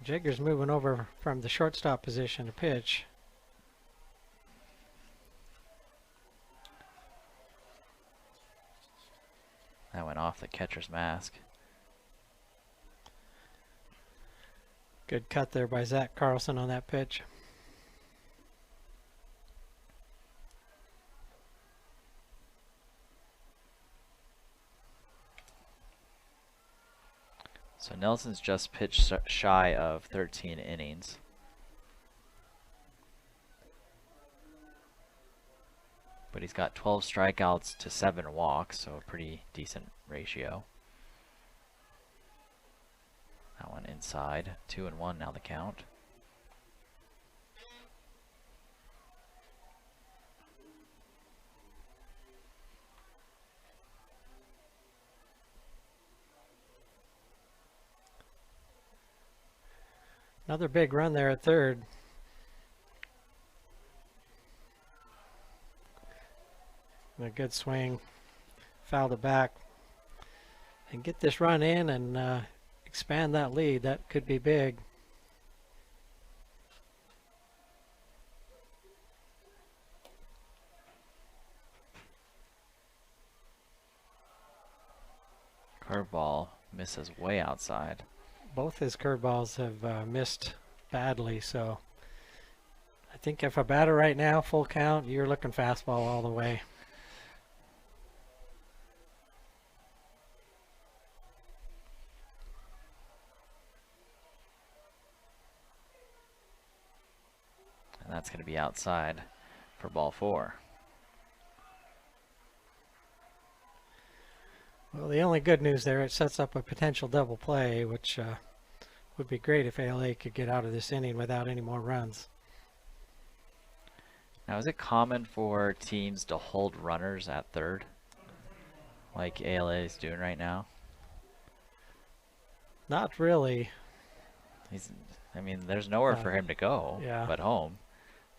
[SPEAKER 12] Jager's moving over from the shortstop position to pitch.
[SPEAKER 11] That went off the catcher's mask.
[SPEAKER 12] Good cut there by Zach Carlson on that pitch.
[SPEAKER 11] So Nelson's just pitched shy of 13 innings. But he's got 12 strikeouts to 7 walks, so a pretty decent ratio. That one inside, 2-1 now the count.
[SPEAKER 12] Another big run there at third. And a good swing. Fouled it back. And get this run in and expand that lead. That could be big.
[SPEAKER 11] Curveball misses way outside.
[SPEAKER 12] Both his curveballs have missed badly, so I think if a batter right now, full count, you're looking fastball all the way.
[SPEAKER 11] And that's going to be outside for ball 4.
[SPEAKER 12] Well, the only good news there, it sets up a potential double play, which would be great if ALA could get out of this inning without any more runs.
[SPEAKER 11] Now, is it common for teams to hold runners at third, like ALA is doing right now?
[SPEAKER 12] Not really.
[SPEAKER 11] I mean, there's nowhere for him to go but home.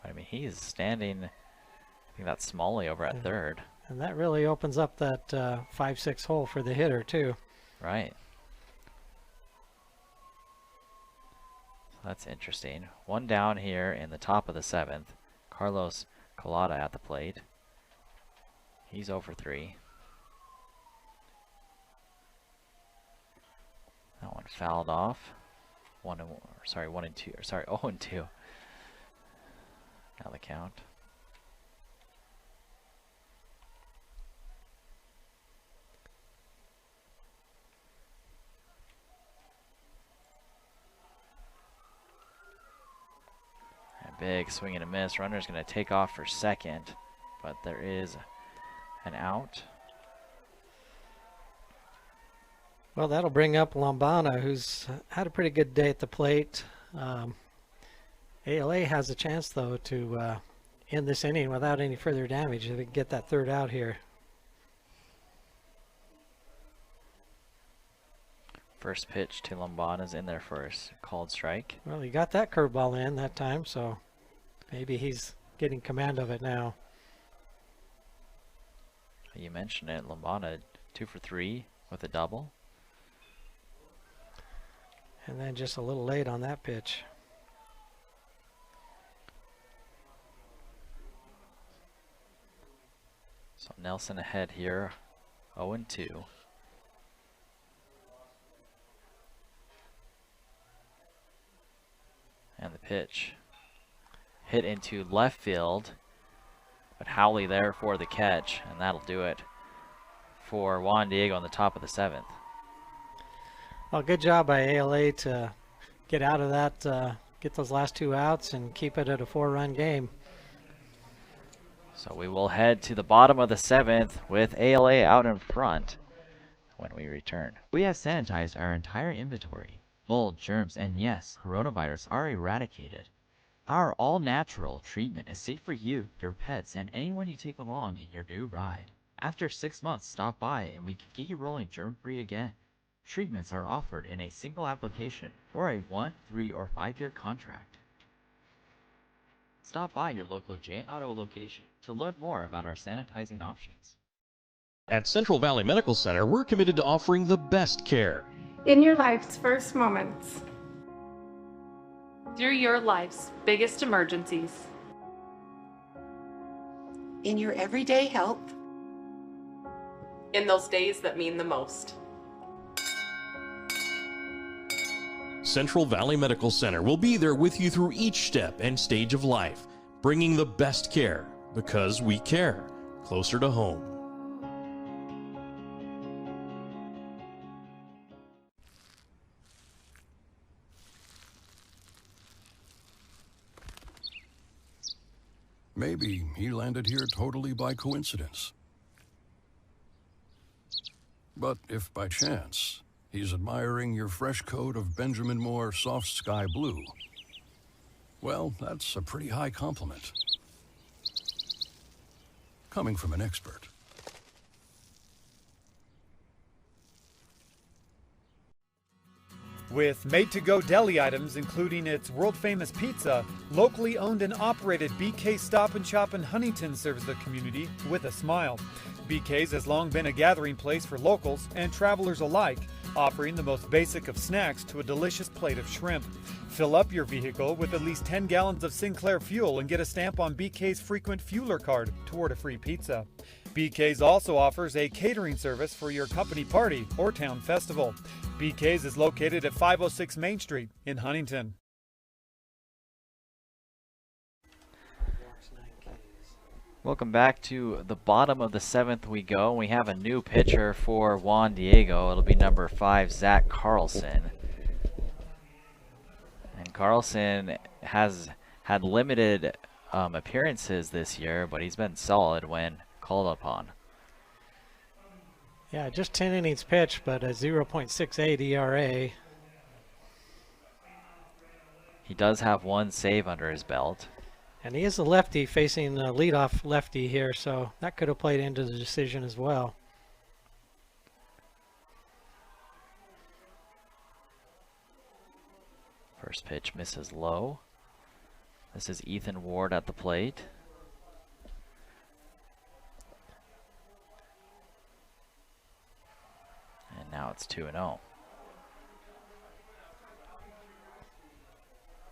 [SPEAKER 11] But, I mean, he's standing, I think that's Smalley over at third.
[SPEAKER 12] And that really opens up that 5-6 hole for the hitter, too.
[SPEAKER 11] Right. So that's interesting. One down here in the top of the 7th. Carlos Collada at the plate. He's 0 for 3. That one fouled off. 1 and 2. Sorry, 0 and 2. Now the count. Big swing and a miss. Runner's going to take off for second, but there is an out.
[SPEAKER 12] Well, that'll bring up Lombana, who's had a pretty good day at the plate. ALA has a chance, though, to end this inning without any further damage if they can get that third out here.
[SPEAKER 11] First pitch to Lombana's in there for a called strike.
[SPEAKER 12] Well, he got that curveball in that time, so maybe he's getting command of it now.
[SPEAKER 11] You mentioned it, Lombana 2 for 3 with a double.
[SPEAKER 12] And then just a little late on that pitch.
[SPEAKER 11] So Nelson ahead here, 0-2. And the pitch hit into left field, but Howley there for the catch, and that'll do it for Juan Diego on the top of the 7th.
[SPEAKER 12] Well, good job by ALA to get out of that, get those last 2 outs and keep it at a 4-run game.
[SPEAKER 11] So we will head to the bottom of the 7th with ALA out in front when we return.
[SPEAKER 16] We have sanitized our entire inventory. Mold, germs, and yes, coronavirus are eradicated. Our all-natural treatment is safe for you, your pets, and anyone you take along in your new ride. After 6 months, stop by and we can get you rolling germ-free again. Treatments are offered in a single application or a 1, 3, or 5-year contract. Stop by your local J Auto location to learn more about our sanitizing options.
[SPEAKER 7] At Central Valley Medical Center, we're committed to offering the best care.
[SPEAKER 8] In your life's first moments.
[SPEAKER 9] Through your life's biggest emergencies.
[SPEAKER 10] In your everyday help.
[SPEAKER 9] In those days that mean the most.
[SPEAKER 7] Central Valley Medical Center will be there with you through each step and stage of life, bringing the best care because we care, closer to home.
[SPEAKER 5] Maybe he landed here totally by coincidence. But if by chance he's admiring your fresh coat of Benjamin Moore soft sky blue, well, that's a pretty high compliment. Coming from an expert.
[SPEAKER 1] With made-to-go deli items, including its world-famous pizza, locally owned and operated BK Stop and Shop in Huntington serves the community with a smile. BK's has long been a gathering place for locals and travelers alike, offering the most basic of snacks to a delicious plate of shrimp. Fill up your vehicle with at least 10 gallons of Sinclair fuel and get a stamp on BK's frequent fueler card toward a free pizza. BK's also offers a catering service for your company party or town festival. BK's is located at 506 Main Street in Huntington.
[SPEAKER 11] Welcome back to the bottom of the 7th we go. We have a new pitcher for Juan Diego. It'll be number 5, Zach Carlson. And Carlson has had limited appearances this year, but he's been solid when called upon.
[SPEAKER 12] Yeah, just 10 innings pitched, but a 0.68 ERA.
[SPEAKER 11] He does have 1 save under his belt.
[SPEAKER 12] And he is a lefty facing a leadoff lefty here, so that could have played into the decision as well.
[SPEAKER 11] First pitch misses low. This is Ethan Ward at the plate. And now it's 2-0.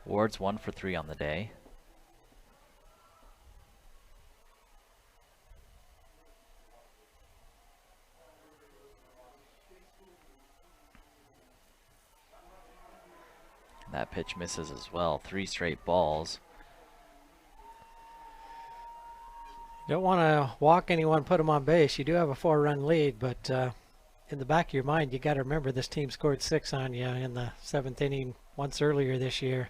[SPEAKER 11] Ward's 1 for 3 on the day. That pitch misses as well. 3 straight balls.
[SPEAKER 12] You don't want to walk anyone, put them on base. You do have a 4-run lead, but in the back of your mind, you got to remember this team scored 6 on you in the 7th inning once earlier this year.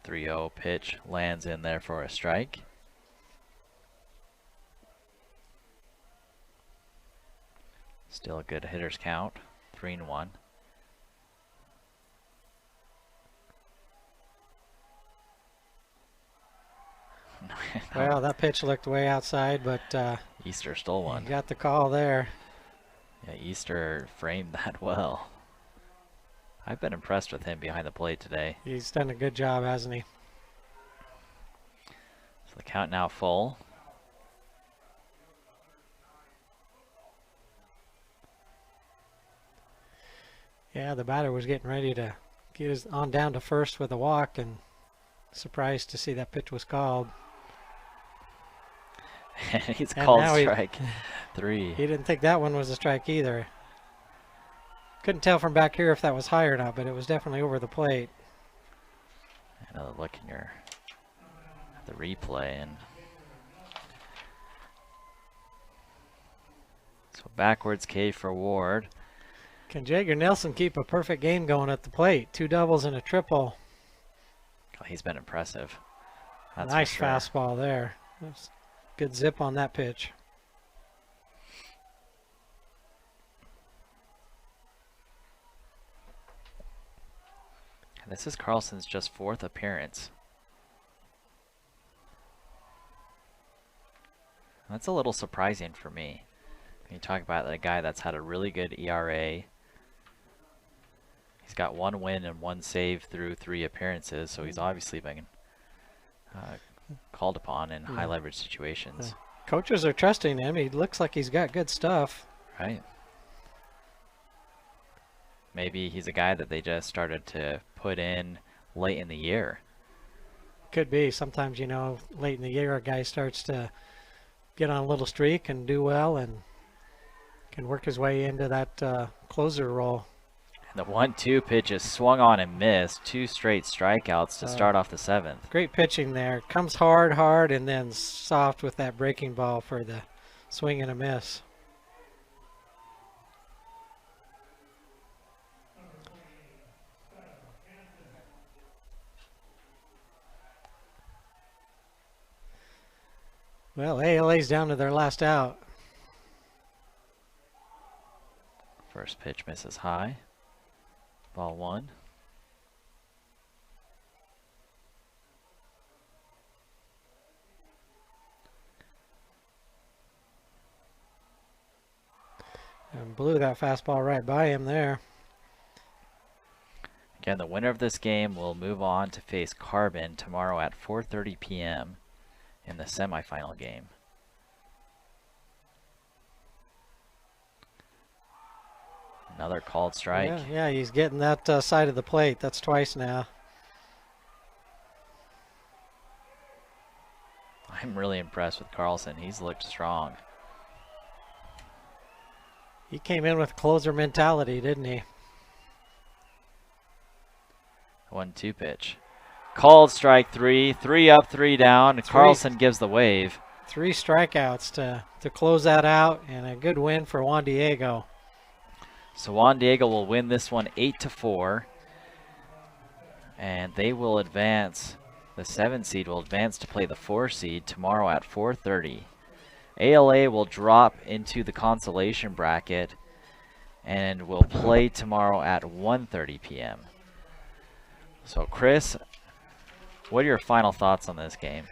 [SPEAKER 11] 3-0 pitch lands in there for a strike. Still a good hitter's count. 3-1.
[SPEAKER 12] Well, that pitch looked way outside, but
[SPEAKER 11] Easter stole one.
[SPEAKER 12] You got the call there.
[SPEAKER 11] Yeah, Easter framed that well. I've been impressed with him behind the plate today.
[SPEAKER 12] He's done a good job, hasn't he?
[SPEAKER 11] So the count now full.
[SPEAKER 12] Yeah, the batter was getting ready to get his on down to first with a walk, and surprised to see that pitch was called.
[SPEAKER 11] He's
[SPEAKER 12] And
[SPEAKER 11] called
[SPEAKER 12] now
[SPEAKER 11] strike 3.
[SPEAKER 12] He didn't think that one was a strike either. Couldn't tell from back here if that was high or not, but it was definitely over the plate.
[SPEAKER 11] Another look in the replay, and so backwards K for Ward.
[SPEAKER 12] Can Jagger Nelson keep a perfect game going at the plate? 2 doubles and a triple.
[SPEAKER 11] Oh, he's been impressive. That's
[SPEAKER 12] nice
[SPEAKER 11] for sure.
[SPEAKER 12] fastball there. That's good zip on that pitch.
[SPEAKER 11] And this is Carlson's just 4th appearance. That's a little surprising for me. When you talk about a guy that's had a really good ERA. He's got 1 win and 1 save through 3 appearances, so he's obviously been called upon in high leverage situations.
[SPEAKER 12] Coaches are trusting him. He looks like he's got good stuff.
[SPEAKER 11] Right. Maybe he's a guy that they just started to put in late in the year.
[SPEAKER 12] Could be. Sometimes, you know, late in the year, a guy starts to get on a little streak and do well and can work his way into that closer role.
[SPEAKER 11] And the 1-2 pitch is swung on and missed. 2 straight strikeouts to start off the 7th.
[SPEAKER 12] Great pitching there. Comes hard, and then soft with that breaking ball for the swing and a miss. Well, ALA's down to their last out.
[SPEAKER 11] First pitch misses high. Ball 1.
[SPEAKER 12] And blew that fastball right by him there.
[SPEAKER 11] Again, the winner of this game will move on to face Carbon tomorrow at 4:30 p.m. in the semifinal game. Another called strike.
[SPEAKER 12] Yeah, he's getting that side of the plate. That's twice now.
[SPEAKER 11] I'm really impressed with Carlson. He's looked strong.
[SPEAKER 12] He came in with closer mentality, didn't he?
[SPEAKER 11] 1-2 pitch. Called strike 3. 3 up, 3 down. Carlson gives the wave.
[SPEAKER 12] 3 strikeouts to close that out, and a good win for Juan Diego.
[SPEAKER 11] So Juan Diego will win this one 8-4. And they will advance. The 7 seed will advance to play the 4 seed tomorrow at 4:30. ALA will drop into the consolation bracket and will play tomorrow at 1:30 p.m. So Chris, what are your final thoughts on this game?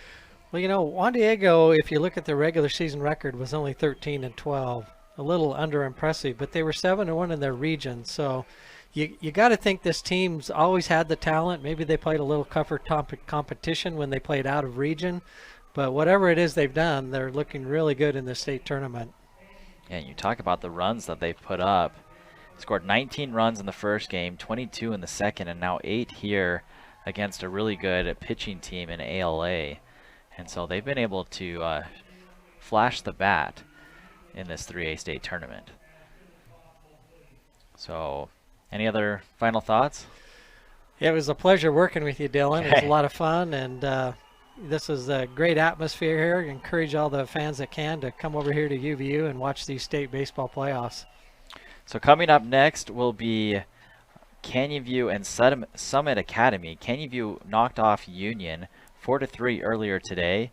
[SPEAKER 12] Well, you know, Juan Diego, if you look at their regular season record, was only 13-12. A little under-impressive, but they were 7-1 in their region. So you got to think this team's always had the talent. Maybe they played a little tougher competition when they played out of region. But whatever it is they've done, they're looking really good in the state tournament.
[SPEAKER 11] Yeah, you talk about the runs that they've put up. Scored 19 runs in the first game, 22 in the second, and now 8 here against a really good pitching team in ALA. And so they've been able to flash the bat in this 3A state tournament. So, any other final thoughts?
[SPEAKER 12] Yeah, it was a pleasure working with you, Dylan. It was a lot of fun, and this is a great atmosphere here. I encourage all the fans that can to come over here to UVU and watch these state baseball playoffs.
[SPEAKER 11] So coming up next will be Canyon View and Summit Academy. Canyon View knocked off Union 4-3 earlier today,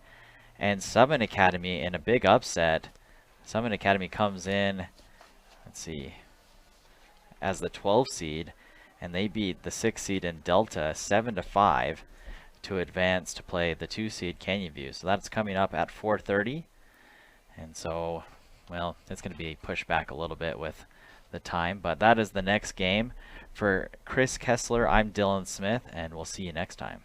[SPEAKER 11] and Summit Academy in a big upset. Summit Academy comes in, let's see, as the 12 seed, and they beat the 6 seed in Delta 7-5 to advance to play the 2 seed Canyon View. So that's coming up at 4:30, and so, well, it's going to be pushed back a little bit with the time, but that is the next game. For Chris Kessler, I'm Dylan Smith, and we'll see you next time.